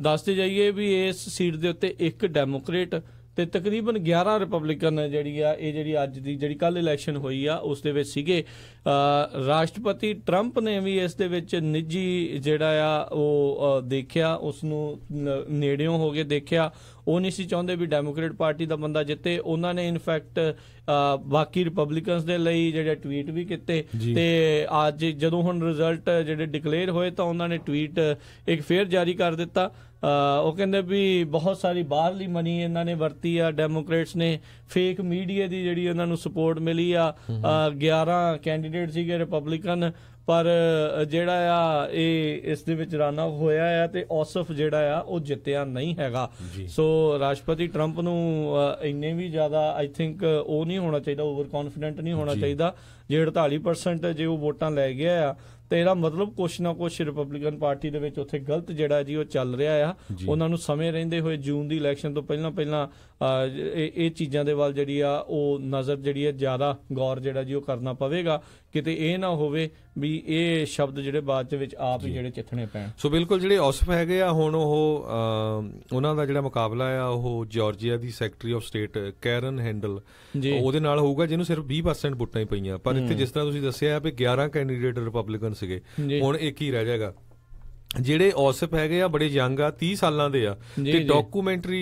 ਦੱਸਦੇ ਜਾਈਏ ਵੀ ਇਸ ਸੀਟ ਦੇ ਉੱਤੇ ਇੱਕ ਡੈਮੋਕ੍ਰੇਟ ਤੇ ਤਕਰੀਬਨ 11 ਰਿਪਬਲਿਕਨ ਜਿਹੜੀ ਆ, ਇਹ ਜਿਹੜੀ ਅੱਜ ਦੀ ਜਿਹੜੀ ਕੱਲ ਇਲੈਕਸ਼ਨ ਹੋਈ ਆ ਉਸ ਦੇ ਵਿੱਚ ਸੀਗੇ। ਰਾਸ਼ਟਰਪਤੀ ਟਰੰਪ ਨੇ ਵੀ ਇਸ ਦੇ ਵਿੱਚ ਨਿੱਜੀ ਜਿਹੜਾ ਆ ਉਹ ਦੇਖਿਆ, ਉਸ ਨੂੰ ਨੇੜਿਓਂ ਹੋ ਕੇ ਦੇਖਿਆ। ਉਹ ਨਹੀਂ ਸੀ ਚਾਹੁੰਦੇ ਵੀ ਡੈਮੋਕ੍ਰੇਟ ਪਾਰਟੀ ਦਾ ਬੰਦਾ ਜਿੱਤੇ। ਉਹਨਾਂ ਨੇ ਇਨਫੈਕਟ ਬਾਕੀ ਰਿਪਬਲਿਕਨਸ ਦੇ ਲਈ ਜਿਹੜੇ ਟਵੀਟ ਵੀ ਕੀਤੇ ਤੇ ਅੱਜ ਜਦੋਂ ਹੁਣ ਰਿਜ਼ਲਟ ਜਿਹੜੇ ਡਿਕਲੇਅਰ ਹੋਏ ਤਾਂ ਉਹਨਾਂ ਨੇ ਟਵੀਟ ਇੱਕ ਫੇਰ ਜਾਰੀ ਕਰ ਦਿੱਤਾ। ਉਹ ਕਹਿੰਦੇ ਵੀ ਬਹੁਤ ਸਾਰੀ ਬਾਹਰਲੀ ਮਨੀ ਇਹਨਾਂ ਨੇ ਵਰਤੀ ਆ, ਡੈਮੋਕ੍ਰੇਟਸ ਨੇ, ਫੇਕ ਮੀਡੀਆ ਦੀ ਜਿਹੜੀ ਉਹਨਾਂ ਨੂੰ ਸਪੋਰਟ ਮਿਲੀ ਆ। 11 ਕੈਂਡੀਡੇਟ ਸੀਗੇ ਰਿਪਬਲਿਕਨ, ਪਰ ਜਿਹੜਾ ਆ ਇਹ ਇਸ ਦੇ ਵਿੱਚ ਰਨ ਆਫ ਹੋਇਆ ਆ ਤੇ ਔਸਫ ਜਿਹੜਾ ਆ ਉਹ ਜਿੱਤਿਆ ਨਹੀਂ ਹੈਗਾ। ਸੋ ਰਾਸ਼ਟਰਪਤੀ ਟਰੰਪ ਨੂੰ ਇੰਨੇ ਵੀ ਜ਼ਿਆਦਾ ਆਈ ਥਿੰਕ ਉਹ ਨਹੀਂ ਹੋਣਾ ਚਾਹੀਦਾ, ਓਵਰ ਕੌਨਫੀਡੈਂਟ ਨਹੀਂ ਹੋਣਾ ਚਾਹੀਦਾ। ਜੇ 48% ਜੇ ਉਹ ਵੋਟਾਂ ਲੈ ਗਿਆ ਆ ਤੇ ਇਹਦਾ ਮਤਲਬ ਕੁਛ ਨਾ ਕੁਛ ਰਿਪਬਲਿਕਨ ਪਾਰਟੀ ਦੇ ਵਿੱਚ ਉੱਥੇ ਗਲਤ ਜਿਹੜਾ ਜੀ ਉਹ ਚੱਲ ਰਿਹਾ ਆ। ਉਹਨਾਂ ਨੂੰ ਸਮੇਂ ਰਹਿੰਦੇ ਹੋਏ ਜੂਨ ਦੀ ਇਲੈਕਸ਼ਨ ਤੋਂ ਪਹਿਲਾਂ ਇਹ ਚੀਜ਼ਾਂ ਦੇ ਵੱਲ ਜਿਹੜੀ ਆ ਉਹ ਨਜ਼ਰ ਜਿਹੜੀ ਹੈ ਜ਼ਿਆਦਾ ਗੌਰ ਜਿਹੜਾ ਜੀ ਉਹ ਕਰਨਾ ਪਵੇਗਾ, ਕਿਤੇ ਇਹ ਨਾ ਹੋਵੇ ਵੀ ਇਹ ਸ਼ਬਦ ਜਿਹੜੇ ਬਾਅਦ ਦੇ ਵਿੱਚ ਆਪ ਹੀ ਜਿਹੜੇ ਚਿੱਥਣੇ ਪੈਣ। ਸੋ ਬਿਲਕੁਲ ਜਿਹੜੇ ਔਸਫ ਹੈਗੇ ਆ ਹੁਣ ਉਹ ਉਹਨਾਂ ਦਾ ਜਿਹੜਾ ਮੁਕਾਬਲਾ ਆ ਉਹ Georgia the secretary of state Karen handle ਉਹਦੇ ਨਾਲ ਹੋਊਗਾ, ਜਿਹਨੂੰ ਸਿਰਫ 20% ਵੋਟਾਂ ਹੀ ਪਈਆਂ। ਪਰ ਇੱਥੇ ਜਿਸ ਤਰ੍ਹਾਂ ਤੁਸੀਂ ਦੱਸਿਆ ਵੀ 11 ਕੈਂਡੀਡੇਟ ਰਿਪਬਲਿਕਨ ਸੀਗੇ, ਹੁਣ ਇੱਕ ਹੀ ਰਹਿ ਜਾਏਗਾ। ਜਿਹੜੇ ਔਸਫ ਹੈਗੇ ਆ ਬੜੇ ਯੰਗ ਆ, 30 ਸਾਲਾਂ ਦੇ ਆ ਤੇ ਡਾਕੂਮੈਂਟਰੀ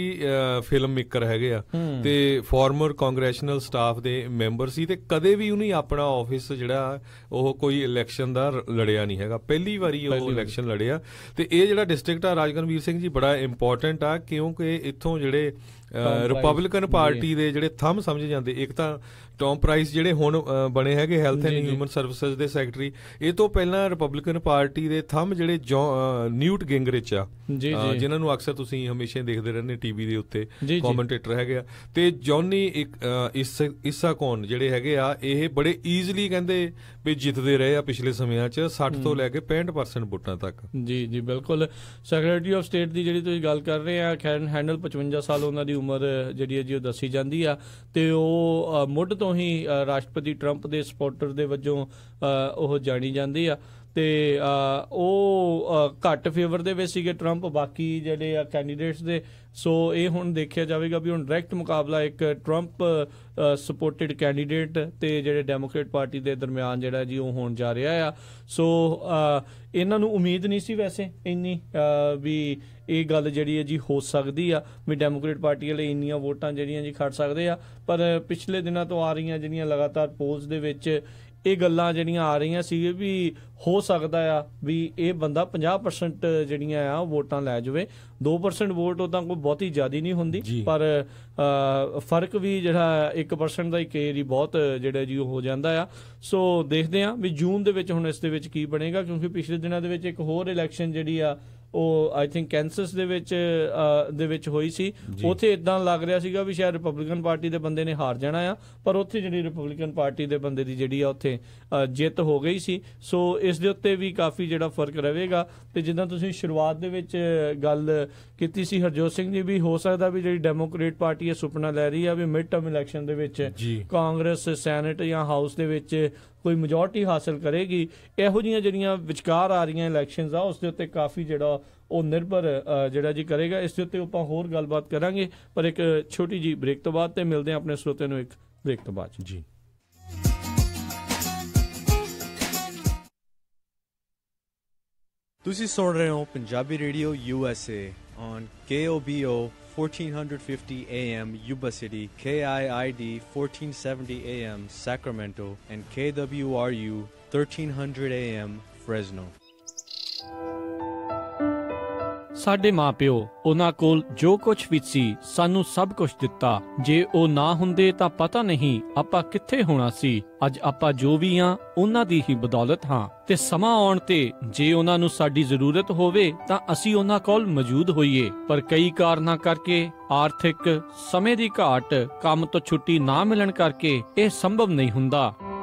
ਫਿਲਮ ਮੇਕਰ ਹੈਗੇ ਆ ਤੇ ਫਾਰਮਰ ਕਾਂਗਰੈਸ਼ਨਲ ਸਟਾਫ ਦੇ ਮੈਂਬਰ ਸੀ ਤੇ ਕਦੇ ਵੀ ਉਹਨੇ ਆਪਣਾ ਆਫਿਸ ਜਿਹੜਾ ਉਹ ਕੋਈ ਇਲੈਕਸ਼ਨ ਦਾ ਲੜਿਆ ਨਹੀਂ ਹੈਗਾ, ਪਹਿਲੀ ਵਾਰੀ ਉਹ ਇਲੈਕਸ਼ਨ ਲੜਿਆ। ਤੇ ਇਹ ਜਿਹੜਾ ਡਿਸਟ੍ਰਿਕਟ ਆ ਰਾਜਕਰਮਵੀਰ ਸਿੰਘ ਜੀ ਬੜਾ ਇੰਪੋਰਟੈਂਟ ਆ, ਕਿਉਂਕਿ ਇੱਥੋਂ ਜਿਹੜੇ ਰਿਪਬਲਿਕਨ ਪਾਰਟੀ ਦੇ ਜਿਹੜੇ ਥੰਮ ਸਮਝੇ ਜਾਂਦੇ, ਇੱਕ ਤਾਂ ਟੌਮ ਪ੍ਰਾਈਸ ਜਿਹੜੇ ਹੁਣ ਬਣੇ ਹੈਗੇ ਹੈਲਥ ਐਂਡ ਹਿਊਮਨ ਸਰਵਿਸਿਜ਼ ਦੇ ਸੈਕਟਰੀ, ਇਹ ਤੋਂ ਪਹਿਲਾਂ ਰਿਪਬਲਿਕਨ ਪਾਰਟੀ ਦੇ ਥੰਮ ਜਿਹੜੇ ਨਿਊਟ ਗਿੰਗਰਿਚ ਆ, ਜਿਨ੍ਹਾਂ ਨੂੰ ਅਕਸਰ ਤੁਸੀਂ ਹਮੇਸ਼ਾ ਦੇਖਦੇ ਰਹਿੰਦੇ ਟੀਵੀ ਦੇ ਉੱਤੇ ਕਮੈਂਟੇਟਰ ਹੈਗੇ ਆ, ਤੇ ਜੌਨੀ ਇਸਾਕੋਨ ਜਿਹੜੇ ਹੈਗੇ ਆ, ਇਹ ਬੜੇ ਈਜ਼ੀਲੀ ਕਹਿੰਦੇ ਵੀ ਜਿੱਤਦੇ ਰਹੇ ਆ ਪਿਛਲੇ ਸਮਿਆਂ 'ਚ 60 ਤੋਂ ਲੈ ਕੇ 65% ਵੋਟਾਂ ਤੱਕ। ਜੀ ਬਿਲਕੁਲ। ਸੈਕਟਰੀ ਆਫ ਸਟੇਟ ਦੀ ਜਿਹੜੀ ਤੁਸੀਂ ਗੱਲ ਕਰ ਰਹੇ ਆ ਕੈਰਨ ਹੈਂਡਲ, 55 ਸਾਲ ਉਹਨਾਂ ਦੀ ਉਮਰ ਜਿਹੜੀ ਹੈ ਜੀ ਉਹ ਦੱਸੀ ਜਾਂਦੀ ਆ ਤੇ ਉਹ ਮੁੱਢ ਤੋਂ ਹੀ ਰਾਸ਼ਟਰਪਤੀ ਟਰੰਪ ਦੇ ਸਪੋਰਟਰ ਦੇ ਵਜੋਂ ਉਹ ਜਾਣੀ ਜਾਂਦੀ ਆ ਤੇ ਉਹ ਘੱਟ ਫੇਵਰ ਦੇ ਵਿੱਚ ਸੀਗੇ ਟਰੰਪ ਬਾਕੀ ਜਿਹੜੇ ਆ ਕੈਂਡੀਡੇਟਸ ਦੇ। ਸੋ ਇਹ ਹੁਣ ਦੇਖਿਆ ਜਾਵੇਗਾ ਵੀ ਹੁਣ ਡਾਇਰੈਕਟ ਮੁਕਾਬਲਾ ਇੱਕ ਟਰੰਪ ਸਪੋਰਟਡ ਕੈਂਡੀਡੇਟ ਤੇ ਜਿਹੜੇ ਡੈਮੋਕ੍ਰੇਟ ਪਾਰਟੀ ਦੇ ਦਰਮਿਆਨ ਜਿਹੜਾ ਜੀ ਉਹ ਹੋਣ ਜਾ ਰਿਹਾ ਆ। ਸੋ ਇਹਨਾਂ ਨੂੰ ਉਮੀਦ ਨਹੀਂ ਸੀ ਵੈਸੇ ਇੰਨੀ ਵੀ ਇਹ ਗੱਲ ਜਿਹੜੀ ਹੈ ਜੀ ਹੋ ਸਕਦੀ ਆ ਵੀ ਡੈਮੋਕ੍ਰੇਟ ਪਾਰਟੀ ਵਾਲੇ ਇੰਨੀਆਂ ਵੋਟਾਂ ਜਿਹੜੀਆਂ ਜੀ ਖੜ ਸਕਦੇ ਆ, ਪਰ ਪਿਛਲੇ ਦਿਨਾਂ ਤੋਂ ਆ ਰਹੀਆਂ ਜਿਹੜੀਆਂ ਲਗਾਤਾਰ ਪੋਲਸ ਦੇ ਵਿੱਚ ਇਹ ਗੱਲਾਂ ਜਿਹੜੀਆਂ ਆ ਰਹੀਆਂ ਸੀ ਵੀ ਹੋ ਸਕਦਾ ਆ ਵੀ ਇਹ ਬੰਦਾ 50% ਜਿਹੜੀਆਂ ਆ ਵੋਟਾਂ ਲੈ ਜਾਵੇ। 2% ਵੋਟ ਉਦਾਂ ਕੋਈ ਬਹੁਤੀ ਜ਼ਿਆਦਾ ਨਹੀਂ ਹੁੰਦੀ, ਪਰ ਫਰਕ ਵੀ ਜਿਹੜਾ 1% ਦਾ ਹੀ ਕਈ ਵਾਰੀ ਬਹੁਤ ਜਿਹੜਾ ਜੀ ਉਹ ਹੋ ਜਾਂਦਾ ਆ। ਸੋ ਦੇਖਦੇ ਆ ਵੀ ਜੂਨ ਦੇ ਵਿੱਚ ਹੁਣ ਇਸ ਦੇ ਵਿੱਚ ਕੀ ਬਣੇਗਾ, ਕਿਉਂਕਿ ਪਿਛਲੇ ਦਿਨਾਂ ਦੇ ਵਿੱਚ ਇੱਕ ਹੋਰ ਇਲੈਕਸ਼ਨ ਜਿਹੜੀ ਆ ਉਹ ਆਈ ਥਿੰਕ ਕੈਂਸਸ ਦੇ ਵਿੱਚ ਹੋਈ ਸੀ। ਉੱਥੇ ਇਦਾਂ ਲੱਗ ਰਿਹਾ ਸੀਗਾ ਵੀ ਸ਼ਾਇਦ ਰਿਪਬਲਿਕਨ ਪਾਰਟੀ ਦੇ ਬੰਦੇ ਨੇ ਹਾਰ ਜਾਣਾ ਆ, ਪਰ ਉੱਥੇ ਜਿਹੜੀ ਰਿਪਬਲਿਕਨ ਪਾਰਟੀ ਦੇ ਬੰਦੇ ਦੀ ਜਿਹੜੀ ਆ ਉੱਥੇ ਜਿੱਤ ਹੋ ਗਈ ਸੀ। ਸੋ ਇਸ ਦੇ ਉੱਤੇ ਵੀ ਕਾਫੀ ਜਿਹੜਾ ਫਰਕ ਰਹੇਗਾ। ਤੇ ਜਿੱਦਾਂ ਤੁਸੀਂ ਸ਼ੁਰੂਆਤ ਦੇ ਵਿੱਚ ਗੱਲ ਕੀਤੀ ਸੀ ਹਰਜੋਤ ਸਿੰਘ ਜੀ, ਵੀ ਹੋ ਸਕਦਾ ਵੀ ਜਿਹੜੀ ਡੈਮੋਕ੍ਰੇਟ ਪਾਰਟੀ ਇਹ ਸੁਪਨਾ ਲੈ ਰਹੀ ਆ ਵੀ ਮਿਡ ਟਰਮ ਇਲੈਕਸ਼ਨ ਦੇ ਵਿੱਚ ਕਾਂਗਰਸ ਸੈਨੇਟ ਜਾਂ ਹਾਊਸ ਦੇ ਵਿੱਚ ਕੋਈ ਮੈਜੋਰਟੀ ਹਾਸਲ ਕਰੇਗੀ। ਇਹੋ ਜਿਹੀਆਂ ਜਿਹੜੀਆਂ ਵਿਚਕਾਰ ਆ ਰਹੀਆਂ ਇਲੈਕਸ਼ਨਸ ਆ ਉਸ ਦੇ ਉੱਤੇ ਕਾਫੀ ਜਿਹੜਾ ਉਹ ਨਿਰਭਰ ਜਿਹੜਾ ਜੀ ਕਰੇਗਾ। ਇਸ ਦੇ ਉੱਤੇ ਆਪਾਂ ਹੋਰ ਗੱਲਬਾਤ ਕਰਾਂਗੇ, ਪਰ ਇੱਕ ਛੋਟੀ ਜੀ ਬ੍ਰੇਕ ਤੋਂ ਬਾਅਦ, ਤੇ ਮਿਲਦੇ ਹਾਂ ਆਪਣੇ ਸਰੋਤਿਆਂ ਨੂੰ ਇੱਕ ਬ੍ਰੇਕ ਤੋਂ ਬਾਅਦ ਜੀ। ਤੁਸੀਂ ਸੁਣ ਰਹੇ ਹੋ Punjabi radio USA on KOBO 1450 AM Yuba City, KIID 1470 AM Sacramento, and KWRU 1300 AM Fresno. ਸਾਡੇ ਮਾਪਿਓ, ਉਹਨਾਂ ਕੋਲ ਜੋ ਕੁਝ ਵੀ ਸੀ ਸਾਨੂੰ ਸਭ ਕੁਝ ਦਿੱਤਾ। ਜੇ ਉਹ ਨਾ ਹੁੰਦੇ ਤਾਂ ਪਤਾ ਨਹੀਂ ਆਪਾਂ ਕਿੱਥੇ ਹੋਣਾ ਸੀ। ਅੱਜ ਆਪਾਂ ਜੋ ਵੀ ਹਾਂ ਉਹਨਾਂ ਦੀ ਹੀ ਬਦੌਲਤ ਹਾਂ, ਤੇ ਸਮਾਂ ਆਉਣ ਤੇ ਜੇ ਉਹਨਾਂ ਨੂੰ ਸਾਡੀ ਜ਼ਰੂਰਤ ਹੋਵੇ ਤਾਂ ਅਸੀਂ ਉਹਨਾਂ ਕੋਲ ਮੌਜੂਦ ਹੋਈਏ। ਪਰ ਕਈ ਕਾਰਨਾਂ ਕਰਕੇ, ਆਰਥਿਕ ਸਮੇਂ ਦੀ ਘਾਟ, ਕੰਮ ਤੋਂ ਛੁੱਟੀ ਨਾ ਮਿਲਣ ਕਰਕੇ ਇਹ ਸੰਭਵ ਨਹੀਂ ਹੁੰਦਾ।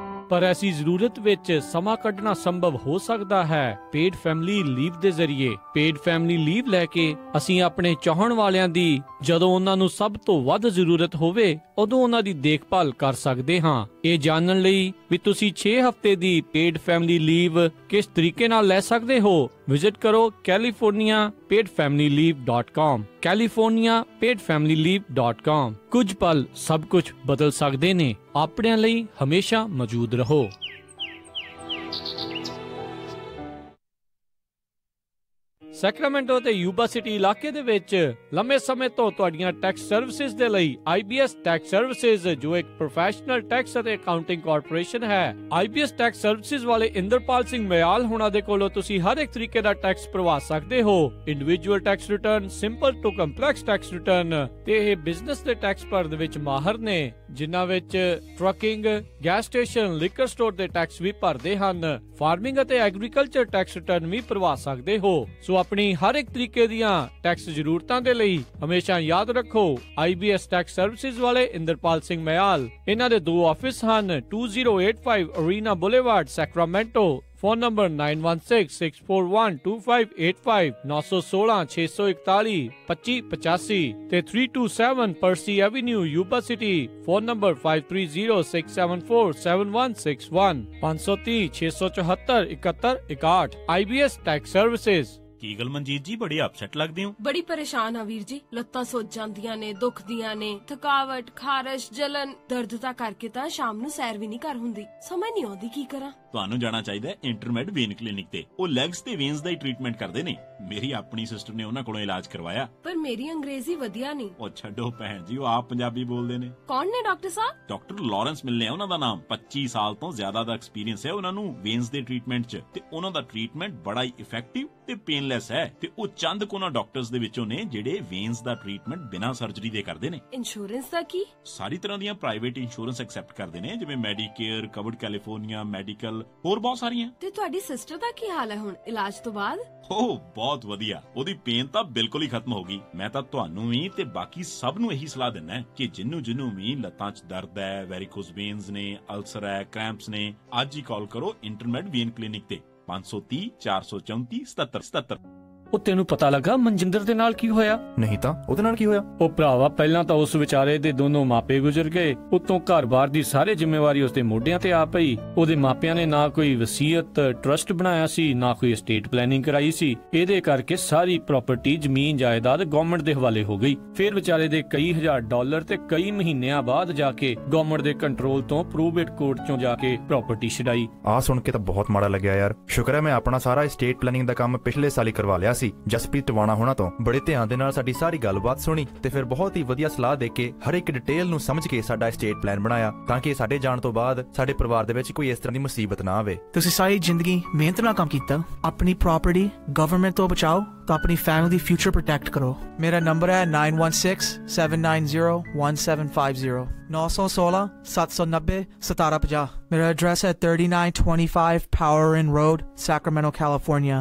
ਪਰ ਐਸੀ ਜ਼ਰੂਰਤ ਵਿੱਚ ਸਮਾਂ ਕੱਢਣਾ ਸੰਭਵ ਹੋ ਸਕਦਾ ਹੈ ਪੇਡ ਫੈਮਿਲੀ ਲੀਵ ਦੇ ਜ਼ਰੀਏ। ਪੇਡ ਫੈਮਿਲੀ ਲੀਵ ਲੈ ਕੇ ਅਸੀਂ ਆਪਣੇ ਚਾਹਣ ਵਾਲਿਆਂ ਦੀ ਜਦੋਂ ਉਹਨਾਂ ਨੂੰ ਸਭ ਤੋਂ ਵੱਧ ਜ਼ਰੂਰਤ ਹੋਵੇ ਉਦੋਂ ਉਹਨਾਂ ਦੀ ਦੇਖਭਾਲ ਕਰ ਸਕਦੇ ਹਾਂ। ਇਹ ਜਾਣਨ ਲਈ ਵੀ ਤੁਸੀਂ 6 ਹਫ਼ਤੇ ਦੀ ਪੇਡ ਫੈਮਿਲੀ ਲੀਵ ਕਿਸ ਤਰੀਕੇ ਨਾਲ ਲੈ ਸਕਦੇ ਹੋ, ਵਿਜ਼ਿਟ ਕਰੋ californiapaidfamilyleave.com, californiapaidfamilyleave.com। ਕੁਝ ਪਲ ਸਭ ਕੁਝ ਬਦਲ ਸਕਦੇ ਨੇ। ਆਪਣਿਆਂ ਲਈ ਹਮੇਸ਼ਾ ਮੌਜੂਦ ਰਹੋ। ਸੈਕਰਾਮੈਂਟੋ ਤੇ ਯੂਬਾ ਸਿਟੀ ਇਲਾਕੇ ਦੇ ਵਿੱਚ ਲੰਮੇ ਸਮੇਂ ਤੋਂ ਤੁਹਾਡੀਆਂ ਟੈਕਸ ਸਰਵਿਸਿਜ਼ ਦੇ ਲਈ IBS ਟੈਕਸ ਸਰਵਿਸਿਜ਼, ਜੋ ਇੱਕ ਪ੍ਰੋਫੈਸ਼ਨਲ ਟੈਕਸ ਅਤੇ ਅਕਾਊਂਟਿੰਗ ਕਾਰਪੋਰੇਸ਼ਨ ਹੈ। IBS ਟੈਕਸ ਸਰਵਿਸਿਜ਼ ਵਾਲੇ ਇੰਦਰਪਾਲ ਸਿੰਘ ਮਿਆਲ ਹੋਣਾ ਦੇ ਕੋਲੋਂ ਤੁਸੀਂ ਹਰ ਇੱਕ ਤਰੀਕੇ ਦਾ ਟੈਕਸ ਭਰਵਾ ਸਕਦੇ ਹੋ। Individual tax return, simple to complex tax return, ਤੇ ਇਹ ਬਿਜ਼ਨਸ ਦੇ ਟੈਕਸ ਭਰਨ ਦੇ ਵਿੱਚ ਮਾਹਰ ਨੇ, ਜਿਨ੍ਹਾਂ ਵਿੱਚ trucking, gas station, liquor store ਦੇ ਟੈਕਸ ਵੀ ਭਰਦੇ ਹਨ। ਫਾਰਮਿੰਗ ਅਤੇ ਐਗਰੀਕਲਚਰ ਟੈਕਸ ਰਿਟਰਨ ਵੀ ਭਰਵਾ ਸਕਦੇ ਹੋ। ਸੋ ਆਪਣੀ ਹਰ ਇੱਕ ਤਰੀਕੇ ਦੀਆਂ ਟੈਕਸ ਜ਼ਰੂਰਤਾਂ ਦੇ ਲਈ ਹਮੇਸ਼ਾ ਯਾਦ ਰੱਖੋ IBS ਟੈਕਸ ਸਰਵਿਸਿਜ਼ ਵਾਲੇ ਇੰਦਰਪਾਲ ਸਿੰਘ ਮਿਆਲ। ਇਹਨਾਂ ਦੇ 2 ਆਫਿਸ ਹਨ, 2085 Arena Boulevard, Sacramento. Phone number 9166412585, 916-641-2585 ਤੇ 327 Percy Avenue, Yuba City. Phone number 5306747161, 530-674-7161। IBS tax services. ਕੀ ਗੱਲ ਮਨਜੀਤ ਜੀ, ਬੜੇ ਅਪਸੈਟ ਲੱਗਦੇ ਹੋ? ਬੜੀ ਪਰੇਸ਼ਾਨ ਆ ਵੀਰ ਜੀ, ਲੱਤਾਂ ਸੁੱਜ ਜਾਂਦੀਆਂ ਨੇ, ਦੁਖਦੀਆਂ ਨੇ, ਥਕਾਵਟ, ਖਾਰਸ਼, ਜਲਨ, ਦਰਦ ਤਾਂ ਕਰਕੇ ਤਾਂ ਸ਼ਾਮ ਨੂੰ ਸੈਰ ਵੀ ਨਹੀਂ ਕਰ ਹੁੰਦੀ। ਸਮਝ ਨਹੀਂ ਆਉਂਦੀ ਕੀ ਕਰਾਂ। ਤੁਹਾਨੂੰ ਜਾਣਾ ਚਾਹੀਦਾ ਇੰਟਰਮੈਡ ਵੇਨ ਕਲੀਨਿਕ ਤੇ। ਉਹ ਲੈਗਸ ਤੇ ਵੇਨਸ ਦਾ ਹੀ ਟ੍ਰੀਟਮੈਂਟ ਕਰਦੇ ਨੇ। ਮੇਰੀ ਆਪਣੀ ਸਿਸਟਰ ਨੇ ਉਹਨਾਂ ਕੋਲੋਂ ਇਲਾਜ ਕਰਵਾਇਆ। ਪਰ ਮੇਰੀ ਅੰਗਰੇਜ਼ੀ ਵਧੀਆ ਨਹੀਂ। ਉਹ ਛੱਡੋ ਭੈਣ ਜੀ, ਉਹ ਆਪ ਪੰਜਾਬੀ ਬੋਲਦੇ ਨੇ। ਕੌਣ ਨੇ ਡਾਕਟਰ ਸਾਹਿਬ? ਡਾਕਟਰ ਲਾਰੈਂਸ ਮਿਲਨੇ ਆ ਉਹਨਾਂ ਦਾ ਨਾਮ। 25 ਸਾਲ ਤੋਂ ਜ਼ਿਆਦਾ ਦਾ ਐਕਸਪੀਰੀਅੰਸ ਹੈ ਉਹਨਾਂ ਨੂੰ ਵੇਨਸ ਦੇ ਟ੍ਰੀਟਮੈਂਟ 'ਚ, ਤੇ ਉਹਨਾਂ ਦਾ ਟ੍ਰੀਟਮੈਂਟ ਬੜਾ ਹੀ ਇਫੈਕਟਿਵ ਤੇ ਪੇਨਲੈਸ ਹੈ। ਤੇ ਉਹ ਚੰਦ ਕੋਨਾ ਡਾਕਟਰਸ ਦੇ ਵਿੱਚੋਂ ਨੇ ਜਿਹੜੇ ਵੇਨਸ ਦਾ ਟ੍ਰੀਟਮੈਂਟ ਬਿਨਾਂ ਸਰਜਰੀ ਦੇ ਕਰਦੇ ਨੇ। ਇੰਸ਼ੋਰੈਂਸ ਦਾ ਕੀ? ਸਾਰੀ ਤਰ੍ਹਾਂ ਦੀਆਂ ਪ੍ਰਾਈਵੇਟ ਇੰਸ਼ੋਰੈਂਸ ਐਕਸੈਪਟ ਕਰਦੇ ਨੇ, ਜਿਵੇਂ ਮੈਡੀਕੇਅਰ, ਕਵਰਡ ਕੈਲੀਫੋਰਨੀਆ, ਮੈਡੀਕਲ, ਹੋਰ ਬਹੁਤ ਸਾਰੀਆਂ। ਤੇ ਤੁਹਾਡੀ ਸਿਸਟਰ ਦਾ ਕੀ ਹਾਲ ਹੈ ਹੁਣ ਇਲਾਜ ਤੋਂ ਬਾਅਦ? ਓ ਬਹੁਤ ਵਧੀਆ, ਉਹਦੀ ਪੇਨ ਤਾਂ ਬਿਲਕੁਲ ਹੀ ਖਤਮ ਹੋ ਗਈ। ਮੈਂ ਤਾਂ ਤੁਹਾਨੂੰ ਵੀ ਤੇ ਬਾਕੀ ਸਭ ਨੂੰ ਇਹੀ ਸਲਾਹ ਦਿੰਦਾ ਕਿ ਜਿਹਨੂੰ ਵੀ ਲੱਤਾਂ 'ਚ ਦਰਦ ਹੈ, ਵੈਰੀਕੋਸ ਵੇਨਸ ਨੇ, ਅਲਸਰ ਹੈ, ਕ੍ਰੈਂਪਸ ਨੇ, ਅੱਜ ਹੀ ਕਾਲ ਕਰੋ ਇੰਟਰਮੈਡ ਵੇਨ ਕਲੀਨਿਕ ਤੇ 530-434-7777। ਉਹ ਤੈਨੂੰ ਪਤਾ ਲੱਗਾ ਮਨਜਿੰਦਰ ਦੇ ਨਾਲ ਕੀ ਹੋਇਆ? ਨਹੀਂ ਤਾਂ ਉਹਦੇ ਨਾਲ ਕੀ ਹੋਇਆ? ਉਹ ਭਰਾਵਾ, ਪਹਿਲਾਂ ਤਾਂ ਉਸ ਵਿਚਾਰੇ ਦੇ ਦੋਨੋਂ ਮਾਪੇ ਗੁਜ਼ਰ ਗਏ, ਉੱਤੋਂ ਘਰ-ਬਾਰ ਦੀ ਸਾਰੀ ਜ਼ਿੰਮੇਵਾਰੀ ਉਸਦੇ ਮੋਢਿਆਂ ਤੇ ਆ ਪਈ। ਉਹਦੇ ਮਾਪਿਆਂ ਨੇ ਨਾ ਕੋਈ ਵਸੀਅਤ ਟਰਸਟ ਬਣਾਇਆ ਸੀ, ਨਾ ਕੋਈ estate planning ਕਰਾਈ ਸੀ। ਇਹਦੇ ਕਰਕੇ ਸਾਰੀ ਪ੍ਰਾਪਰਟੀ, ਜ਼ਮੀਨ ਜਾਇਦਾਦ ਗਵਰਨਮੈਂਟ ਦੇ ਹਵਾਲੇ ਹੋ ਗਈ। ਫਿਰ ਵਿਚਾਰੇ ਦੇ ਕਈ ਹਜ਼ਾਰ ਡਾਲਰ ਤੇ ਕਈ ਮਹੀਨਿਆਂ ਬਾਅਦ ਜਾ ਕੇ ਗਵਰਨਮੈਂਟ ਦੇ ਕੰਟਰੋਲ ਤੋਂ ਪ੍ਰੋਬੇਟ ਕੋਰਟ ਚੋਂ ਜਾ ਕੇ ਪ੍ਰਾਪਰਟੀ ਛਡਾਈ। ਆਹ ਸੁਣ ਕੇ ਤਾਂ ਬਹੁਤ ਮਾੜਾ ਲੱਗਿਆ ਯਾਰ। ਸ਼ੁਕਰ ਹੈ ਮੈਂ ਆਪਣਾ ਸਾਰਾ estate planning ਦਾ ਕੰਮ ਪਿਛਲੇ ਸਾਲ ਹੀ ਕਰਵਾ ਲਿਆ ਸੀ ਜਸਪ੍ਰੀਤ ਟਵਾਣਾ ਹੋਣਾ ਤੋਂ। ਬੜੇ ਧਿਆਨ ਦੇ ਨਾਲ ਸਾਡੀ ਸਾਰੀ ਗੱਲਬਾਤ ਸੁਣੀ ਤੇ ਫਿਰ ਬਹੁਤ ਹੀ ਵਧੀਆ ਸਲਾਹ ਦੇ ਕੇ ਹਰ ਇੱਕ ਡਿਟੇਲ ਨੂੰ ਸਮਝ ਕੇ ਸਾਡਾ estate plan ਬਣਾਇਆ, ਤਾਂ ਕਿ ਸਾਡੇ ਜਾਣ ਤੋਂ ਬਾਅਦ ਸਾਡੇ ਪਰਿਵਾਰ ਦੇ ਵਿੱਚ ਕੋਈ ਇਸ ਤਰ੍ਹਾਂ ਦੀ ਮੁਸੀਬਤ ਨਾ ਆਵੇ। ਤੁਸੀਂ ਸਾਰੀ ਜ਼ਿੰਦਗੀ ਮਿਹਨਤ ਨਾਲ ਕੰਮ ਕੀਤਾ, ਆਪਣੀ ਪ੍ਰਾਪਰਟੀ ਗਵਰਨਮੈਂਟ ਤੋਂ ਬਚਾਓ ਤਾਂ ਆਪਣੀ ਫੈਮਿਲੀ ਦੀ ਫਿਊਚਰ ਪ੍ਰੋਟੈਕਟ ਕਰੋ। ਮੇਰਾ ਨੰਬਰ ਹੈ 9167901750, 916-790-1750। ਮੇਰਾ ਐਡਰੈਸ ਹੈ 3925 Power Inn Road, Sacramento, California।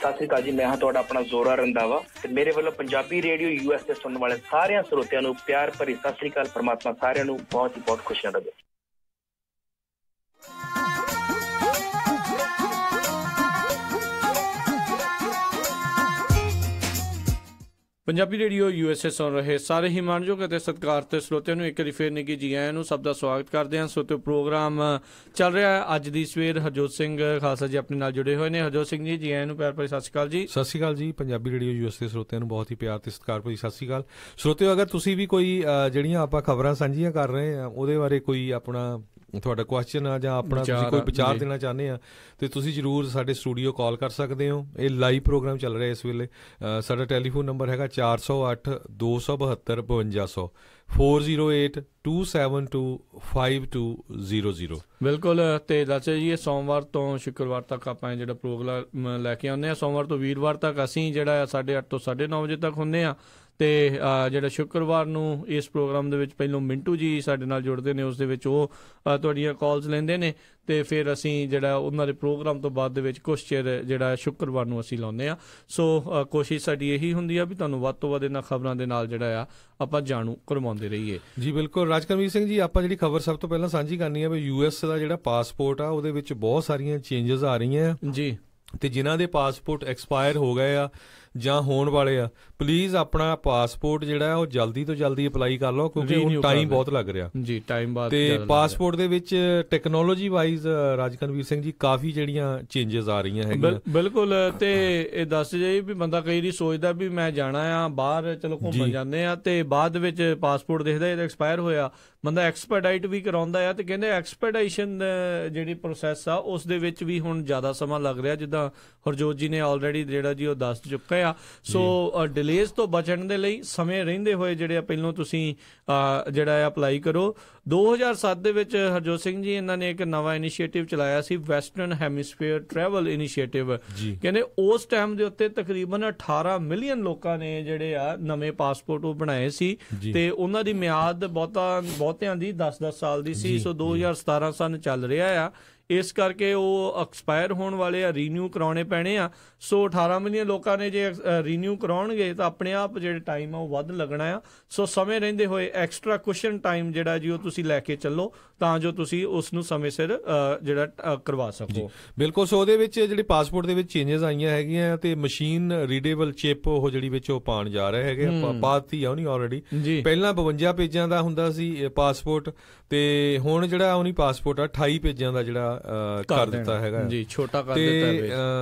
ਸਤਿ ਸ਼੍ਰੀ ਅਕਾਲ ਜੀ, ਮੈਂ ਹਾਂ ਤੁਹਾਡਾ ਆਪਣਾ ਜ਼ੋਰਾ ਰੰਧਾਵਾ ਤੇ ਮੇਰੇ ਵੱਲੋਂ ਪੰਜਾਬੀ ਰੇਡੀਓ USA ਸੁਣਨ ਵਾਲੇ ਸਾਰਿਆਂ ਸਰੋਤਿਆਂ ਨੂੰ ਪਿਆਰ ਭਰੀ ਸਤਿ ਸ਼੍ਰੀ ਅਕਾਲ। ਪਰਮਾਤਮਾ ਸਾਰਿਆਂ ਨੂੰ ਬਹੁਤ ਹੀ ਬਹੁਤ ਖੁਸ਼ੀਆਂ ਦੇਵੇ। ਪੰਜਾਬੀ ਰੇਡੀਓ USA ਸੁਣ ਰਹੇ ਸਾਰੇ ਹੀ ਮਾਣਯੋਗ ਅਤੇ ਸਤਿਕਾਰਤ ਸਰੋਤਿਆਂ ਨੂੰ ਇੱਕ ਵਾਰੀ ਫੇਰ ਨਿੱਘੀ ਜੀ ਆਇਆਂ ਨੂੰ ਸਭ ਦਾ ਸਵਾਗਤ ਕਰਦੇ ਹਾਂ। ਸਰੋਤਿਓ, ਪ੍ਰੋਗਰਾਮ ਚੱਲ ਰਿਹਾ ਹੈ ਅੱਜ ਦੀ ਸਵੇਰ। ਹਰਜੋਤ ਸਿੰਘ ਖਾਲਸਾ ਜੀ ਆਪਣੇ ਨਾਲ ਜੁੜੇ ਹੋਏ ਨੇ। ਹਰਜੋਤ ਸਿੰਘ ਜੀ, ਜੀ ਆਇਆਂ ਨੂੰ ਪਿਆਰ ਭਰੀ ਸਤਿ ਸ਼੍ਰੀ ਅਕਾਲ ਜੀ। ਸਤਿ ਸ਼੍ਰੀ ਅਕਾਲ ਜੀ। ਪੰਜਾਬੀ ਰੇਡੀਓ USA ਸਰੋਤਿਆਂ ਨੂੰ ਬਹੁਤ ਹੀ ਪਿਆਰ ਤੇ ਸਤਿਕਾਰ ਭਰੀ ਸਤਿ ਸ਼੍ਰੀ ਅਕਾਲ। ਸਰੋਤਿਓ, ਅਗਰ ਤੁਸੀਂ ਵੀ ਕੋਈ ਜਿਹੜੀਆਂ ਆਪਾਂ ਖਬਰਾਂ ਸਾਂਝੀਆਂ ਕਰ ਰਹੇ ਹਾਂ ਉਹਦੇ ਬਾਰੇ ਕੋਈ ਆਪਣਾ ਤੁਹਾਡਾ ਕੁਐਸਚਨ ਆ ਜਾਂ ਆਪਣਾ ਤੁਸੀਂ ਕੋਈ ਵਿਚਾਰ ਦੇਣਾ ਚਾਹੁੰਦੇ ਆ ਤੇ ਤੁਸੀਂ ਜ਼ਰੂਰ ਸਾਡੇ ਸਟੂਡੀਓ ਕਾਲ ਕਰ ਸਕਦੇ ਹੋ। ਇਹ ਲਾਈਵ ਪ੍ਰੋਗਰਾਮ ਚੱਲ ਰਿਹਾ ਇਸ ਵੇਲੇ। ਸਾਡਾ ਟੈਲੀਫੋਨ ਨੰਬਰ ਹੈਗਾ 408 272 5200 408-272-5200। ਬਿਲਕੁਲ। ਤੇ ਦੱਸਿਆ ਜੀ, ਇਹ ਸੋਮਵਾਰ ਤੋਂ ਸ਼ੁੱਕਰਵਾਰ ਤੱਕ ਆਪਾਂ ਜਿਹੜਾ ਪ੍ਰੋਗਰਾਮ ਲੈ ਕੇ ਆਉਂਦੇ ਹਾਂ। ਸੋਮਵਾਰ ਤੋਂ ਵੀਰਵਾਰ ਤੱਕ ਅਸੀਂ ਜਿਹੜਾ 8:30 ਤੋਂ 9:30 ਵਜੇ ਤੱਕ ਹੁੰਦੇ ਹਾਂ। ਤੇ ਜਿਹੜਾ ਸ਼ੁੱਕਰਵਾਰ ਨੂੰ ਇਸ ਪ੍ਰੋਗਰਾਮ ਦੇ ਵਿੱਚ ਪਹਿਲੋਂ ਮਿੰਟੂ ਜੀ ਸਾਡੇ ਨਾਲ ਜੁੜਦੇ ਨੇ, ਉਸ ਦੇ ਵਿੱਚ ਉਹ ਤੁਹਾਡੀਆਂ ਕਾਲਸ ਲੈਂਦੇ ਨੇ ਤੇ ਫਿਰ ਅਸੀਂ ਜਿਹੜਾ ਉਹਨਾਂ ਦੇ ਪ੍ਰੋਗਰਾਮ ਤੋਂ ਬਾਅਦ ਦੇ ਵਿੱਚ ਕੁਛ ਚਿਰ ਜਿਹੜਾ ਸ਼ੁੱਕਰਵਾਰ ਨੂੰ ਅਸੀਂ ਲਾਉਂਦੇ ਹਾਂ। ਸੋ ਕੋਸ਼ਿਸ਼ ਸਾਡੀ ਇਹੀ ਹੁੰਦੀ ਆ ਵੀ ਤੁਹਾਨੂੰ ਵੱਧ ਤੋਂ ਵੱਧ ਇਹਨਾਂ ਖਬਰਾਂ ਦੇ ਨਾਲ ਜਿਹੜਾ ਆਪਾਂ ਜਾਣੂ ਕਰਵਾਉਂਦੇ ਰਹੀਏ। ਜੀ ਬਿਲਕੁਲ। ਰਾਜਕਰਮੀਤ ਸਿੰਘ ਜੀ, ਆਪਾਂ ਜਿਹੜੀ ਖਬਰ ਸਭ ਤੋਂ ਪਹਿਲਾਂ ਸਾਂਝੀ ਕਰਨੀ ਹੈ ਵੀ US ਦਾ ਜਿਹੜਾ ਪਾਸਪੋਰਟ ਆ ਉਹਦੇ ਵਿੱਚ ਬਹੁਤ ਸਾਰੀਆਂ ਚੇਂਜਸ ਆ ਰਹੀਆਂ ਜੀ, ਤੇ ਜਿਨ੍ਹਾਂ ਦੇ ਪਾਸਪੋਰਟ ਐਕਸਪਾਇਰ ਹੋ ਗਏ ਆ ਜਾਂ ਹੋਣ ਵਾਲੇ ਆ, ਪਲੀਜ਼ ਆਪਣਾ ਪਾਸਪੋਰਟ ਜਿਹੜਾ ਉਹ ਜਲਦੀ ਤੋਂ ਜਲਦੀ ਅਪਲਾਈ ਕਰ ਲਓ ਕਿਉਂਕਿ ਹੁਣ ਟਾਈਮ ਬਹੁਤ ਲੱਗ ਰਿਹਾ ਜੀ। ਟਾਈਮ ਬਾਅਦ ਤੇ ਪਾਸਪੋਰਟ ਦੇ ਵਿੱਚ ਟੈਕਨੋਲੋਜੀ ਵਾਈਜ਼ ਰਾਜਕਰਮੀਰ ਸਿੰਘ ਜੀ ਕਾਫੀ ਜਿਹੜੀਆਂ ਚੇਂਜਸ ਆ ਰਹੀਆਂ ਹੈਗੀਆਂ। ਬਿਲਕੁਲ। ਤੇ ਇਹ ਦੱਸ ਜਾਈ ਵੀ ਬੰਦਾ ਕਈ ਵਾਰੀ ਸੋਚਦਾ ਵੀ ਮੈਂ ਜਾਣਾ ਆ ਬਾਹਰ, ਚਲੋ ਘੁੰਮਣ ਜਾਂਦੇ ਆ ਤੇ ਬਾਅਦ ਵਿੱਚ ਪਾਸਪੋਰਟ ਦੇਖਦਾ ਇਹਦਾ ਐਕਸਪਾਇਰ ਹੋਇਆ, ਬੰਦਾ ਐਕਸਪੈਡਾਈਟ ਵੀ ਕਰਾਉਂਦਾ ਆ ਤੇ ਕਹਿੰਦੇ ਐਕਸਪੈਡਾਈਸ਼ਨ ਜਿਹੜੀ ਪ੍ਰੋਸੈਸ ਆ ਉਸ ਦੇ ਵਿੱਚ ਵੀ ਹੁਣ ਜ਼ਿਆਦਾ ਸਮਾਂ ਲੱਗ ਰਿਹਾ, ਜਿੱਦਾਂ ਹਰਜੋਤ ਜੀ ਨੇ ਆਲਰੇਡੀ ਜਿਹੜਾ ਜੀ ਉਹ ਦੱਸ ਚੁੱਕਾ ਆ। ਸੋ ਡਿਲੇਜ਼ ਤੋਂ ਬਚਣ ਦੇ ਲਈ ਸਮੇਂ ਰਹਿੰਦੇ ਹੋਏ ਜਿਹੜੇ ਪਹਿਲੋਂ ਤੁਸੀਂ ਜਿਹੜਾ ਅਪਲਾਈ ਕਰੋ। 2007 ਦੇ ਵਿੱਚ ਹਰਜੋਤ ਸਿੰਘ ਜੀ ਇਹਨਾਂ ਨੇ ਇੱਕ ਨਵਾਂ ਇਨੀਸ਼ੀਏਟਿਵ ਚਲਾਇਆ ਸੀ, ਵੈਸਟਰਨ ਹੈਮੀਸਫੇਅਰ ਟਰੈਵਲ ਇਨੀਸ਼ੀਏਟਿਵ। ਕਹਿੰਦੇ ਉਸ ਟਾਈਮ ਦੇ ਉੱਤੇ ਤਕਰੀਬਨ 18 ਮਿਲੀਅਨ ਲੋਕਾਂ ਨੇ ਜਿਹੜੇ ਆ ਨਵੇਂ ਪਾਸਪੋਰਟ ਉਹ ਬਣਾਏ ਸੀ ਤੇ ਉਹਨਾਂ ਦੀ ਮਿਆਦ ਬਹੁਤਿਆਂ ਦੀ 10-10 ਸਾਲ ਦੀ ਸੀ। ਸੋ 2017 ਸਨ ਚੱਲ ਰਿਹਾ ਆ, ਇਸ ਕਰਕੇ ਉਹ ਐਕਸਪਾਇਰ ਹੋਣ ਵਾਲੇ ਆ, ਰੀਨਿਊ ਕਰਾਉਣੇ ਪੈਣੇ ਆ। ਸੋ 18 ਮਿਲੀਅਨ ਲੋਕਾਂ ਨੇ ਜੇ ਰੀਨਿਊ ਕਰਾਉਣਗੇ ਤਾਂ ਆਪਣੇ ਆਪ ਜਿਹੜੇ ਟਾਈਮ ਆ ਉਹ ਵੱਧ ਲੱਗਣਾ ਆ। ਸੋ ਸਮੇਂ ਰਹਿੰਦੇ ਹੋਏ ਐਕਸਟਰਾ ਕੁਸ਼ਨ ਟਾਈਮ ਜਿਹੜਾ ਜੀ ਉਹ ਤੁਸੀਂ ਲੈ ਕੇ ਚੱਲੋ ਤਾਂ ਜੋ ਤੁਸੀਂ ਉਸ ਨੂੰ ਸਮੇਂ ਸਿਰ ਜਿਹੜਾ ਕਰਵਾ ਸਕੋ। ਬਿਲਕੁਲ। ਸੋ ਉਹਦੇ ਵਿੱਚ ਜਿਹੜੇ ਪਾਸਪੋਰਟ ਦੇ ਵਿੱਚ ਚੇਂਜਸ ਆਈਆਂ ਹੈਗੀਆਂ ਤੇ ਮਸ਼ੀਨ ਰੀਡੇਬਲ ਚਿਪ ਉਹ ਜਿਹੜੀ ਵਿੱਚ ਉਹ ਪਾਉਣ ਜਾ ਰਹੇ ਹੈਗੇ। ਪਾਤੀ ਆ ਉਹਨੀ ਆਲਰੇਡੀ। ਪਹਿਲਾਂ 52 ਪੇਜਾਂ ਦਾ ਹੁੰਦਾ ਸੀ ਪਾਸਪੋਰਟ ਤੇ ਹੁਣ ਜਿਹੜਾ ਉਹਨੀ ਪਾਸਪੋਰਟ ਆ 28 ਪੇਜਾਂ ਦਾ ਜਿਹੜਾ ਕਰ ਦਿੱਤਾ ਹੈਗਾ ਜੀ, ਛੋਟਾ ਕਰ ਦਿੱਤਾ। ਤੇ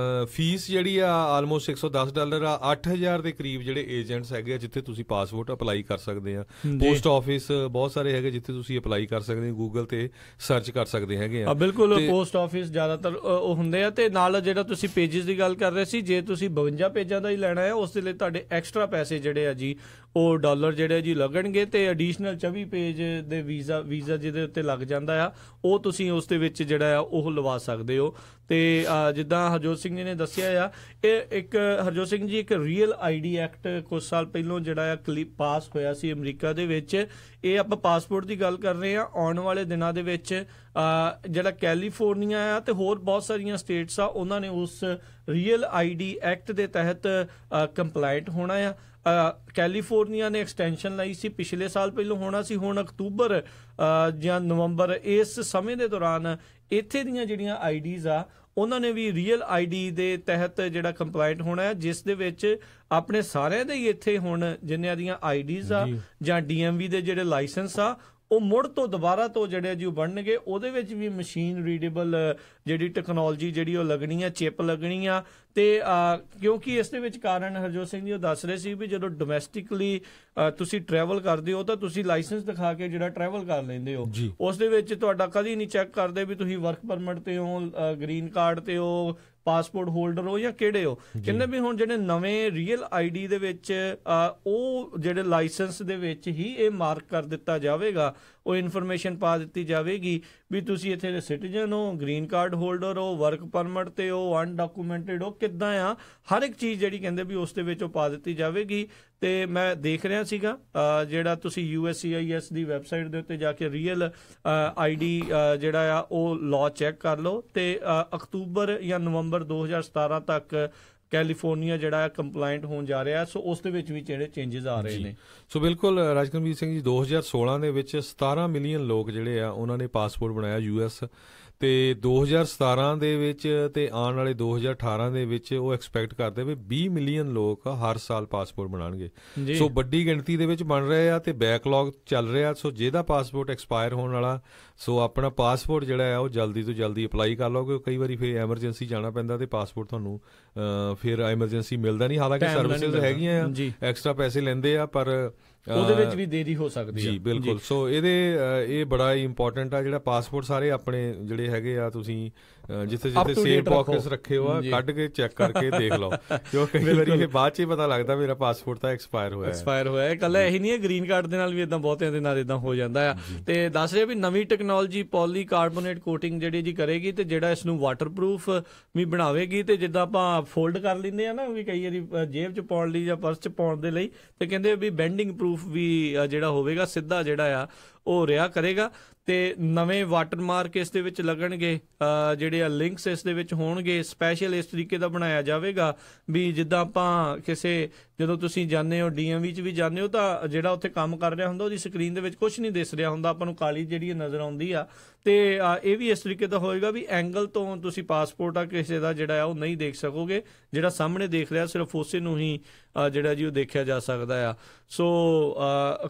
ਫੀਸ ਜਿਹੜੀ ਆ ਆਲਮੋਸਟ $110 ਆ। 8000 ਦੇ ਕਰੀਬ ਜਿਹੜੇ ਏਜੰਟਸ ਹੈਗੇ ਆ ਜਿੱਥੇ ਤੁਸੀਂ ਪਾਸਪੋਰਟ ਅਪਲਾਈ ਕਰ ਸਕਦੇ ਆ। ਪੋਸਟ ਆਫਿਸ ਬਹੁਤ ਸਾਰੇ ਹੈਗੇ ਜਿੱਥੇ ਤੁਸੀਂ ਅਪਲਾਈ ਕਰ ਸਕਦੇ ਹੋ, ਗੂਗਲ ਤੇ ਸਰਚ ਕਰ ਸਕਦੇ ਹੈਗੇ ਆ। ਬਿਲਕੁਲ। ਪੋਸਟ ਆਫਿਸ ਜ਼ਿਆਦਾਤਰ ਉਹ ਹੁੰਦੇ ਆ ਤੇ ਨਾਲ ਜਿਹੜਾ ਤੁਸੀਂ ਪੇਜਸ ਦੀ ਗੱਲ ਕਰ ਰਹੇ ਸੀ, ਜੇ ਤੁਸੀਂ 52 ਪੇਜਾਂ ਦਾ ਹੀ ਲੈਣਾ ਹੈ ਉਸ ਦੇ ਲਈ ਤੁਹਾਡੇ ਐਕਸਟਰਾ ਪੈਸੇ ਜਿਹੜੇ ਆ ਜੀ ਉਹ ਡਾਲਰ ਜਿਹੜੇ ਜੀ ਲੱਗਣਗੇ ਤੇ ਐਡੀਸ਼ਨਲ 24 ਪੇਜ ਦੇ ਵੀਜ਼ਾ ਜਿਹਦੇ ਉੱਤੇ ਲੱਗ ਜਾਂਦਾ ਆ ਉਹ ਤੁਸੀਂ ਉਸ ਦੇ ਵਿੱਚ ਜਿਹੜਾ ਆ ਉਹ ਲਵਾ ਸਕਦੇ ਹੋ। ਤੇ ਜਿੱਦਾਂ ਹਰਜੋਤ ਸਿੰਘ ਜੀ ਨੇ ਦੱਸਿਆ ਆ, ਇਹ ਇੱਕ ਹਰਜੋਤ ਸਿੰਘ ਜੀ ਇੱਕ ਰੀਅਲ ID ਐਕਟ ਕੁਝ ਸਾਲ ਪਹਿਲਾਂ ਜਿਹੜਾ ਆ ਪਾਸ ਹੋਇਆ ਸੀ ਅਮਰੀਕਾ ਦੇ ਵਿੱਚ। ਇਹ ਆਪਾਂ ਪਾਸਪੋਰਟ ਦੀ ਗੱਲ ਕਰ ਰਹੇ ਹਾਂ। ਆਉਣ ਵਾਲੇ ਦਿਨਾਂ ਦੇ ਵਿੱਚ ਜਿਹੜਾ ਕੈਲੀਫੋਰਨੀਆ ਆ ਤੇ ਹੋਰ ਬਹੁਤ ਸਾਰੀਆਂ ਸਟੇਟਸ ਆ ਉਹਨਾਂ ਨੇ ਉਸ ਰੀਅਲ ID ਐਕਟ ਦੇ ਤਹਿਤ ਕੰਪਲਾਇੰਟ ਹੋਣਾ ਆ। ਕੈਲੀਫੋਰਨੀਆ ਨੇ ਐਕਸਟੈਂਸ਼ਨ ਲਈ ਸੀ, ਪਿਛਲੇ ਸਾਲ ਪਹਿਲਾਂ ਹੋਣਾ ਸੀ, ਹੁਣ ਅਕਤੂਬਰ ਜਾਂ ਨਵੰਬਰ ਇਸ ਸਮੇਂ ਦੇ ਦੌਰਾਨ ਇੱਥੇ ਦੀਆਂ ਜਿਹੜੀਆਂ IDs ਆ ਉਹਨਾਂ ਨੇ ਵੀ ਰੀਅਲ ID ਦੇ ਤਹਿਤ ਜਿਹੜਾ ਕੰਪਲਾਇੰਟ ਹੋਣਾ ਹੈ, ਜਿਸ ਦੇ ਵਿੱਚ ਆਪਣੇ ਸਾਰਿਆਂ ਦੇ ਹੀ ਇੱਥੇ ਹੁਣ ਜਿੰਨਿਆਂ ਦੀਆਂ IDs ਆ ਜਾਂ DMV ਦੇ ਜਿਹੜੇ ਲਾਇਸੈਂਸ ਆ ਉਹ ਮੁੜ ਤੋਂ ਦੁਬਾਰਾ ਤੋਂ ਜਿਹੜੇ ਜੀ ਉਹ ਬਣਨਗੇ। ਉਹਦੇ ਵਿੱਚ ਵੀ ਮਸ਼ੀਨ ਰੀਡੇਬਲ ਜਿਹੜੀ ਟੈਕਨੋਲੋਜੀ ਜਿਹੜੀ ਉਹ ਲੱਗਣੀ ਆ, ਚਿਪ ਲੱਗਣੀ ਆ। ਤੇ ਕਿਉਂਕਿ ਇਸ ਦੇ ਵਿੱਚ ਕਾਰਨ ਹਰਜੋਤ ਸਿੰਘ ਜੀ ਉਹ ਦੱਸ ਰਹੇ ਸੀ ਵੀ ਜਦੋਂ ਡੋਮੈਸਟਿਕਲੀ ਤੁਸੀਂ ਟਰੈਵਲ ਕਰਦੇ ਹੋ ਤਾਂ ਤੁਸੀਂ ਲਾਇਸੈਂਸ ਦਿਖਾ ਕੇ ਜਿਹੜਾ ਟਰੈਵਲ ਕਰ ਲੈਂਦੇ ਹੋ, ਉਸ ਦੇ ਵਿੱਚ ਤੁਹਾਡਾ ਕਦੀ ਨਹੀਂ ਚੈੱਕ ਕਰਦੇ ਵੀ ਤੁਸੀਂ ਵਰਕ ਪਰਮਿਟ ਤੇ ਹੋ, ਗ੍ਰੀਨ ਕਾਰਡ ਤੇ ਹੋ, ਪਾਸਪੋਰਟ ਹੋਲਡਰ ਹੋ ਜਾਂ ਕਿਹੜੇ ਹੋ। ਕਹਿੰਦੇ ਵੀ ਹੁਣ ਜਿਹੜੇ ਨਵੇਂ ਰੀਅਲ ID ਦੇ ਵਿੱਚ ਉਹ ਜਿਹੜੇ ਲਾਇਸੈਂਸ ਦੇ ਵਿੱਚ ਹੀ ਇਹ ਮਾਰਕ ਕਰ ਦਿੱਤਾ ਜਾਵੇਗਾ, ਉਹ ਇਨਫੋਰਮੇਸ਼ਨ ਪਾ ਦਿੱਤੀ ਜਾਵੇਗੀ ਵੀ ਤੁਸੀਂ ਇੱਥੇ ਦੇ ਸਿਟੀਜ਼ਨ ਹੋ, ਗ੍ਰੀਨ ਕਾਰਡ ਹੋਲਡਰ ਹੋ, ਵਰਕ ਪਰਮਿਟ ਤੇ ਹੋ, ਅਨਡਾਕੂਮੈਂਟਡ ਹੋ, ਕਿੱਦਾਂ ਆ, ਹਰ ਇੱਕ ਚੀਜ਼ ਜਿਹੜੀ ਕਹਿੰਦੇ ਵੀ ਉਸ ਦੇ ਵਿੱਚ ਉਹ ਪਾ ਦਿੱਤੀ ਜਾਵੇਗੀ। ਤੇ ਮੈਂ ਦੇਖ ਰਿਹਾ ਸੀਗਾ ਜਿਹੜਾ ਤੁਸੀਂ USCIS ਦੀ ਵੈਬਸਾਈਟ ਦੇ ਉੱਤੇ ਜਾ ਕੇ ਰੀਅਲ ID ਜਿਹੜਾ ਆ ਉਹ ਲਾਅ ਚੈੱਕ ਕਰ ਲਓ ਤੇ ਅਕਤੂਬਰ ਜਾਂ ਨਵੰਬਰ 2017 ਤੱਕ ਕੈਲੀਫੋਰਨੀਆ ਜਿਹੜਾ ਕੰਪਲਾਇੰਟ ਹੋਣ ਜਾ ਰਿਹਾ, ਸੋ ਉਸ ਦੇ ਵਿੱਚ ਵੀ ਜਿਹੜੇ ਚੇਂਜਸ ਆ ਰਹੇ ਨੇ। ਸੋ ਬਿਲਕੁਲ ਰਾਜਕਰਮਜੀਤ ਸਿੰਘ ਜੀ, 2016 ਦੇ ਵਿੱਚ 17 ਮਿਲੀਅਨ ਲੋਕ ਜਿਹੜੇ ਆ ਉਹਨਾਂ ਨੇ ਪਾਸਪੋਰਟ ਬਣਾਇਆ US, ਤੇ 2017 ਦੇ ਵਿੱਚ ਤੇ ਆਉਣ ਵਾਲੇ 2018 ਦੇ ਵਿੱਚ ਉਹ ਐਕਸਪੈਕਟ ਕਰਦੇ ਵੀ 20 ਮਿਲੀਅਨ ਲੋਕ ਹਰ ਸਾਲ ਪਾਸਪੋਰਟ ਬਣਾਉਣਗੇ। ਸੋ ਵੱਡੀ ਗਿਣਤੀ ਦੇ ਵਿੱਚ ਬਣ ਰਹੇ ਆ ਤੇ ਬੈਕਲੌਗ ਚੱਲ ਰਿਹਾ। ਸੋ ਜਿਹਦਾ ਪਾਸਪੋਰਟ ਐਕਸਪਾਇਰ ਹੋਣ ਵਾਲਾ, ਸੋ ਆਪਣਾ ਪਾਸਪੋਰਟ ਜਿਹੜਾ ਆ ਉਹ ਜਲਦੀ ਤੋਂ ਜਲਦੀ ਅਪਲਾਈ ਕਰ ਲਓ, ਕਿਉਂਕਿ ਕਈ ਵਾਰੀ ਫਿਰ ਐਮਰਜੈਂਸੀ ਜਾਣਾ ਪੈਂਦਾ ਤੇ ਪਾਸਪੋਰਟ ਤੁਹਾਨੂੰ ਫਿਰ ਐਮਰਜੈਂਸੀ ਮਿਲਦਾ ਨਹੀਂ। ਹਾਲਾਂਕਿ ਸਰਵਿਸਿਜ਼ ਹੈਗੀਆਂ ਆ, ਐਕਸਟਰਾ ਪੈਸੇ ਲੈਂਦੇ ਆ, ਪਰ ਉਹਦੇ ਵਿੱਚ ਵੀ ਦੇਰੀ ਹੋ ਸਕਦੀ ਹੈ। ਜੀ ਬਿਲਕੁਲ। ਸੋ ਇਹ ਬੜਾ ਹੀ ਇੰਪੋਰਟੈਂਟ ਆ ਜਿਹੜਾ ਪਾਸਪੋਰਟ। ਸਾਰੇ ਆਪਣੇ ਜਿਹੜੇ ਹੈਗੇ ਆ ਤੁਸੀਂ ਜਿੱਥੇ ਸੇਵ ਬਾਕਸ ਰੱਖੇ ਹੋ ਆ, ਕੱਢ ਕੇ ਚੈੱਕ ਕਰਕੇ ਦੇਖ ਲਓ, ਕਿਉਂਕਿ ਕਈ ਵਾਰੀ ਫਿਰ ਬਾਅਦ 'ਚ ਹੀ ਪਤਾ ਲੱਗਦਾ ਮੇਰਾ ਪਾਸਪੋਰਟ ਤਾਂ ਐਕਸਪਾਇਰ ਹੋਇਆ। ਇਕੱਲਾ ਇਹੀ ਨਹੀਂ ਹੈ, ਗ੍ਰੀਨ ਕਾਰਡ ਦੇ ਨਾਲ ਵੀ ਇਦਾਂ ਬਹੁਤਿਆਂ ਦੇ ਨਾਲ ਇਦਾਂ ਹੋ ਜਾਂਦਾ ਆ। ਤੇ ਦੱਸ ਰਹੇ ਵੀ ਨਵੀਂ ਟੈਕਨੋਲੋਜੀ ਪੋਲੀਕਾਰਬੋਨੇਟ ਕੋਟਿੰਗ ਜਿਹੜੀ ਜੀ ਕਰੇਗੀ ਤੇ ਜਿਹੜਾ ਇਸ ਨੂੰ ਵਾਟਰਪ੍ਰੂਫ ਵੀ ਬਣਾਵੇਗੀ। ਤੇ ਜਿੱਦਾਂ ਆਪਾਂ ਫੋਲਡ ਕਰ ਲੈਂਦੇ ਆ ਨਾ ਵੀ ਕਈ ਵਾਰੀ ਜੇਬ 'ਚ ਪਾਉਣ ਲਈ ਜਾਂ ਪਰਸ 'ਚ ਪਾਉਣ ਦੇ ਲਈ, ਤੇ ਕਹਿੰਦੇ ਵੀ ਬੈਂਡਿੰਗ ਪ੍ਰੂਫ ਵੀ ਜਿਹੜਾ ਹੋਵੇਗਾ, ਸਿੱਧਾ ਜਿਹੜਾ ਆ ਉਹ ਰਿਹਾ ਕਰੇਗਾ। ਤੇ ਨਵੇਂ ਵਾਟਰਮਾਰਕ ਇਸ ਦੇ ਵਿੱਚ ਲੱਗਣਗੇ, ਜਿਹੜੇ ਆ ਲਿੰਕਸ ਇਸ ਦੇ ਵਿੱਚ ਹੋਣਗੇ। ਸਪੈਸ਼ਲ ਇਸ ਤਰੀਕੇ ਦਾ ਬਣਾਇਆ ਜਾਵੇਗਾ ਵੀ ਜਿੱਦਾਂ ਆਪਾਂ ਜਦੋਂ ਤੁਸੀਂ ਜਾਂਦੇ ਹੋ DMV 'ਚ ਵੀ ਜਾਂਦੇ ਹੋ ਤਾਂ ਜਿਹੜਾ ਉੱਥੇ ਕੰਮ ਕਰ ਰਿਹਾ ਹੁੰਦਾ ਉਹਦੀ ਸਕਰੀਨ ਦੇ ਵਿੱਚ ਕੁਝ ਨਹੀਂ ਦਿਸ ਰਿਹਾ ਹੁੰਦਾ, ਆਪਾਂ ਨੂੰ ਕਾਲੀ ਜਿਹੜੀ ਨਜ਼ਰ ਆਉਂਦੀ ਆ। ਤੇ ਇਹ ਵੀ ਇਸ ਤਰੀਕੇ ਦਾ ਹੋਏਗਾ ਵੀ ਐਂਗਲ ਤੋਂ ਤੁਸੀਂ ਪਾਸਪੋਰਟ ਆ ਕਿਸੇ ਦਾ ਜਿਹੜਾ ਆ ਉਹ ਨਹੀਂ ਦੇਖ ਸਕੋਗੇ, ਜਿਹੜਾ ਸਾਹਮਣੇ ਦੇਖ ਰਿਹਾ ਸਿਰਫ ਉਸੇ ਨੂੰ ਹੀ ਜਿਹੜਾ ਜੀ ਉਹ ਦੇਖਿਆ ਜਾ ਸਕਦਾ ਆ। ਸੋ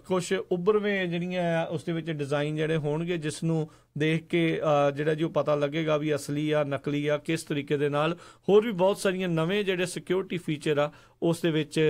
ਕੁਛ ਉੱਭਰਵੇਂ ਜਿਹੜੀਆਂ ਆ ਉਸ ਦੇ ਵਿੱਚ ਡਿਜ਼ਾਈਨ ਜਿਹੜੇ ਹੋਣਗੇ, ਜਿਸ ਨੂੰ ਦੇਖ ਕੇ ਜਿਹੜਾ ਜੀ ਉਹ ਪਤਾ ਲੱਗੇਗਾ ਵੀ ਅਸਲੀ ਆ ਨਕਲੀ ਆ ਕਿਸ ਤਰੀਕੇ ਦੇ ਨਾਲ। ਹੋਰ ਵੀ ਬਹੁਤ ਸਾਰੀਆਂ ਨਵੇਂ ਜਿਹੜੇ ਸਿਕਿਉਰਿਟੀ ਫੀਚਰ ਆ ਉਸ ਦੇ ਵਿੱਚ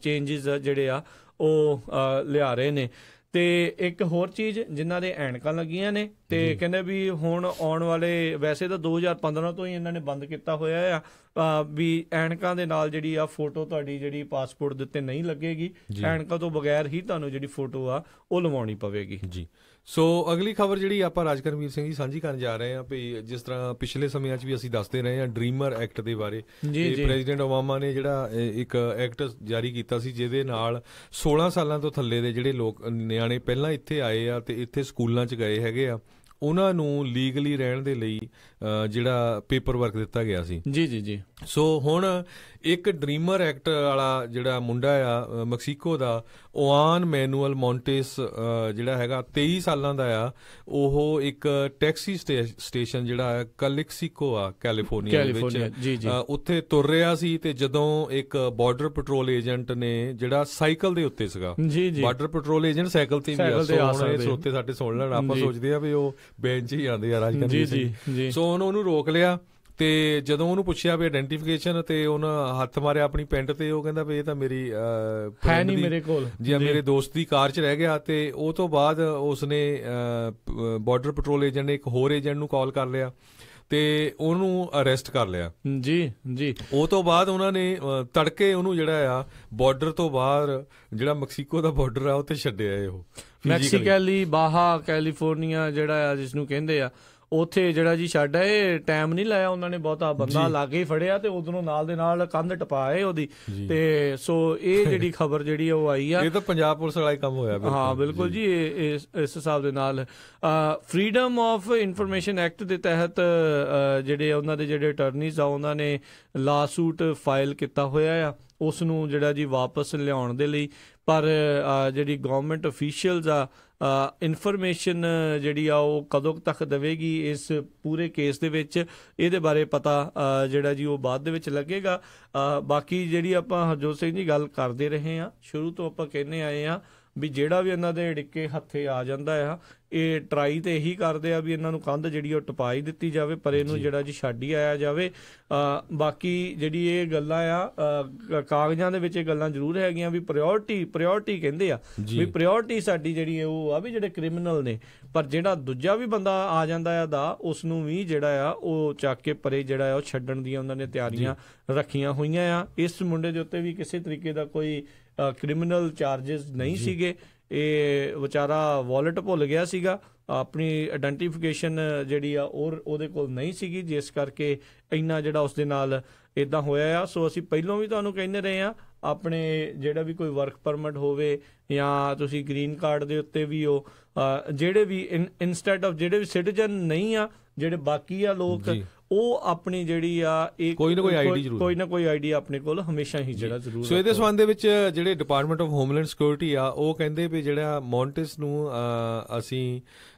ਚੇਂਜਸ ਜਿਹੜੇ ਆ ਉਹ ਲਿਆ ਰਹੇ ਨੇ। ਤੇ ਇੱਕ ਹੋਰ ਚੀਜ਼, ਜਿਨ੍ਹਾਂ ਦੇ ਐਨਕਾਂ ਲੱਗੀਆਂ ਨੇ ਤੇ ਕਹਿੰਦੇ ਵੀ ਹੁਣ ਆਉਣ ਵਾਲੇ, ਵੈਸੇ ਤਾਂ 2015 ਤੋਂ ਹੀ ਇਹਨਾਂ ਨੇ ਬੰਦ ਕੀਤਾ ਹੋਇਆ ਆ ਵੀ ਐਨਕਾਂ ਦੇ ਨਾਲ ਜਿਹੜੀ ਆ ਫੋਟੋ ਤੁਹਾਡੀ ਜਿਹੜੀ ਪਾਸਪੋਰਟ ਦੇ ਉੱਤੇ ਨਹੀਂ ਲੱਗੇਗੀ, ਐਨਕਾਂ ਤੋਂ ਬਗੈਰ ਹੀ ਤੁਹਾਨੂੰ ਜਿਹੜੀ ਫੋਟੋ ਆ ਉਹ ਲਵਾਉਣੀ ਪਵੇਗੀ ਜੀ। ਸੋ ਅਗਲੀ ਖਬਰ ਜਿਹੜੀ ਆਪਾਂ ਰਾਜਕਰਮਵੀਰ ਸਿੰਘ ਜੀ ਸਾਂਝੀ ਕਰਨ ਜਾ ਰਹੇ ਹਾਂ ਵੀ ਜਿਸ ਤਰ੍ਹਾਂ ਪਿਛਲੇ ਸਮਿਆਂ 'ਚ ਵੀ ਅਸੀਂ ਦੱਸਦੇ ਰਹੇ ਹਾਂ ਡ੍ਰੀਮਰ ਐਕਟ ਦੇ ਬਾਰੇ। ਪ੍ਰੈਜ਼ੀਡੈਂਟ ਓਬਾਮਾ ਨੇ ਜਿਹੜਾ ਇੱਕ ਐਕਟ ਜਾਰੀ ਕੀਤਾ ਸੀ ਜਿਹਦੇ ਨਾਲ 16 ਸਾਲਾਂ ਤੋਂ ਥੱਲੇ ਦੇ ਜਿਹੜੇ ਲੋਕ ਨਿਆਣੇ ਪਹਿਲਾਂ ਇੱਥੇ ਆਏ ਆ ਤੇ ਇੱਥੇ ਸਕੂਲਾਂ 'ਚ ਗਏ ਹੈਗੇ ਆ, ਉਹਨਾਂ ਨੂੰ ਲੀਗਲੀ ਰਹਿਣ ਦੇ ਲਈ ਜਿਹੜਾ ਪੇਪਰ ਵਰਕ ਦਿੱਤਾ ਗਿਆ ਸੀ। ਜੀ। ਸੋ ਹੁਣ ਇੱਕ ਡ੍ਰੀਮਰ ਐਕਟ ਵਾਲਾ ਜਿਹੜਾ ਮੁੰਡਾ ਆ ਮੈਕਸੀਕੋ ਦਾ, ਓਆਨ ਮੈਨੂਅਲ ਮੌਂਟੇਸ ਜਿਹੜਾ ਹੈਗਾ 23 ਸਾਲਾਂ ਦਾ ਆ, ਉਹ ਇੱਕ ਟੈਕਸੀ ਸਟੇਸ਼ਨ ਜਿਹੜਾ ਕਲਿਕਸੀਕੋ ਆ ਕੈਲੀਫੋਰਨੀਆ ਦੇ ਵਿੱਚ, ਉੱਥੇ ਤੁਰ ਰਿਹਾ ਸੀ ਤੇ ਜਦੋਂ ਇੱਕ ਬਾਰਡਰ ਪੈਟਰੋਲ ਏਜੰਟ ਨੇ ਜਿਹੜਾ ਸਾਈਕਲ ਦੇ ਉੱਤੇ ਸੀਗਾ, ਬਾਰਡਰ ਪੈਟਰੋਲ ਏਜੰਟ ਸਾਈਕਲ ਤੇ ਵੀ ਆ, ਸਰੋਤੇ ਸਾਡੇ ਸੁਣ ਲੈਣ, ਆਪਾਂ ਸੋਚਦੇ ਆ ਵੀ ਉਹ ਬੈਂਚ ਹੀ ਆਉਂਦੇ ਆ ਰਾਜਕਰਮਜੀਤ ਸਿੰਘ। ਸੋ ਉਹਨੂੰ ਰੋਕ ਲਿਆ ਤੇ ਜਦੋਂ ਉਹਨੂੰ ਪੁੱਛਿਆ ਵੀ ਆਇਡੈਂਟੀਫਿਕੇਸ਼ਨ, ਤੇ ਉਹਨਾਂ ਹੱਥ ਮਾਰਿਆ ਆਪਣੀ ਪੈਂਟ ਤੇ, ਉਹ ਕਹਿੰਦਾ ਵੀ ਇਹ ਤਾਂ ਮੇਰੀ ਹੈ ਨਹੀਂ ਮੇਰੇ ਕੋਲ ਜੀ, ਮੇਰੇ ਦੋਸਤ ਦੀ ਕਾਰ 'ਚ ਰਹਿ ਗਿਆ। ਤੇ ਉਹ ਤੋਂ ਬਾਅਦ ਉਸਨੇ ਬਾਰਡਰ ਪੈਟਰੋਲ ਏਜੰਟ ਨੇ ਇੱਕ ਹੋਰ ਏਜੰਟ ਨੂੰ ਕਾਲ ਕਰ ਲਿਆ ਤੇ ਉਹਨੂੰ ਅਰੈਸਟ ਕਰ ਲਿਆ। ਜੀ। ਉਹ ਤੋਂ ਬਾਅਦ ਉਹਨਾਂ ਨੇ ਤੜਕੇ ਉਹਨੂੰ ਜਿਹੜਾ ਆ ਬਾਰਡਰ ਤੋਂ ਬਾਹਰ, ਜਿਹੜਾ ਮੈਕਸੀਕੋ ਦਾ ਬਾਰਡਰ ਆ, ਉੱਥੇ ਛੱਡਿਆ। ਉਹ ਮੈਕਸੀਕਲੀ ਬਾਹਾ ਕੈਲੀਫੋਰਨੀਆ ਜਿਹੜਾ ਆ ਜਿਸ ਨੂੰ ਕਹਿੰਦੇ ਆ, ਉੱਥੇ ਜਿਹੜਾ ਜੀ ਛੱਡ ਆਏ। ਟਾਈਮ ਨਹੀਂ ਲਾਇਆ ਉਹਨਾਂ ਨੇ ਬਹੁਤਾ, ਬੰਦਾ ਲਾਗੇ ਹੀ ਫੜਿਆ ਤੇ ਉਧਰੋਂ ਨਾਲ ਦੇ ਨਾਲ ਕੰਧ ਟਪਾਏ ਉਹਦੀ। ਤੇ ਸੋ ਇਹ ਜਿਹੜੀ ਖਬਰ ਜਿਹੜੀ ਉਹ ਆਈ ਆ, ਇਹ ਤਾਂ ਪੰਜਾਬ ਪੁਲਿਸ ਵਾਲਾ ਹੀ ਕੰਮ ਹੋਇਆ। ਹਾਂ ਬਿਲਕੁਲ ਜੀ। ਇਸ ਹਿਸਾਬ ਦੇ ਨਾਲ ਫਰੀडम ਆਫ ਇਨਫੋਰਮੇਸ਼ਨ ਐਕਟ ਦੇ ਤਹਿਤ ਜਿਹੜੇ ਉਹਨਾਂ ਦੇ ਜਿਹੜੇ ਅਟਰਨੀਜ਼ ਆ ਉਹਨਾਂ ਨੇ ਲਾ ਸੂਟ ਫਾਈਲ ਕੀਤਾ ਹੋਇਆ ਆ ਉਸ ਨੂੰ ਜਿਹੜਾ ਜੀ ਵਾਪਸ ਲਿਆਉਣ ਦੇ ਲਈ। ਪਰ ਜਿਹੜੀ ਗਵਰਨਮੈਂਟ ਅਫੀਸ਼ੀਅਲਸ ਆ ਇਨਫੋਰਮੇਸ਼ਨ ਜਿਹੜੀ ਆ ਉਹ ਕਦੋਂ ਤੱਕ ਦੇਵੇਗੀ ਇਸ ਪੂਰੇ ਕੇਸ ਦੇ ਵਿੱਚ, ਇਹਦੇ ਬਾਰੇ ਪਤਾ ਜਿਹੜਾ ਜੀ ਉਹ ਬਾਅਦ ਦੇ ਵਿੱਚ ਲੱਗੇਗਾ। ਬਾਕੀ ਜਿਹੜੀ ਆਪਾਂ ਹਰਜੋਤ ਸਿੰਘ ਜੀ ਗੱਲ ਕਰਦੇ ਰਹੇ ਹਾਂ, ਸ਼ੁਰੂ ਤੋਂ ਆਪਾਂ ਕਹਿੰਦੇ ਆਏ ਹਾਂ ਵੀ ਜਿਹੜਾ ਵੀ ਇਹਨਾਂ ਦੇ ਡਿੱਕੇ ਹੱਥੇ ਆ ਜਾਂਦਾ ਆ, ਇਹ ਟਰਾਈ ਤੇ ਇਹੀ ਕਰਦੇ ਆ ਵੀ ਇਹਨਾਂ ਨੂੰ ਕੰਧ ਜਿਹੜੀ ਉਹ ਟਪਾ ਹੀ ਦਿੱਤੀ ਜਾਵੇ, ਪਰ ਇਹਨੂੰ ਜਿਹੜਾ ਜੀ ਛੱਡ ਹੀ ਆਇਆ ਜਾਵੇ। ਬਾਕੀ ਜਿਹੜੀ ਇਹ ਗੱਲਾਂ ਆ ਕਾਗਜ਼ਾਂ ਦੇ ਵਿੱਚ ਇਹ ਗੱਲਾਂ ਜ਼ਰੂਰ ਹੈਗੀਆਂ ਵੀ ਪ੍ਰਾਇਓਰਟੀ ਕਹਿੰਦੇ ਆ ਵੀ ਪ੍ਰਾਇਓਰਟੀ ਸਾਡੀ ਜਿਹੜੀ ਉਹ ਆ ਵੀ ਜਿਹੜੇ ਕ੍ਰਿਮੀਨਲ ਨੇ, ਪਰ ਜਿਹੜਾ ਦੂਜਾ ਵੀ ਬੰਦਾ ਆ ਜਾਂਦਾ ਆ ਦਾ ਉਸ ਨੂੰ ਵੀ ਜਿਹੜਾ ਆ ਉਹ ਚੱਕ ਕੇ ਪਰੇ ਜਿਹੜਾ ਆ ਉਹ ਛੱਡਣ ਦੀਆਂ ਉਹਨਾਂ ਨੇ ਤਿਆਰੀਆਂ ਰੱਖੀਆਂ ਹੋਈਆਂ ਆ। ਇਸ ਮੁੰਡੇ ਦੇ ਉੱਤੇ ਵੀ ਕਿਸੇ ਤਰੀਕੇ ਦਾ ਕੋਈ ਕ੍ਰਿਮੀਨਲ ਚਾਰਜਸ ਨਹੀਂ ਸੀਗੇ। ਇਹ ਵਿਚਾਰਾ ਵਾਲਟ ਭੁੱਲ ਗਿਆ ਸੀਗਾ, ਆਪਣੀ ਆਇਡੈਂਟੀਫਿਕੇਸ਼ਨ ਜਿਹੜੀ ਆ ਉਹਦੇ ਕੋਲ ਨਹੀਂ ਸੀਗੀ, ਜਿਸ ਕਰਕੇ ਇੰਨਾ ਜਿਹੜਾ ਉਸ ਦੇ ਨਾਲ ਇੱਦਾਂ ਹੋਇਆ ਆ। ਸੋ ਅਸੀਂ ਪਹਿਲਾਂ ਵੀ ਤੁਹਾਨੂੰ ਕਹਿੰਦੇ ਰਹੇ ਹਾਂ, ਆਪਣੇ ਜਿਹੜਾ ਵੀ ਕੋਈ ਵਰਕ ਪਰਮਿਟ ਹੋਵੇ ਜਾਂ ਤੁਸੀਂ ਗ੍ਰੀਨ ਕਾਰਡ ਦੇ ਉੱਤੇ ਵੀ ਜਿਹੜੇ ਵੀ ਇੰਸਟੈਡ ਆਫ ਜਿਹੜੇ ਵੀ ਸਿਟੀਜ਼ਨ ਨਹੀਂ ਆ, ਜਿਹੜੇ ਬਾਕੀ ਆ ਲੋਕ, ਉਹ ਆਪਣੀ ਜਿਹੜੀ ਆ ਇਹ ਕੋਈ ਨਾ ਕੋਈ ਆਈਡੀ ਆਪਣੇ ਕੋਲ ਹਮੇਸ਼ਾ ਹੀ ਜਿਹੜਾ ਜ਼ਰੂਰ। ਸੋ ਇਹਦੇ ਸੰਬੰਧ ਦੇ ਵਿੱਚ ਜਿਹੜੇ ਡਿਪਾਰਟਮੈਂਟ ਆਫ ਹੋਮਲੈਂਡ ਸਿਕਿਉਰਿਟੀ ਆ ਉਹ ਕਹਿੰਦੇ ਵੀ ਜਿਹੜਾ ਮੌਂਟਿਸ ਨੂੰ ਅਸੀਂ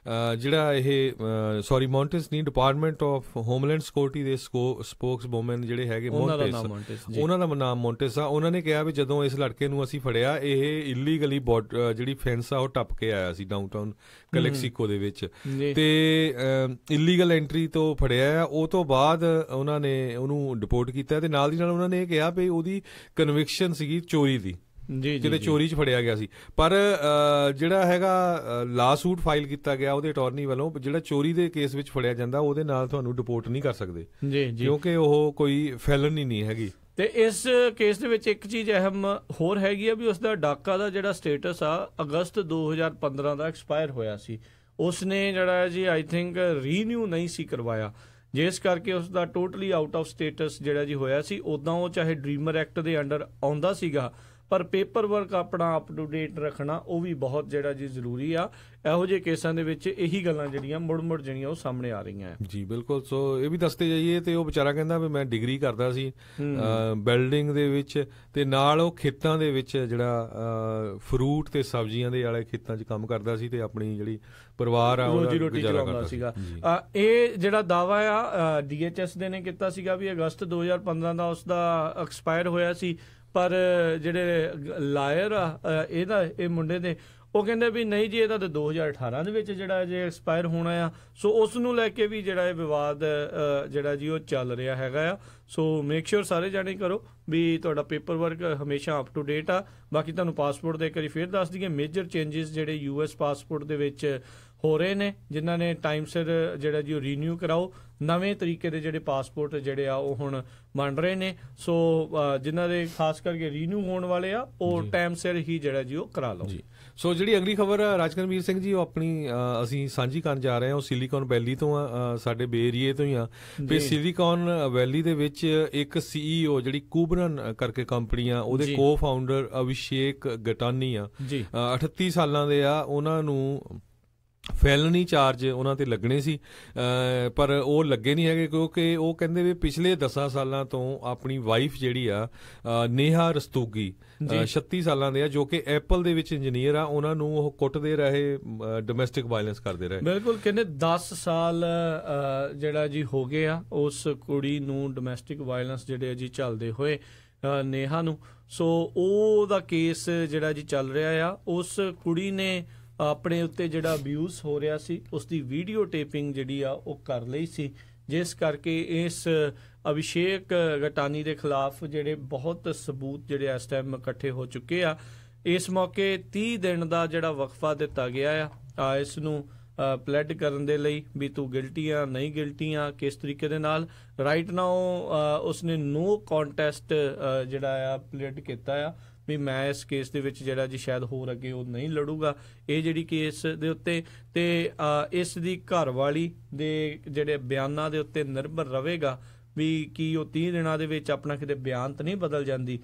ਜਿਹੜਾ ਇਹ ਮੌਂਟਿਸ ਨਹੀਂ, ਡਿਪਾਰਟਮੈਂਟ ਆਫ ਹੋਮਲੈਂਡ ਸਿਕਿਉਰਿਟੀ ਦੇ ਸਪੋਕਸਵੂਮਨ ਜਿਹੜੇ ਹੈਗੇ ਮੌਂਟਿਸ, ਉਹਨਾਂ ਦਾ ਨਾਮ ਮੌਂਟਿਸ ਆ। ਉਹਨਾਂ ਨੇ ਕਿਹਾ ਵੀ ਜਦੋਂ ਇਸ ਲੜਕੇ ਨੂੰ ਅਸੀਂ ਫੜਿਆ ਇਹ ਇਲੀਗਲੀ ਜਿਹੜੀ ਫੈਂਸ ਆ ਉਹ ਟੱਪ ਕੇ ਆਇਆ ਸੀ ਡਾਊਨਟਾਊਨ ਕਲੈਕਸੀਕੋ ਦੇ ਵਿੱਚ, ਤੇ ਇਲੀਗਲ ਐਂਟਰੀ ਤੋਂ ਫੜਿਆ। ਉਹ ਤੋਂ ਬਾਅਦ ਉਹਨਾਂ ਨੇ ਉਹਨੂੰ ਡਿਪੋਰਟ ਕੀਤਾ ਤੇ ਨਾਲ ਦੀ ਨਾਲ ਉਹਨਾਂ ਨੇ ਇਹ ਕਿਹਾ ਵੀ ਉਹਦੀ ਕਨਵਿਕਸ਼ਨ ਸੀਗੀ ਚੋਰੀ ਦੀ, ਕਿਤੇ ਚੋਰੀ 'ਚ ਫੜਿਆ ਗਿਆ ਸੀ। ਪਰ ਜਿਹੜਾ ਹੈਗਾ ਲਾ ਸੂਟ ਫਾਈਲ ਕੀਤਾ ਗਿਆ ਉਹਦੇ ਅਟਾਰਨੀ ਵੱਲੋਂ, ਜਿਹੜਾ ਚੋਰੀ ਦੇ ਕੇਸ ਵਿੱਚ ਫੜਿਆ ਜਾਂਦਾ ਉਹਦੇ ਨਾਲ ਤੁਹਾਨੂੰ ਡਿਪੋਰਟ ਨਹੀਂ ਕਰ ਸਕਦੇ ਕਿਉਂਕਿ ਉਹ ਕੋਈ ਫੈਲਨ ਹੀ ਨਹੀਂ ਹੈਗੀ। ਤੇ ਇਸ ਕੇਸ ਦੇ ਵਿੱਚ ਇੱਕ ਚੀਜ਼ ਅਹਿਮ ਹੋਰ ਹੈਗੀ ਆ ਵੀ ਉਸ ਦਾ ਡਾਕਾ ਦਾ ਜਿਹੜਾ ਸਟੇਟਸ ਆ ਅਗਸਤ 2015 ਦਾ ਐਕਸਪਾਇਰ ਹੋਇਆ ਸੀ। ਉਸਨੇ ਜਿਹੜਾ ਜੀ ਆਈ ਥਿੰਕ ਰੀਨਿਊ ਨਹੀਂ ਸੀ ਕਰਵਾਇਆ, ਜਿਸ ਕਰਕੇ ਉਸ ਦਾ ਟੋਟਲੀ ਆਊਟ ਆਫ ਸਟੇਟਸ ਜਿਹੜਾ ਜੀ ਹੋਇਆ ਸੀ। ਉੱਦਾਂ ਉਹ ਚਾਹੇ ਡ੍ਰੀਮਰ ਐਕਟ ਦੇ ਅੰਡਰ ਆਉਂਦਾ ਸੀਗਾ, ਪਰ ਪੇਪਰ ਵਰਕ ਆਪਣਾ ਅਪ ਟੂ ਡੇਟ ਰੱਖਣਾ ਉਹ ਵੀ ਬਹੁਤ ਜਿਹੜਾ ਜੀ ਜ਼ਰੂਰੀ ਆ। ਇਹੋ ਜਿਹੇ ਕੇਸਾਂ ਦੇ ਵਿੱਚ ਇਹੀ ਗੱਲਾਂ ਜਿਹੜੀਆਂ ਮੁੜ ਜਿਹੜੀਆਂ ਉਹ ਸਾਹਮਣੇ ਆ ਰਹੀਆਂ ਜੀ। ਬਿਲਕੁਲ। ਸੋ ਇਹ ਵੀ ਦੱਸਦੇ ਜਾਈਏ ਤੇ ਉਹ ਵਿਚਾਰਾ ਕਹਿੰਦਾ ਵੀ ਮੈਂ ਡਿਗਰੀ ਕਰਦਾ ਸੀ ਬਿਲਡਿੰਗ ਦੇ ਵਿੱਚ, ਤੇ ਨਾਲ ਉਹ ਖੇਤਾਂ ਦੇ ਵਿੱਚ ਜਿਹੜਾ ਫਰੂਟ ਤੇ ਸਬਜ਼ੀਆਂ ਦੇ ਵਾਲੇ ਖੇਤਾਂ 'ਚ ਕੰਮ ਕਰਦਾ ਸੀ ਤੇ ਆਪਣੀ ਜਿਹੜੀ ਪਰਿਵਾਰ ਆ ਰੋਜੀ ਰੋਟੀ ਚਲਾਉਂਦਾ ਸੀਗਾ। ਇਹ ਜਿਹੜਾ ਦਾਵਾ ਆ DHS ਦੇ ਨੇ ਕੀਤਾ ਸੀਗਾ ਵੀ ਅਗਸਤ 2015 ਦਾ ਉਸਦਾ ਐਕਸਪਾਇਰ ਹੋਇਆ ਸੀ, ਪਰ ਜਿਹੜੇ ਲਾਇਰ ਆ ਇਹ ਮੁੰਡੇ ਦੇ ਉਹ ਕਹਿੰਦੇ ਵੀ ਨਹੀਂ ਜੀ ਇਹਦਾ ਤਾਂ 2018 ਦੇ ਵਿੱਚ ਜਿਹੜਾ ਜੇ ਐਕਸਪਾਇਰ ਹੋਣਾ ਆ। ਸੋ ਉਸ ਨੂੰ ਲੈ ਕੇ ਵੀ ਜਿਹੜਾ ਇਹ ਵਿਵਾਦ ਜਿਹੜਾ ਜੀ ਉਹ ਚੱਲ ਰਿਹਾ ਹੈਗਾ ਆ। ਸੋ ਮੇਕ ਸ਼ੋਰ ਸਾਰੇ ਜਾਣੇ ਕਰੋ ਵੀ ਤੁਹਾਡਾ ਪੇਪਰ ਵਰਕ ਹਮੇਸ਼ਾ ਅਪ ਟੂ ਡੇਟ ਆ। ਬਾਕੀ ਤੁਹਾਨੂੰ ਪਾਸਪੋਰਟ ਦੇ ਇੱਕ ਵਾਰੀ ਫੇਰ ਦੱਸ ਦਈਏ, ਮੇਜਰ ਚੇਂਜਸ ਜਿਹੜੇ US ਪਾਸਪੋਰਟ ਦੇ ਵਿੱਚ ਹੋ ਰਹੇ ਨੇ, ਜਿਨ੍ਹਾਂ ਨੇ ਟਾਈਮ ਸਿਰ ਜਿਹੜਾ ਜੀ ਉਹ ਰੀਨਿਊ ਕਰਾਓ। ਨਵੇਂ ਤਰੀਕੇ ਦੇ ਜਿਹੜੇ ਪਾਸਪੋਰਟ ਜਿਹੜੇ ਆ ਉਹ ਹੁਣ ਬਣ ਰਹੇ ਨੇ। ਸੋ ਜਿਨ੍ਹਾਂ ਦੇ ਖਾਸ ਕਰਕੇ ਰੀਨਿਊ ਹੋਣ ਵਾਲੇ ਆ ਉਹ ਟਾਈਮ ਸਿਰ ਹੀ ਜਿਹੜਾ ਜੀ ਉਹ ਕਰਾ ਲਓ। ਸੋ ਜਿਹੜੀ ਅਗਲੀ ਖਬਰ ਰਾਜਕਰਮਵੀਰ ਸਿੰਘ ਜੀ ਉਹ ਆਪਣੀ ਅਸੀਂ ਸਾਂਝੀ ਕਰਨ ਜਾ ਰਹੇ ਹਾਂ, ਉਹ ਸਿਲੀਕਨ ਵੈਲੀ ਤੋਂ ਆ, ਸਾਡੇ ਬੇ ਏਰੀਏ ਤੋਂ ਹੀ ਆ। ਤੇ ਸਿਲੀਕਨ ਵੈਲੀ ਦੇ ਵਿੱਚ ਇੱਕ CEO ਜਿਹੜੀ ਕੂਬਰਨ ਕਰਕੇ ਕੰਪਨੀ ਆ, ਉਹਦੇ ਕੋ ਫਾਊਂਡਰ ਅਭਿਸ਼ੇਕ ਗਟਾਨੀ ਆ, 38 ਸਾਲਾਂ ਦੇ ਆ। ਉਹਨਾਂ ਨੂੰ ਫੈਲਨੀ ਚਾਰਜ ਉਹਨਾਂ ਤੇ ਲੱਗਣੇ ਸੀ, ਪਰ ਉਹ ਲੱਗੇ ਨਹੀਂ ਹੈਗੇ ਕਿਉਂਕਿ ਉਹ ਕਹਿੰਦੇ ਵੀ ਪਿਛਲੇ 10 ਸਾਲਾਂ ਤੋਂ ਆਪਣੀ ਵਾਈਫ ਜਿਹੜੀ ਆ ਨੇਹਾ ਰਸਤੋਗੀ 36 ਸਾਲਾਂ ਦੇ ਆ, ਜੋ ਕਿ ਐਪਲ ਦੇ ਵਿੱਚ ਇੰਜੀਨੀਅਰ ਆ, ਉਹਨਾਂ ਨੂੰ ਉਹ ਕੁੱਟਦੇ ਰਹੇ, ਡੋਮੈਸਟਿਕ ਵਾਇਲੈਂਸ ਕਰਦੇ ਰਹੇ। ਬਿਲਕੁਲ, ਕਹਿੰਦੇ 10 ਸਾਲ ਜਿਹੜਾ ਜੀ ਹੋ ਗਏ ਆ ਉਸ ਕੁੜੀ ਨੂੰ ਡੋਮੈਸਟਿਕ ਵਾਇਲੈਂਸ ਜਿਹੜੇ ਜੀ ਚੱਲਦੇ ਹੋਏ ਨੇਹਾ ਨੂੰ। ਸੋ ਉਹਦਾ ਕੇਸ ਜਿਹੜਾ ਜੀ ਚੱਲ ਰਿਹਾ ਆ। ਉਸ ਕੁੜੀ ਨੇ ਆਪਣੇ ਉੱਤੇ ਜਿਹੜਾ ਅਬਿਊਜ਼ ਹੋ ਰਿਹਾ ਸੀ ਉਸ ਦੀ ਵੀਡੀਓ ਟੇਪਿੰਗ ਜਿਹੜੀ ਆ ਉਹ ਕਰ ਲਈ ਸੀ, ਜਿਸ ਕਰਕੇ ਇਸ ਅਭਿਸ਼ੇਕ ਗਟਾਨੀ ਦੇ ਖਿਲਾਫ ਜਿਹੜੇ ਬਹੁਤ ਸਬੂਤ ਜਿਹੜੇ ਇਸ ਟਾਈਮ ਇਕੱਠੇ ਹੋ ਚੁੱਕੇ ਆ। ਇਸ ਮੌਕੇ 30 ਦਿਨ ਦਾ ਜਿਹੜਾ ਵਕਫਾ ਦਿੱਤਾ ਗਿਆ ਆ ਇਸ ਨੂੰ ਪਲੈਡ ਕਰਨ ਦੇ ਲਈ ਵੀ ਤੂੰ ਗਿਲਟੀ ਆ ਨਹੀਂ ਗਿਲਟੀ ਆ ਕਿਸ ਤਰੀਕੇ ਦੇ ਨਾਲ। ਰਾਈਟ ਨਾਓ ਉਸਨੇ ਨੋ ਕੰਟੈਸਟ ਜਿਹੜਾ ਆ ਪਲੈਡ ਕੀਤਾ ਆ ਵੀ ਮੈਂ ਇਸ ਕੇਸ ਦੇ ਵਿੱਚ ਜਿਹੜਾ ਜੀ ਸ਼ਾਇਦ ਹੋਰ ਅੱਗੇ ਉਹ ਨਹੀਂ ਲੜੂਗਾ ਇਹ ਜਿਹੜੀ ਕੇਸ ਦੇ ਉੱਤੇ, ਤੇ ਇਸ ਦੀ ਘਰਵਾਲੀ ਦੇ ਜਿਹੜੇ ਬਿਆਨਾਂ ਦੇ ਉੱਤੇ ਨਿਰਭਰ ਰਹੇਗਾ ਵੀ ਕੀ ਉਹ 30 ਦਿਨਾਂ ਦੇ ਵਿੱਚ ਆਪਣਾ ਕਿਤੇ ਬਿਆਨ ਤਾਂ ਨਹੀਂ ਬਦਲ ਜਾਂਦੀ,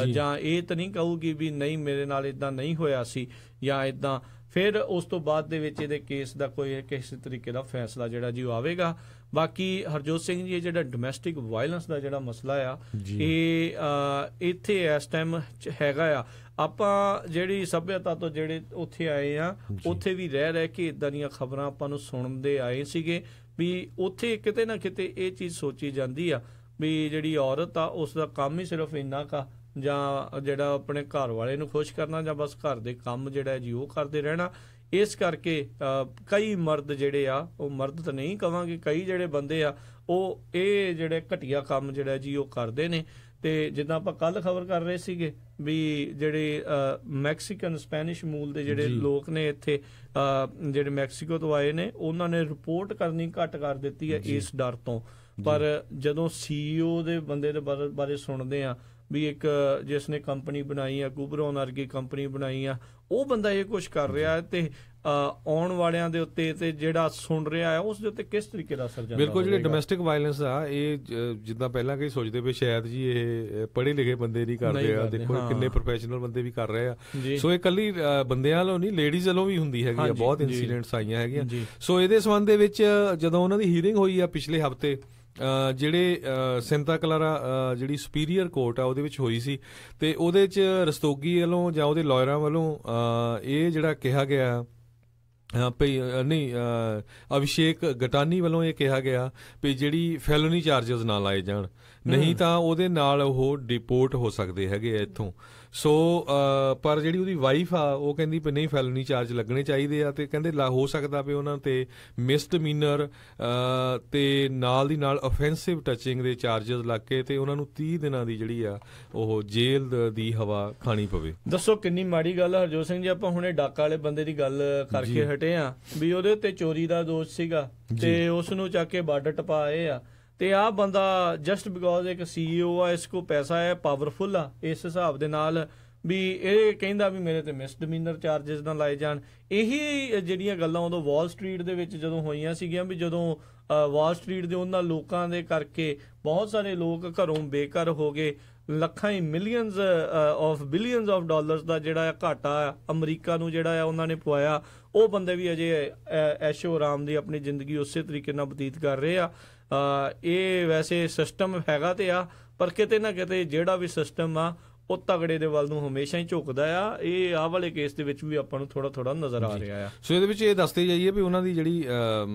ਜਾਂ ਇਹ ਤਾਂ ਨਹੀਂ ਕਹੂਗੀ ਵੀ ਨਹੀਂ ਮੇਰੇ ਨਾਲ ਇਦਾਂ ਨਹੀਂ ਹੋਇਆ ਸੀ ਜਾਂ ਇਦਾਂ। ਫਿਰ ਉਸ ਤੋਂ ਬਾਅਦ ਦੇ ਵਿੱਚ ਇਹਦੇ ਕੇਸ ਦਾ ਕੋਈ ਕਿਸੇ ਤਰੀਕੇ ਦਾ ਫੈਸਲਾ ਜਿਹੜਾ ਜੀ ਉਹ ਆਵੇਗਾ। ਬਾਕੀ ਹਰਜੋਤ ਸਿੰਘ ਜੀ, ਇਹ ਜਿਹੜਾ ਡੋਮੈਸਟਿਕ ਵਾਇਲੈਂਸ ਦਾ ਜਿਹੜਾ ਮਸਲਾ ਆ ਇਹ ਇੱਥੇ ਇਸ ਟਾਈਮ ਹੈਗਾ ਆ। ਆਪਾਂ ਜਿਹੜੀ ਸੱਭਿਅਤਾ ਤੋਂ ਜਿਹੜੇ ਉੱਥੇ ਆਏ ਆ ਉੱਥੇ ਵੀ ਰਹਿ ਕੇ ਇਦਾਂ ਦੀਆਂ ਖਬਰਾਂ ਆਪਾਂ ਨੂੰ ਸੁਣਦੇ ਆਏ ਸੀਗੇ ਵੀ ਉੱਥੇ ਕਿਤੇ ਨਾ ਕਿਤੇ ਇਹ ਚੀਜ਼ ਸੋਚੀ ਜਾਂਦੀ ਆ ਵੀ ਜਿਹੜੀ ਔਰਤ ਆ ਉਸ ਦਾ ਕੰਮ ਹੀ ਸਿਰਫ ਇੰਨਾ ਕਾ ਜਾਂ ਜਿਹੜਾ ਆਪਣੇ ਘਰ ਵਾਲੇ ਨੂੰ ਖੁਸ਼ ਕਰਨਾ ਜਾਂ ਬਸ ਘਰ ਦੇ ਕੰਮ ਜਿਹੜਾ ਜੀ ਉਹ ਕਰਦੇ ਰਹਿਣਾ। ਇਸ ਕਰਕੇ ਕਈ ਮਰਦ ਜਿਹੜੇ ਆ ਉਹ ਮਰਦ ਤਾਂ ਨਹੀਂ ਕਵਾਂਗੇ, ਕਈ ਜਿਹੜੇ ਬੰਦੇ ਆ ਉਹ ਇਹ ਜਿਹੜੇ ਘਟੀਆ ਕੰਮ ਜਿਹੜਾ ਜੀ ਉਹ ਕਰਦੇ ਨੇ। ਤੇ ਜਿੱਦਾਂ ਆਪਾਂ ਕੱਲ ਖਬਰ ਕਰ ਰਹੇ ਸੀਗੇ ਵੀ ਜਿਹੜੇ ਮੈਕਸੀਕਨ ਸਪੈਨਿਸ਼ ਮੂਲ ਦੇ ਜਿਹੜੇ ਲੋਕ ਨੇ ਇੱਥੇ ਜਿਹੜੇ ਮੈਕਸੀਕੋ ਤੋਂ ਆਏ ਨੇ ਉਹਨਾਂ ਨੇ ਰਿਪੋਰਟ ਕਰਨੀ ਘੱਟ ਕਰ ਦਿੱਤੀ ਹੈ ਇਸ ਡਰ ਤੋਂ। ਪਰ ਜਦੋਂ CEO ਦੇ ਬੰਦੇ ਦੇ ਬਾਰੇ ਸੁਣਦੇ ਆ ਵੀ ਇੱਕ ਜਿਸ ਨੇ ਕੰਪਨੀ ਬਣਾਈ ਆ ਕੂਬਰੋਨ ਵਰਗੀ ਕੰਪਨੀ ਬਣਾਈ ਆ, ਉਹ ਬੰਦਾ ਇਹ ਕੁਛ ਕਰ ਰਿਹਾ ਹੈ ਤੇ ਆਉਣ ਵਾਲਿਆਂ ਦੇ ਉੱਤੇ ਤੇ ਜਿਹੜਾ ਸੁਣ ਰਿਹਾ ਹੈ ਉਸ ਦੇ ਉੱਤੇ ਕਿਸ ਤਰੀਕੇ ਦਾ ਅਸਰ ਜਾਂਦਾ। ਬਿਲਕੁਲ, ਜਿਹੜੇ ਡੋਮੈਸਟਿਕ ਵਾਇਲੈਂਸ ਆ ਇਹ ਜਿੱਦਾਂ ਪਹਿਲਾਂ ਕਈ ਸੋਚਦੇ ਪਏ ਸ਼ਾਇਦ ਜੀ ਇਹ ਪੜ੍ਹੇ ਲਿਖੇ ਬੰਦੇ ਨਹੀਂ ਕਰਦੇ ਆ, ਦੇਖੋ ਕਿੰਨੇ ਪ੍ਰੋਫੈਸ਼ਨਲ ਬੰਦੇ ਵੀ ਕਰ ਰਹੇ ਆ। ਸੋ ਇਹ ਇਕੱਲੀ ਬੰਦਿਆਂ ਵੱਲੋਂ ਨਹੀਂ, ਲੇਡੀਜ਼ ਵੱਲੋਂ ਵੀ ਹੁੰਦੀ ਹੈਗੀ ਆ, ਬਹੁਤ ਇਨਸੀਡੈਂਟਸ ਆਈਆਂ ਹੈਗੀਆਂ। ਸੋ ਇਹਦੇ ਸੰਬੰਧ ਦੇ ਵਿੱਚ ਜਦੋਂ ਉਹਨਾਂ ਦੀ ਹੀਅਰਿੰਗ ਹੋਈ ਆ ਪਿਛਲੇ ਹਫ਼ਤੇ ਜਿਹੜੇ ਸੈਂਟਾ ਕਲਾਰਾ ਜਿਹੜੀ ਸੁਪੀਰੀਅਰ ਕੋਰਟ ਆ ਉਹਦੇ ਵਿੱਚ ਹੋਈ ਸੀ, ਤੇ ਉਹਦੇ 'ਚ ਰਸਤੋਗੀ ਵੱਲੋਂ ਜਾਂ ਉਹਦੇ ਲਾਇਰਾਂ ਵੱਲੋਂ ਇਹ ਜਿਹੜਾ ਕਿਹਾ ਗਿਆ ਅਭਿਸ਼ੇਕ ਗਟਾਨੀ ਵੱਲੋਂ ਇਹ ਕਿਹਾ ਗਿਆ ਵੀ ਜਿਹੜੀ ਫੈਲੋਨੀ ਚਾਰਜਸ ਨਾ ਲਾਏ ਜਾਣ, ਨਹੀਂ ਤਾਂ ਉਹਦੇ ਨਾਲ ਉਹ ਡਿਪੋਰਟ ਹੋ ਸਕਦੇ ਹੈਗੇ ਆ ਇੱਥੋਂ। ਸੋ ਪਰ ਜਿਹੜੀ ਉਹਦੀ ਵਾਈਫ ਆ ਉਹ ਕਹਿੰਦੀ ਵੀ ਨਹੀਂ, ਫੈਲੋਨੀ ਚਾਰਜ ਲੱਗਣੇ ਚਾਹੀਦੇ ਆ, ਤੇ ਕਹਿੰਦੇ ਹੋ ਸਕਦਾ ਵੀ ਉਹਨਾਂ ਤੇ ਮਿਸਡਮੀਨਰ ਤੇ ਨਾਲ ਦੀ ਨਾਲ ਅਫੈਂਸਿਵ ਟੱਚਿੰਗ ਦੇ ਚਾਰਜਸ ਲੱਗ ਕੇ ਤੇ ਉਹਨਾਂ ਨੂੰ 30 ਦਿਨਾਂ ਦੀ ਜਿਹੜੀ ਆ ਉਹ ਜੇਲ੍ਹ ਦੀ ਹਵਾ ਖਾਣੀ ਪਵੇ। ਦੱਸੋ ਕਿੰਨੀ ਮਾੜੀ ਗੱਲ ਆ ਹਰਜੋਤ ਸਿੰਘ ਜੀ। ਆਪਾਂ ਹੁਣੇ ਡਾਕਾ ਵਾਲੇ ਬੰਦੇ ਦੀ ਗੱਲ ਕਰਕੇ ਹਟੇ ਆ ਵੀ ਉਹਦੇ ਉੱਤੇ ਚੋਰੀ ਦਾ ਦੋਸ਼ ਸੀਗਾ ਤੇ ਉਸ ਨੂੰ ਚੱਕ ਕੇ ਬਾਰਡਰ ਟਪਾ ਆਏ ਆ, ਤੇ ਆਹ ਬੰਦਾ ਜਸਟ ਬਿਕੋਜ਼ ਇੱਕ CEO ਆ, ਇਸ ਕੋ ਪੈਸਾ ਹੈ, ਪਾਵਰਫੁਲ ਆ, ਇਸ ਹਿਸਾਬ ਦੇ ਨਾਲ ਵੀ ਇਹ ਕਹਿੰਦਾ ਵੀ ਮੇਰੇ ਤੇ ਮਿਸਡਮੀਨਰ ਚਾਰਜਸ ਨਾ ਲਾਏ ਜਾਣ। ਇਹੀ ਜਿਹੜੀਆਂ ਗੱਲਾਂ ਉਦੋਂ ਵਾਲ ਸਟਰੀਟ ਦੇ ਵਿੱਚ ਜਦੋਂ ਹੋਈਆਂ ਸੀਗੀਆਂ, ਵੀ ਜਦੋਂ ਵਾਲ ਸਟਰੀਟ ਦੇ ਉਹਨਾਂ ਲੋਕਾਂ ਦੇ ਕਰਕੇ ਬਹੁਤ ਸਾਰੇ ਲੋਕ ਘਰੋਂ ਬੇਘਰ ਹੋ ਗਏ, ਲੱਖਾਂ ਹੀ millions of billions of dollars ਦਾ ਜਿਹੜਾ ਘਾਟਾ ਅਮਰੀਕਾ ਨੂੰ ਜਿਹੜਾ ਆ ਉਹਨਾਂ ਨੇ ਪਵਾਇਆ। ਉਹ ਬੰਦੇ ਵੀ ਅਜੇ ਐਸ਼ੋ ਆਰਾਮ ਦੀ ਆਪਣੀ ਜ਼ਿੰਦਗੀ ਉਸੇ ਤਰੀਕੇ ਨਾਲ ਬਤੀਤ ਕਰ ਰਹੇ ਆ। ਇਹ ਵੈਸੇ ਸਿਸਟਮ ਹੈਗਾ ਤੇ ਆ, ਪਰ ਕਿਤੇ ਨਾ ਕਿਤੇ ਜਿਹੜਾ ਵੀ ਸਿਸਟਮ ਆ ਉਹ ਤਗੜੇ ਦੇ ਵੱਲ ਨੂੰ ਹਮੇਸ਼ਾ ਹੀ ਝੁਕਦਾ ਆ। ਇਹ ਆਹ ਵਾਲੇ ਕੇਸ ਦੇ ਵਿੱਚ ਵੀ ਆਪਾਂ ਨੂੰ ਥੋੜਾ ਥੋੜਾ ਨਜ਼ਰ ਆ ਰਿਹਾ ਆ। ਸੋ ਇਹਦੇ ਵਿੱਚ ਇਹ ਦੱਸਦੇ ਜਾਈਏ ਵੀ ਉਹਨਾਂ ਦੀ ਜਿਹੜੀ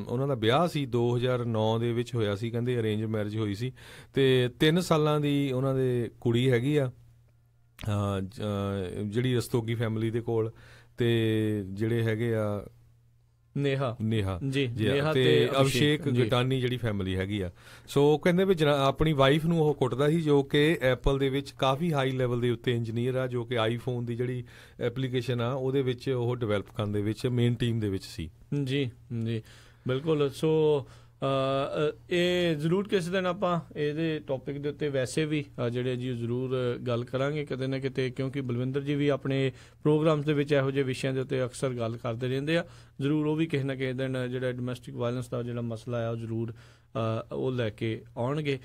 ਉਹਨਾਂ ਦਾ ਵਿਆਹ ਸੀ 2009 ਦੇ ਵਿੱਚ ਹੋਇਆ ਸੀ, ਕਹਿੰਦੇ ਅਰੇਂਜ ਮੈਰਿਜ ਹੋਈ ਸੀ, ਤੇ 3 ਸਾਲਾਂ ਦੀ ਉਹਨਾਂ ਦੇ ਕੁੜੀ ਹੈਗੀ ਆ ਜਿਹੜੀ ਰਸਤੋਗੀ ਫੈਮਿਲੀ ਦੇ ਕੋਲ, ਤੇ ਜਿਹੜੇ ਹੈਗੇ ਆ ਨੇਹਾ ਜੀ ਤੇ ਅਭਿਸ਼ੇਕ ਗਟਾਨੀ ਜਿਹੜੀ ਫੈਮਿਲੀ ਹੈਗੀ ਆ। ਸੋ ਕਹਿੰਦੇ ਵੀ ਆਪਣੀ ਵਾਈਫ ਨੂੰ ਉਹ ਕੁੱਟਦਾ ਸੀ, ਜੋ ਕਿ ਐਪਲ ਦੇ ਵਿੱਚ ਕਾਫੀ ਹਾਈ ਲੈਵਲ ਦੇ ਉੱਤੇ ਇੰਜੀਨੀਅਰ ਆ, ਜੋ ਕਿ ਆਈਫੋਨ ਦੀ ਜਿਹੜੀ ਐਪਲੀਕੇਸ਼ਨ ਆ ਉਹਦੇ ਵਿੱਚ ਉਹ ਡਿਵੈਲਪ ਕਰਨ ਦੇ ਵਿੱਚ ਮੇਨ ਟੀਮ ਦੇ ਵਿੱਚ ਸੀ। ਜੀ ਬਿਲਕੁਲ। ਸੋ ਇਹ ਜ਼ਰੂਰ ਕਿਸੇ ਦਿਨ ਆਪਾਂ ਇਹਦੇ ਟੌਪਿਕ ਦੇ ਉੱਤੇ ਵੈਸੇ ਵੀ ਜਿਹੜੇ ਜੀ ਜ਼ਰੂਰ ਗੱਲ ਕਰਾਂਗੇ ਕਿਤੇ ਨਾ ਕਿਤੇ, ਕਿਉਂਕਿ ਬਲਵਿੰਦਰ ਜੀ ਵੀ ਆਪਣੇ ਪ੍ਰੋਗਰਾਮਸ ਦੇ ਵਿੱਚ ਇਹੋ ਜਿਹੇ ਵਿਸ਼ਿਆਂ ਦੇ ਉੱਤੇ ਅਕਸਰ ਗੱਲ ਕਰਦੇ ਰਹਿੰਦੇ ਆ। ਜ਼ਰੂਰ ਉਹ ਵੀ ਕਿਸੇ ਨਾ ਕਿਸੇ ਦਿਨ ਜਿਹੜਾ ਡੋਮੈਸਟਿਕ ਵਾਇਲੈਂਸ ਦਾ ਜਿਹੜਾ ਮਸਲਾ ਆ ਉਹ ਜ਼ਰੂਰ ਉਹ ਲੈ ਕੇ ਆਉਣਗੇ।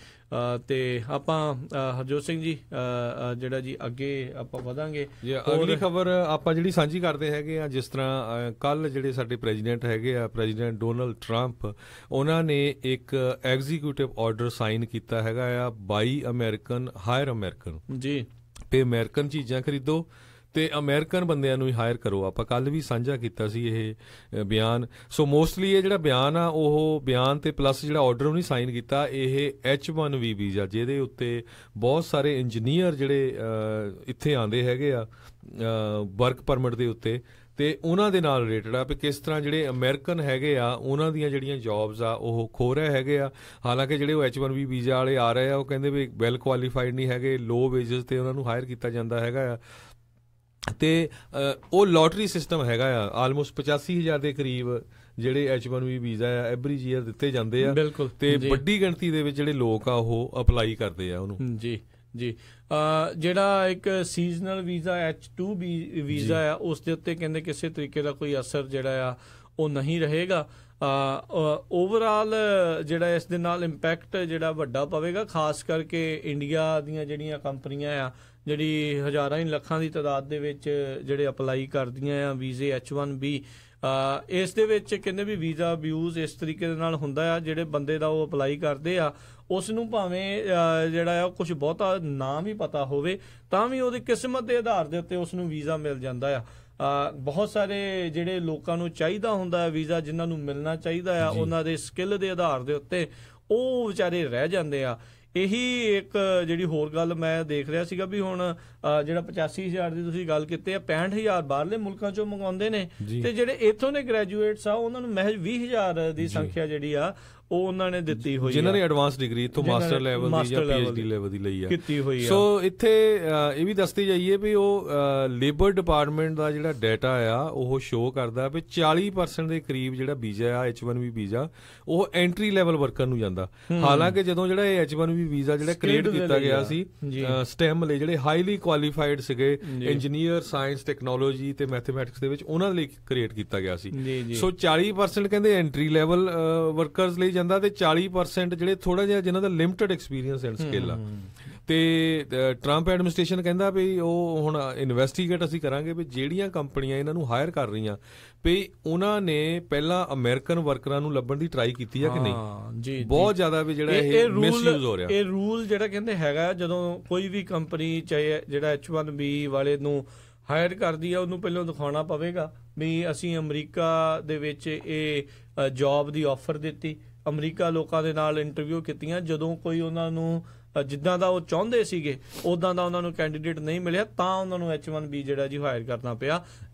ਤੇ ਆਪਾਂ ਹਰਜੋਤ ਸਿੰਘ ਜੀ ਜਿਹੜਾ ਜੀ ਅੱਗੇ ਆਪਾਂ ਵਧਾਂਗੇ। ਅਗਲੀ ਖਬਰ ਆਪਾਂ ਜਿਹੜੀ ਸਾਂਝੀ ਕਰਦੇ ਹੈਗੇ ਆ, ਜਿਸ ਤਰ੍ਹਾਂ ਕੱਲ ਜਿਹੜੇ ਸਾਡੇ ਪ੍ਰੈਜ਼ੀਡੈਂਟ ਹੈਗੇ ਆ, ਪ੍ਰੈਜ਼ੀਡੈਂਟ ਡੋਨਲਡ ਟਰੰਪ, ਉਹਨਾਂ ਨੇ ਇੱਕ ਐਗਜ਼ੀਕਿਊਟਿਵ ਆਰਡਰ ਸਾਈਨ ਕੀਤਾ ਹੈਗਾ ਆ, ਬਾਈ ਅਮਰੀਕਨ ਹਾਇਰ ਅਮਰੀਕਨ ਜੀ, ਤੇ ਅਮਰੀਕਨ ਚੀਜ਼ਾਂ ਖਰੀਦੋ ਤੇ ਅਮਰੀਕਨ ਬੰਦਿਆਂ ਨੂੰ ਹੀ ਹਾਇਰ ਕਰੋ। ਆਪਾਂ ਕੱਲ ਵੀ ਸਾਂਝਾ ਕੀਤਾ ਸੀ ਇਹ ਬਿਆਨ। ਸੋ ਮੋਸਟਲੀ ਇਹ ਜਿਹੜਾ ਬਿਆਨ ਆ ਉਹ ਬਿਆਨ ਤੇ ਪਲੱਸ ਜਿਹੜਾ ਆਰਡਰ ਨਹੀਂ ਸਾਈਨ ਕੀਤਾ, ਇਹ H1B ਵੀਜ਼ਾ, ਜਿਹਦੇ ਉੱਤੇ ਬਹੁਤ ਸਾਰੇ ਇੰਜੀਨੀਅਰ ਜਿਹੜੇ ਇੱਥੇ ਆਉਂਦੇ ਹੈਗੇ ਆ ਵਰਕ ਪਰਮਿਟ ਦੇ ਉੱਤੇ, ਤੇ ਉਹਨਾਂ ਦੇ ਨਾਲ ਰਿਲੇਟਡ ਆ ਵੀ ਕਿਸ ਤਰ੍ਹਾਂ ਜਿਹੜੇ ਅਮਰੀਕਨ ਹੈਗੇ ਆ ਉਹਨਾਂ ਦੀਆਂ ਜਿਹੜੀਆਂ ਜੌਬਸ ਆ ਉਹ ਖੋ ਰਹੇ ਹੈਗੇ ਆ। ਹਾਲਾਂਕਿ ਜਿਹੜੇ ਉਹ H1B ਵੀਜ਼ਾ ਵਾਲੇ ਆ ਰਹੇ ਆ ਉਹ ਕਹਿੰਦੇ ਵੀ ਵੈਲ ਕੁਆਲੀਫਾਈਡ ਨਹੀਂ ਹੈਗੇ, ਲੋ ਵੇਜਸ ਤੇ ਉਹਨਾਂ ਨੂੰ ਹਾਇਰ ਕੀਤਾ ਜਾਂਦਾ ਹੈਗਾ ਆ, ਤੇ ਉਹ ਲੋਟਰੀ ਸਿਸਟਮ ਹੈਗਾ ਆ। ਆਲਮੋਸਟ 85,000 ਦੇ ਕਰੀਬ ਜਿਹੜੇ H1B ਵੀਜ਼ਾ ਆ ਐਵਰੀ ਈਅਰ ਦਿੱਤੇ ਜਾਂਦੇ ਆ, ਤੇ ਵੱਡੀ ਗਿਣਤੀ ਦੇ ਵਿੱਚ ਜਿਹੜੇ ਲੋਕ ਆ ਉਹ ਅਪਲਾਈ ਕਰਦੇ ਆ ਉਹਨੂੰ। ਜੀ ਜਿਹੜਾ ਇੱਕ ਸੀਜ਼ਨਲ ਵੀਜ਼ਾ H2B ਵੀਜ਼ਾ ਆ ਉਸ ਦੇ ਉੱਤੇ ਕਹਿੰਦੇ ਕਿਸੇ ਤਰੀਕੇ ਦਾ ਕੋਈ ਅਸਰ ਜਿਹੜਾ ਆ ਉਹ ਨਹੀਂ ਰਹੇਗਾ। ਓਵਰਆਲ ਜਿਹੜਾ ਇਸ ਦੇ ਨਾਲ ਇੰਪੈਕਟ ਜਿਹੜਾ ਵੱਡਾ ਪਵੇਗਾ, ਖਾਸ ਕਰਕੇ ਇੰਡੀਆ ਦੀਆਂ ਜਿਹੜੀਆਂ ਕੰਪਨੀਆਂ ਆ ਜਿਹੜੀ ਹਜ਼ਾਰਾਂ ਹੀ ਲੱਖਾਂ ਦੀ ਤਾਦਾਦ ਦੇ ਵਿੱਚ ਜਿਹੜੇ ਅਪਲਾਈ ਕਰਦੀਆਂ ਆ ਵੀਜ਼ੇ H1B, ਇਸ ਦੇ ਵਿੱਚ ਕਹਿੰਦੇ ਵੀ ਵੀਜ਼ਾ ਅਬਿਊਜ਼ ਇਸ ਤਰੀਕੇ ਦੇ ਨਾਲ ਹੁੰਦਾ ਆ। ਜਿਹੜੇ ਬੰਦੇ ਦਾ ਉਹ ਅਪਲਾਈ ਕਰਦੇ ਆ ਉਸ ਨੂੰ ਭਾਵੇਂ ਜਿਹੜਾ ਆ ਕੁਝ ਬਹੁਤਾ ਨਾ ਵੀ ਪਤਾ ਹੋਵੇ ਤਾਂ ਵੀ ਉਹਦੀ ਕਿਸਮਤ ਦੇ ਆਧਾਰ ਦੇ ਉੱਤੇ ਉਸ ਨੂੰ ਵੀਜ਼ਾ ਮਿਲ ਜਾਂਦਾ ਆ। ਬਹੁਤ ਸਾਰੇ ਜਿਹੜੇ ਲੋਕਾਂ ਨੂੰ ਚਾਹੀਦਾ ਹੁੰਦਾ ਹੈ ਵੀਜ਼ਾ, ਜਿਨ੍ਹਾਂ ਨੂੰ ਮਿਲਣਾ ਚਾਹੀਦਾ ਆ ਉਹਨਾਂ ਦੇ ਸਕਿੱਲ ਦੇ ਆਧਾਰ ਦੇ ਉੱਤੇ, ਉਹ ਵਿਚਾਰੇ ਰਹਿ ਜਾਂਦੇ ਆ। ਇਹੀ ਇੱਕ ਜਿਹੜੀ ਹੋਰ ਗੱਲ ਮੈਂ ਦੇਖ ਰਿਹਾ ਸੀਗਾ ਵੀ ਹੁਣ ਜਿਹੜਾ 85,000 ਦੀ ਤੁਸੀਂ ਗੱਲ ਕੀਤੀ ਆ, 65,000 ਬਾਹਰਲੇ ਮੁਲਕਾਂ ਚੋਂ ਮੰਗਵਾਉਂਦੇ ਨੇ, ਤੇ ਜਿਹੜੇ ਇੱਥੋਂ ਦੇ ਗ੍ਰੈਜੂਏਟਸ ਆ ਉਹਨਾਂ ਨੂੰ ਮਹਿਜ 20,000 ਦੀ ਸੰਖਿਆ ਜਿਹੜੀ ਆ ਉਹ ਉਹਨਾਂ ਨੇ ਦਿੱਤੀ ਹੋਈ, ਜਿਨ੍ਹਾਂ ਨੇ ਐਡਵਾਂਸ ਡਿਗਰੀ ਤੋਂ ਮਾਸਟਰ ਲੈਵਲ ਦੀ ਜਾਂ PhD ਲੈਵਲ ਦੀ ਲਈ ਆ ਕੀਤੀ ਹੋਈ ਆ। ਸੋ ਇੱਥੇ ਇਹ ਵੀ ਦੱਸਦੇ ਜਾਈਏ ਵੀ ਉਹ ਲੇਬਰ ਡਿਪਾਰਟਮੈਂਟ ਦਾ ਜਿਹੜਾ ਡਾਟਾ ਆ ਉਹ ਸ਼ੋਅ ਕਰਦਾ ਵੀ 40% ਦੇ ਕਰੀਬ ਜਿਹੜਾ ਵੀਜ਼ਾ ਆ H1B ਵੀਜ਼ਾ ਉਹ ਐਂਟਰੀ ਲੈਵਲ ਵਰਕਰ ਨੂੰ ਜਾਂਦਾ। ਹਾਲਾਂਕਿ ਜਦੋਂ ਜਿਹੜਾ ਇਹ H1B ਵੀਜ਼ਾ ਜਿਹੜਾ ਕ੍ਰੀਏਟ ਕੀਤਾ ਗਿਆ ਸੀ STEM ਲਈ, ਜਿਹੜੇ ਹਾਈਲੀ ਕੁਆਲੀਫਾਈਡ ਸੀਗੇ ਇੰਜੀਨੀਅਰ, ਸਾਇੰਸ, ਟੈਕਨੋਲੋਜੀ ਤੇ ਮੈਥਮੈਟਿਕਸ ਦੇ ਵਿੱਚ, ਉਹਨਾਂ ਲਈ ਕ੍ਰੀਏਟ ਕੀਤਾ ਗਿਆ ਸੀ। ਸੋ 40% ਕਹਿੰਦੇ ਐਂਟਰੀ ਲੈਵਲ ਵਰਕਰਸ ਲਈ ਜਾਂਦਾ, ਤੇ 40% ਜਿਹੜੇ ਥੋੜਾ ਜਿਹਾ ਜਿਨ੍ਹਾਂ ਦਾ ਲਿਮਟਿਡ ਐਕਸਪੀਰੀਅੰਸ ਐਂਡ ਸਕਿੱਲ ਆ। ਤੇ ਟਰੰਪ ਐਡਮਿਨਿਸਟ੍ਰੇਸ਼ਨ ਕਹਿੰਦਾ ਵੀ ਉਹ ਹੁਣ ਇਨਵੈਸਟੀਗੇਟ ਅਸੀਂ ਕਰਾਂਗੇ ਵੀ ਜਿਹੜੀਆਂ ਕੰਪਨੀਆਂ ਇਹਨਾਂ ਨੂੰ ਹਾਇਰ ਕਰ ਰਹੀਆਂ ਵੀ ਉਹਨਾਂ ਨੇ ਪਹਿਲਾਂ ਅਮਰੀਕਨ ਵਰਕਰਾਂ ਨੂੰ ਲੱਭਣ ਦੀ ਟਰਾਈ ਕੀਤੀ ਆ ਕਿ ਨਹੀਂ। ਜੀ ਬਹੁਤ ਜ਼ਿਆਦਾ ਵੀ ਜਿਹੜਾ ਇਹ ਮਿਸਯੂਜ਼ ਹੋ ਰਿਹਾ। ਇਹ ਰੂਲ ਜਿਹੜਾ ਕਹਿੰਦੇ ਹੈਗਾ, ਜਦੋਂ ਕੋਈ ਵੀ ਕੰਪਨੀ ਚਾਹੇ ਜਿਹੜਾ H1B ਵਾਲੇ ਨੂੰ ਹਾਇਰ ਕਰਦੀ ਆ ਉਹਨੂੰ ਪਹਿਲਾਂ ਦਿਖਾਉਣਾ ਪਵੇਗਾ ਵੀ ਅਸੀਂ ਅਮਰੀਕਾ ਦੇ ਵਿੱਚ ਇਹ ਜੌਬ ਦੀ ਆਫਰ ਦਿੱਤੀ, ਅਮਰੀਕਾ ਲੋਕਾਂ ਦੇ ਨਾਲ ਇੰਟਰਵਿਊ ਕੀਤੀਆਂ, ਜਦੋਂ ਕੋਈ ਉਹਨਾਂ ਨੂੰ ਜਿੱਦਾਂ ਦਾ ਉਹ ਚਾਹੁੰਦੇ ਸੀਗੇ ਉਦਾਂ ਦਾ ਉਹਨਾਂ ਨੂੰ ਕੈਂਡੀਡੇਟ ਨਹੀਂ ਮਿਲਿਆ ਤਾਂ ਉਹਨਾਂ ਨੂੰ H1B ਜਿਹੜਾ ਜੀ ਹਾਇਰ ਕਰਨਾ ਪਿਆ।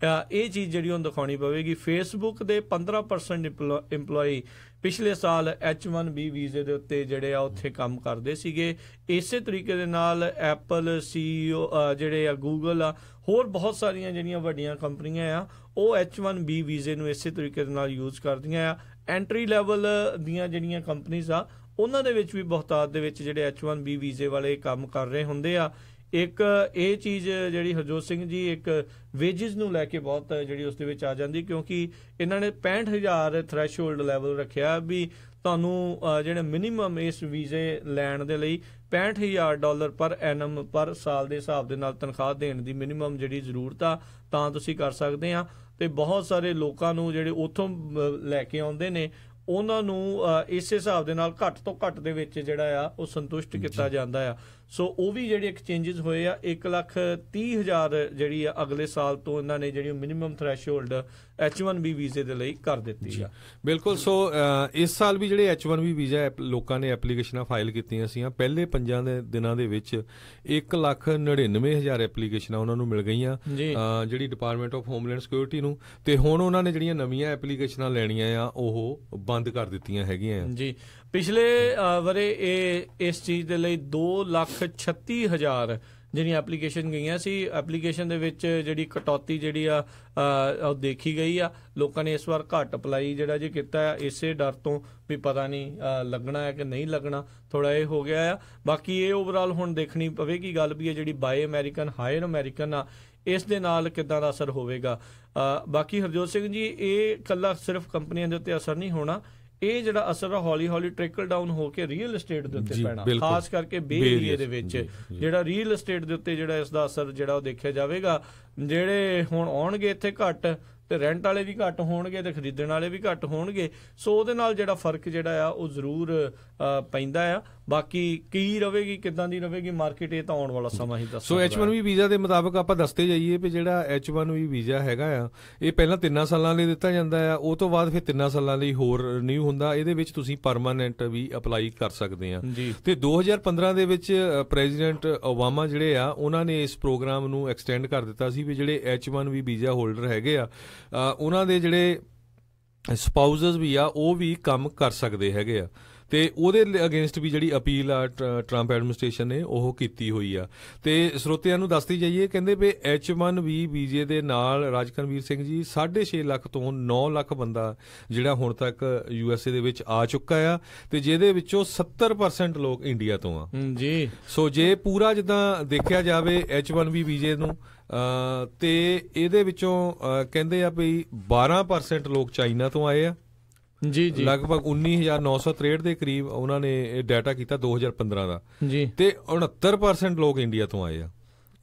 ਇਹ ਚੀਜ਼ ਜਿਹੜੀ ਉਹਨੂੰ ਦਿਖਾਉਣੀ ਪਵੇਗੀ। ਫੇਸਬੁੱਕ ਦੇ 15% ਇੰਪਲੋਈ ਪਿਛਲੇ ਸਾਲ H1B ਵੀਜ਼ੇ ਦੇ ਉੱਤੇ ਜਿਹੜੇ ਆ ਉੱਥੇ ਕੰਮ ਕਰਦੇ ਸੀਗੇ। ਇਸੇ ਤਰੀਕੇ ਦੇ ਨਾਲ ਐਪਲ CEO ਜਿਹੜੇ ਆ, ਗੂਗਲ ਆ, ਹੋਰ ਬਹੁਤ ਸਾਰੀਆਂ ਜਿਹੜੀਆਂ ਵੱਡੀਆਂ ਕੰਪਨੀਆਂ ਆ ਉਹ H1B ਵੀਜ਼ੇ ਨੂੰ ਇਸੇ ਤਰੀਕੇ ਦੇ ਨਾਲ ਯੂਜ਼ ਕਰਦੀਆਂ ਆ। ਐਂਟਰੀ ਲੈਵਲ ਦੀਆਂ ਜਿਹੜੀਆਂ ਕੰਪਨੀਆਂ ਆ ਉਹਨਾਂ ਦੇ ਵਿੱਚ ਵੀ ਬਹੁਤਾਤ ਦੇ ਵਿੱਚ ਜਿਹੜੇ H1B ਵੀਜ਼ੇ ਵਾਲੇ ਕੰਮ ਕਰ ਰਹੇ ਹੁੰਦੇ ਆ। ਇੱਕ ਇਹ ਚੀਜ਼ ਜਿਹੜੀ ਹਰਜੋਤ ਸਿੰਘ ਜੀ, ਇੱਕ ਵੇਜਿਸ ਨੂੰ ਲੈ ਕੇ ਬਹੁਤ ਜਿਹੜੀ ਉਸ ਦੇ ਵਿੱਚ ਆ ਜਾਂਦੀ, ਕਿਉਂਕਿ ਇਹਨਾਂ ਨੇ 65,000 ਥ੍ਰੈਸ਼ਹੋਲਡ ਲੈਵਲ ਰੱਖਿਆ ਵੀ ਤੁਹਾਨੂੰ ਜਿਹੜੇ ਮਿਨੀਮਮ ਇਸ ਵੀਜ਼ੇ ਲੈਣ ਦੇ ਲਈ $65,000 ਪਰ ਐਨਮ ਪਰ ਸਾਲ ਦੇ ਹਿਸਾਬ ਦੇ ਨਾਲ ਤਨਖਾਹ ਦੇਣ ਦੀ ਮਿਨੀਮਮ ਜਿਹੜੀ ਜ਼ਰੂਰਤ ਆ ਤਾਂ ਤੁਸੀਂ ਕਰ ਸਕਦੇ ਆ। ਤੇ ਬਹੁਤ ਸਾਰੇ ਲੋਕਾਂ ਨੂੰ ਜਿਹੜੇ ਉੱਥੋਂ ਲੈ ਕੇ ਆਉਂਦੇ ਨੇ ਉਹਨਾਂ ਨੂੰ ਇਸੇ ਹਿਸਾਬ ਦੇ ਨਾਲ ਘੱਟ ਤੋਂ ਘੱਟ ਦੇ ਵਿੱਚ ਜਿਹੜਾ ਆ ਉਹ ਸੰਤੁਸ਼ਟ ਕੀਤਾ ਜਾਂਦਾ ਆ। ਸੋ ਉਹ ਵੀ ਜਿਹੜੇ ਐਕਸਚੇਂਜਸ ਹੋਏ ਆ, 1,30,000 ਜਿਹੜੀ ਆ ਅਗਲੇ ਸਾਲ ਤੋਂ ਇਹਨਾਂ ਨੇ ਜਿਹੜੀ ਮਿਨੀਮਮ ਥ੍ਰੈਸ਼ਹੋਲਡ H1B ਵੀਜ਼ੇ ਦੇ ਲਈ ਕਰ ਦਿੱਤੀ ਆ। ਬਿਲਕੁਲ। ਸੋ ਇਸ ਸਾਲ ਵੀ ਜਿਹੜੇ H1B ਵੀਜ਼ਾ ਲੋਕਾਂ ਨੇ ਐਪਲੀਕੇਸ਼ਨਾਂ ਫਾਈਲ ਕੀਤੀਆਂ ਸੀ, ਪਹਿਲੇ 5 ਦੇ ਦਿਨਾਂ ਦੇ ਵਿੱਚ 1,99,000 ਐਪਲੀਕੇਸ਼ਨਾਂ ਉਹਨਾਂ ਨੂੰ ਮਿਲ ਗਈਆਂ ਜਿਹੜੀ ਡਿਪਾਰਟਮੈਂਟ ਆਫ ਹੋਮਲੈਂਡ ਸਿਕਿਉਰਿਟੀ ਨੂੰ। ਤੇ ਹੁਣ ਉਹਨਾਂ ਨੇ ਜਿਹੜੀਆਂ ਨਵੀਆਂ ਐਪਲੀਕੇਸ਼ਨਾਂ ਲੈਣੀਆਂ ਆ ਉਹ ਬੰਦ ਕਰ ਦਿੱਤੀਆਂ ਹੈਗੀਆਂ ਜੀ। ਪਿਛਲੇ ਵਰੇ ਇਸ ਚੀਜ਼ ਦੇ ਲਈ 2,36,000 ਜਿਹੜੀਆਂ ਐਪਲੀਕੇਸ਼ਨ ਗਈਆਂ ਸੀ। ਐਪਲੀਕੇਸ਼ਨ ਦੇ ਵਿੱਚ ਜਿਹੜੀ ਕਟੌਤੀ ਜਿਹੜੀ ਆ ਉਹ ਦੇਖੀ ਗਈ ਆ। ਲੋਕਾਂ ਨੇ ਇਸ ਵਾਰ ਘੱਟ ਅਪਲਾਈ ਜਿਹੜਾ ਜੀ ਕੀਤਾ ਆ, ਇਸੇ ਡਰ ਤੋਂ ਵੀ ਪਤਾ ਨਹੀਂ ਲੱਗਣਾ ਹੈ ਕਿ ਨਹੀਂ ਲੱਗਣਾ, ਥੋੜਾ ਇਹ ਹੋ ਗਿਆ ਆ। ਬਾਕੀ ਇਹ ਓਵਰਆਲ ਹੁਣ ਦੇਖਣੀ ਪਵੇਗੀ ਗੱਲ ਵੀ ਇਹ ਜਿਹੜੀ ਬਾਏ ਅਮਰੀਕਨ ਹਾਇਰ ਅਮਰੀਕਨ ਆ ਇਸ ਦੇ ਨਾਲ ਕਿੱਦਾਂ ਦਾ ਅਸਰ ਹੋਵੇਗਾ। ਬਾਕੀ ਹਰਜੋਤ ਸਿੰਘ ਜੀ, ਇਹ ਇਕੱਲਾ ਸਿਰਫ ਕੰਪਨੀਆਂ ਦੇ ਉੱਤੇ ਅਸਰ ਨਹੀਂ ਹੋਣਾ, ਇਹ ਜਿਹੜਾ ਅਸਰ ਆ ਹੌਲੀ ਹੌਲੀ ਟ੍ਰਿਕਲ ਡਾਊਨ ਹੋ ਕੇ ਰੀਅਲ ਏਸਟੇਟ ਦੇ ਉੱਤੇ ਪੈਣਾ, ਖਾਸ ਕਰਕੇ ਬੇ ਏਰੀਆ ਦੇ ਵਿੱਚ ਜਿਹੜਾ ਰੀਅਲ ਏਸਟੇਟ ਦੇ ਉੱਤੇ ਜਿਹੜਾ ਇਸ ਦਾ ਅਸਰ ਜਿਹੜਾ ਉਹ ਦੇਖਿਆ ਜਾਵੇਗਾ। ਜਿਹੜੇ ਹੁਣ ਆਉਣਗੇ ਇੱਥੇ ਘੱਟ ਤੇ ਰੈਂਟ ਵਾਲੇ ਵੀ ਘੱਟ ਹੋਣਗੇ ਤੇ ਖਰੀਦਣ ਵਾਲੇ ਵੀ ਘੱਟ ਹੋਣਗੇ, ਸੋ ਉਹਦੇ ਨਾਲ ਜਿਹੜਾ ਫਰਕ ਜਿਹੜਾ ਆ ਉਹ ਜ਼ਰੂਰ ਪੈਂਦਾ ਆ। ਬਾਕੀ ਕੀ ਰਵੇਗੀ, ਕਿੱਦਾਂ ਦੀ ਰਵੇਗੀ ਮਾਰਕੀਟ, ਇਹ ਤਾਂ ਆਉਣ ਵਾਲਾ ਸਮਾਂ ਹੀ ਦੱਸ। ਸੋ H1B ਵੀਜ਼ਾ ਦੇ ਮੁਤਾਬਕ ਆਪਾਂ ਦੱਸਦੇ ਜਾਈਏ ਵੀ ਜਿਹੜਾ H1B ਵੀਜ਼ਾ ਹੈਗਾ ਆ ਇਹ ਪਹਿਲਾਂ 3 ਸਾਲਾਂ ਲਈ ਦਿੱਤਾ ਜਾਂਦਾ ਆ, ਉਹ ਤੋਂ ਬਾਅਦ ਫਿਰ 3 ਸਾਲਾਂ ਲਈ ਹੋਰ ਰਿਨਿਊ ਹੁੰਦਾ। ਇਹਦੇ ਵਿੱਚ ਤੁਸੀਂ ਪਰਮਾਨੈਂਟ ਵੀ ਅਪਲਾਈ ਕਰ ਸਕਦੇ ਆ। ਤੇ 2015 ਦੇ ਵਿੱਚ ਪ੍ਰੈਜ਼ੀਡੈਂਟ ਓਬਾਮਾ ਜਿਹੜੇ ਆ ਉਹਨਾਂ ਨੇ ਇਸ ਪ੍ਰੋਗਰਾਮ ਨੂੰ ਐਕਸਟੈਂਡ ਕਰ ਦਿੱਤਾ ਸੀ ਵੀ ਜਿਹੜੇ H1B ਵੀਜ਼ਾ ਹੋਲਡਰ ਹੈਗੇ ਆ ਉਹਨਾਂ ਦੇ ਜਿਹੜੇ ਸਪਾਊਜ਼ਸ ਵੀ ਆ ਉਹ ਵੀ ਕੰਮ ਕਰ ਸਕਦੇ ਹੈਗੇ ਆ। ਤੇ ਉਹਦੇ ਅਗੇਂਸਟ ਵੀ ਜਿਹੜੀ ਅਪੀਲ ਆ ਟਰੰਪ ਐਡਮਿਨਿਸਟ੍ਰੇਸ਼ਨ ਨੇ ਉਹ ਕੀਤੀ ਹੋਈ ਆ। ਤੇ ਸਰੋਤਿਆਂ ਨੂੰ ਦੱਸਦੀ ਜਾਈਏ, ਕਹਿੰਦੇ ਵੀ H1B ਵੀਜ਼ੇ ਦੇ ਨਾਲ ਰਾਜਕਨਵੀਰ ਸਿੰਘ ਜੀ 6.5 ਲੱਖ ਤੋਂ 9 ਲੱਖ ਬੰਦਾ ਜਿਹੜਾ ਹੁਣ ਤੱਕ USA ਦੇ ਵਿੱਚ ਆ ਚੁੱਕਾ ਆ ਤੇ ਜਿਹਦੇ ਵਿੱਚੋਂ 70% ਲੋਕ ਇੰਡੀਆ ਤੋਂ ਆ ਜੀ। ਸੋ ਜੇ ਪੂਰਾ ਜਿੱਦਾਂ ਦੇਖਿਆ ਜਾਵੇ H1B ਵੀਜ਼ੇ ਨੂੰ ਤੇ ਇਹਦੇ ਵਿੱਚੋਂ ਕਹਿੰਦੇ ਆ ਵੀ 12% ਲੋਕ ਚਾਈਨਾ ਤੋਂ ਆਏ ਆ ਜੀ। ਲਗਭਗ 19,963 ਦੇ ਕਰੀਬ ਉਹਨਾਂ ਨੇ ਇਹ ਡਾਟਾ ਕੀਤਾ 2015 ਦਾ ਜੀ। ਤੇ 69% ਲੋਕ ਇੰਡੀਆ ਤੋਂ ਆਏ ਆ,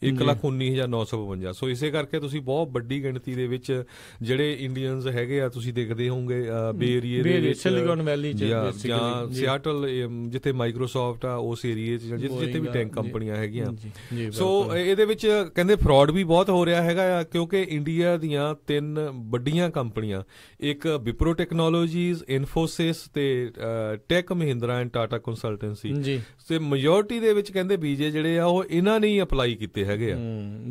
1,19,952। ਸੋ ਇਸੇ ਕਰਕੇ ਤੁਸੀਂ ਬਹੁਤ ਵੱਡੀ ਗਿਣਤੀ ਦੇ ਵਿੱਚ ਜਿਹੜੇ ਇੰਡੀਅਨਸ ਹੈਗੇ ਆ ਤੁਸੀਂ ਦੇਖਦੇ ਹੋਵੋਗੇ ਬੇ ਏਰੀਏ ਦੇ ਵਿੱਚ, ਸਿਲੀਕਨ ਵੈਲੀ ਚ ਜਾਂ ਸਿਆਟਲ ਜਿੱਥੇ ਮਾਈਕਰੋਸਾਫਟ ਆ ਉਸ ਏਰੀਏ ਚ, ਜਿੱਥੇ ਵੀ ਟੈਂਕ ਕੰਪਨੀਆਂ ਹੈਗੀਆਂ। ਸੋ ਇਹਦੇ ਵਿੱਚ ਕਹਿੰਦੇ ਫਰਾਡ ਵੀ ਬਹੁਤ ਹੋ ਰਿਹਾ ਹੈਗਾ ਆ, ਕਿਉਂਕਿ ਇੰਡੀਆ ਦੀਆਂ 3 ਵੱਡੀਆਂ ਕੰਪਨੀਆਂ, ਇੱਕ ਵਿਪਰੋ ਟੈਕਨੋਲੋਜੀਜ਼, ਇਨਫੋਸਿਸ ਤੇ tech Mahindra and Tata consultancy, ਤੇ ਮੈਜੋਰਟੀ ਦੇ ਵਿੱਚ ਕਹਿੰਦੇ ਵੀਜ਼ੇ ਜਿਹੜੇ ਆ ਉਹ ਇਹਨਾਂ ਨੇ ਹੀ ਅਪਲਾਈ ਕੀਤੇ ਹੈਗੇ ਆ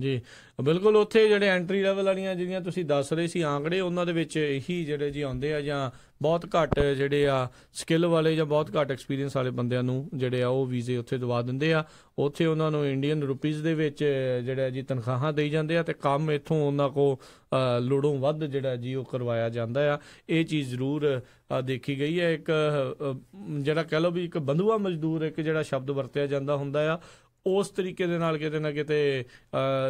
ਜੀ। ਬਿਲਕੁਲ, ਉੱਥੇ ਜਿਹੜੇ ਐਂਟਰੀ ਲੈਵਲ ਵਾਲੀਆਂ ਜਿਹੜੀਆਂ ਤੁਸੀਂ ਦੱਸ ਰਹੇ ਸੀ ਆਂਕੜੇ, ਉਹਨਾਂ ਦੇ ਵਿੱਚ ਇਹੀ ਜਿਹੜੇ ਜੀ ਆਉਂਦੇ ਆ, ਜਾਂ ਬਹੁਤ ਘੱਟ ਜਿਹੜੇ ਆ ਸਕਿੱਲ ਵਾਲੇ ਜਾਂ ਬਹੁਤ ਘੱਟ ਐਕਸਪੀਰੀਅੰਸ ਵਾਲੇ ਬੰਦਿਆਂ ਨੂੰ ਜਿਹੜੇ ਆ ਉਹ ਵੀਜ਼ੇ ਉੱਥੇ ਦਵਾ ਦਿੰਦੇ ਆ। ਉੱਥੇ ਉਹਨਾਂ ਨੂੰ ਇੰਡੀਅਨ ਰੁਪੀਜ਼ ਦੇ ਵਿੱਚ ਜਿਹੜਾ ਜੀ ਤਨਖਾਹਾਂ ਦੇਈ ਜਾਂਦੇ ਆ ਤੇ ਕੰਮ ਇੱਥੋਂ ਉਹਨਾਂ ਕੋਲ ਲੋੜੋਂ ਵੱਧ ਜਿਹੜਾ ਜੀ ਉਹ ਕਰਵਾਇਆ ਜਾਂਦਾ ਆ। ਇਹ ਚੀਜ਼ ਜ਼ਰੂਰ ਦੇਖੀ ਗਈ ਹੈ। ਇੱਕ ਜਿਹੜਾ ਕਹਿ ਲਓ ਵੀ ਇੱਕ ਬੰਧੂਆ ਮਜ਼ਦੂਰ ਇੱਕ ਜਿਹੜਾ ਸ਼ਬਦ ਵਰਤਿਆ ਜਾਂਦਾ ਹੁੰਦਾ ਆ, ਉਸ ਤਰੀਕੇ ਦੇ ਨਾਲ ਕਿਤੇ ਨਾ ਕਿਤੇ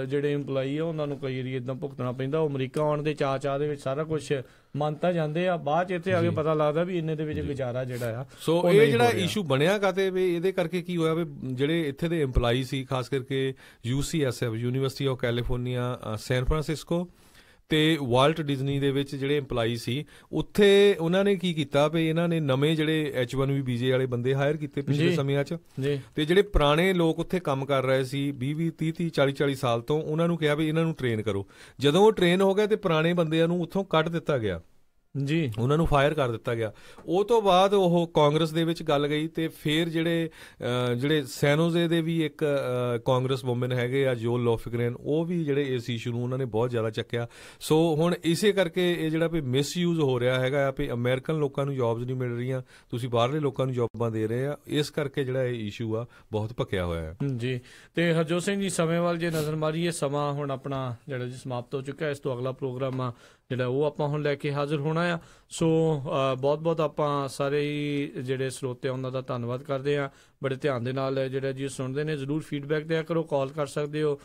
ਜਿਹੜੇ EMPLOYEE ਆ ਉਹਨਾਂ ਨੂੰ ਕਈ ਵਾਰੀ ਇਦਾਂ ਭੁਗਤਣਾ ਪੈਂਦਾ। ਉਹ ਅਮਰੀਕਾ ਆਉਣ ਦੇ ਚਾਅ ਦੇ ਵਿੱਚ ਸਾਰਾ ਕੁਝ ਮੰਨਤਾ ਜਾਂਦੇ ਆ, ਬਾਅਦ ਚ ਇੱਥੇ ਆ ਕੇ ਪਤਾ ਲੱਗਦਾ ਵੀ ਇੰਨੇ ਦੇ ਵਿੱਚ ਗੁਜ਼ਾਰਾ ਜਿਹੜਾ ਆ। ਸੋ ਇਹ ਜਿਹੜਾ ਇਸ਼ੂ ਬਣਿਆ ਕਾਤੇ ਵੀ ਇਹਦੇ ਕਰਕੇ ਕੀ ਹੋਇਆ ਵੀ ਜਿਹੜੇ ਇੱਥੇ ਦੇ EMPLOYEE ਸੀ, ਖਾਸ ਕਰਕੇ UCSF university of California San Francisco ਤੇ ਵਾਲਟ ਡਿਜ਼ਨੀ ਦੇ ਵਿੱਚ ਜਿਹੜੇ EMPLOYEE ਸੀ, ਉੱਥੇ ਉਹਨਾਂ ਨੇ ਕੀ ਕੀਤਾ ਵੀ ਇਹਨਾਂ ਨੇ ਨਵੇਂ ਜਿਹੜੇ H1B ਵੀਜ਼ੇ ਵਾਲੇ ਬੰਦੇ ਹਾਇਰ ਕੀਤੇ ਪਿਛਲੇ ਸਮਿਆਂ 'ਚ, ਤੇ ਜਿਹੜੇ ਪੁਰਾਣੇ ਲੋਕ ਉੱਥੇ ਕੰਮ ਕਰ ਰਹੇ ਸੀ 20 30 40 ਸਾਲ ਤੋਂ, ਉਹਨਾਂ ਨੂੰ ਕਿਹਾ ਵੀ ਇਹਨਾਂ ਨੂੰ ਟ੍ਰੇਨ ਕਰੋ। ਜਦੋਂ ਉਹ ਟ੍ਰੇਨ ਹੋ ਗਏ ਤੇ ਪੁਰਾਣੇ ਬੰਦਿਆਂ ਨੂੰ ਉੱਥੋਂ ਕੱਢ ਦਿੱਤਾ ਗਿਆ ਜੀ, ਉਹਨਾਂ ਨੂੰ ਫਾਇਰ ਕਰ ਦਿੱਤਾ ਗਿਆ। ਉਹ ਤੋਂ ਬਾਅਦ ਉਹ ਕਾਂਗਰਸ ਦੇ ਵਿੱਚ ਗੱਲ ਗਈ ਤੇ ਫਿਰ ਜਿਹੜੇ ਸੈਨੋਜ਼ੇ ਦੇ ਵੀ ਇੱਕ ਕਾਂਗਰਸ ਵੂਮਨ ਹੈਗੇ ਆ ਜੋਲ ਲੋਫਗ੍ਰੇਨ, ਉਹ ਵੀ ਜਿਹੜੇ ਇਸ ਇਸ਼ੂ ਨੂੰ ਉਹਨਾਂ ਨੇ ਬਹੁਤ ਜ਼ਿਆਦਾ ਚੱਕਿਆ। ਸੋ ਹੁਣ ਇਸੇ ਕਰਕੇ ਇਹ ਜਿਹੜਾ ਵੀ ਮਿਸਯੂਜ਼ ਹੋ ਰਿਹਾ ਹੈਗਾ ਆ ਵੀ ਅਮਰੀਕਨ ਲੋਕਾਂ ਨੂੰ ਜੌਬਸ ਨਹੀਂ ਮਿਲ ਰਹੀਆਂ, ਤੁਸੀਂ ਬਾਹਰਲੇ ਲੋਕਾਂ ਨੂੰ ਜੌਬਾਂ ਦੇ ਰਹੇ ਆ, ਇਸ ਕਰਕੇ ਜਿਹੜਾ ਇਹ ਇਸ਼ੂ ਆ ਬਹੁਤ ਭਖਿਆ ਹੋਇਆ ਹੈ ਜੀ। ਤੇ ਹਰਜੋਤ ਸਿੰਘ ਜੀ, ਸਮੇਂ ਵੱਲ ਜੇ ਨਜ਼ਰ ਮਾਰੀਏ, ਸਮਾਂ ਹੁਣ ਆਪਣਾ ਜਿਹੜਾ ਜੀ ਸਮਾਪਤ ਹੋ ਚੁੱਕਾ। ਇਸ ਤੋਂ ਅਗਲਾ ਪ੍ਰੋਗਰਾਮ ਆ ਜਿਹੜਾ ਉਹ ਆਪਾਂ ਹੁਣ ਲੈ ਕੇ ਹਾਜ਼ਰ ਹੋਣਾ ਆ। ਸੋ ਬਹੁਤ ਆਪਾਂ ਸਾਰੇ ਹੀ ਜਿਹੜੇ ਸਰੋਤੇ ਆ ਉਹਨਾਂ ਦਾ ਧੰਨਵਾਦ ਕਰਦੇ ਆ, ਬੜੇ ਧਿਆਨ ਦੇ ਨਾਲ ਜਿਹੜਾ ਜੀ ਸੁਣਦੇ ਨੇ। ਜ਼ਰੂਰ ਫੀਡਬੈਕ ਦਿਆ ਕਰੋ, ਕਾਲ ਕਰ ਸਕਦੇ ਹੋ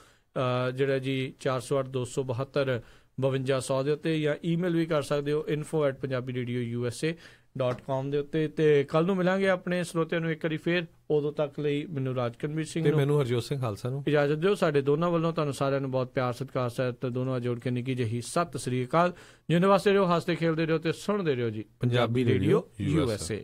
ਜਿਹੜਾ ਜੀ 408 272 5200 ਦੇ ਉੱਤੇ, ਜਾਂ ਈਮੇਲ ਵੀ ਕਰ ਸਕਦੇ ਹੋ info@punjabiradiousa.com ਦੇ ਉੱਤੇ। ਤੇ ਕੱਲ ਨੂੰ ਮਿਲਾਂਗੇ ਆਪਣੇ ਸਰੋਤਿਆਂ ਨੂੰ ਇੱਕ ਵਾਰੀ ਫੇਰ। ਉਦੋਂ ਤੱਕ ਲਈ ਮੈਨੂੰ ਰਾਜਕਨਵੀਰ ਸਿੰਘ ਤੇ ਮੈਨੂੰ ਹਰਜੋਤ ਸਿੰਘ ਖਾਲਸਾ ਨੂੰ ਇਜਾਜ਼ਤ ਦਿਓ। ਸਾਡੇ ਦੋਨਾਂ ਵੱਲੋਂ ਤੁਹਾਨੂੰ ਸਾਰਿਆਂ ਨੂੰ ਬਹੁਤ ਪਿਆਰ ਸਤਿਕਾਰ ਸਹਿਤ ਦੋਨੋਂ ਜੋੜ ਕੇ ਨਿੱਕੀ ਜਿਹੀ ਸਤਿ ਸ੍ਰੀ ਅਕਾਲ। ਜਿੰਨੇ ਵਾਸਤੇ ਰਹੋ, ਹੱਸਦੇ ਖੇਡਦੇ ਰਹੋ ਤੇ ਸੁਣਦੇ ਰਹੋ ਜੀ ਪੰਜਾਬੀ ਰੇਡੀਓ USA।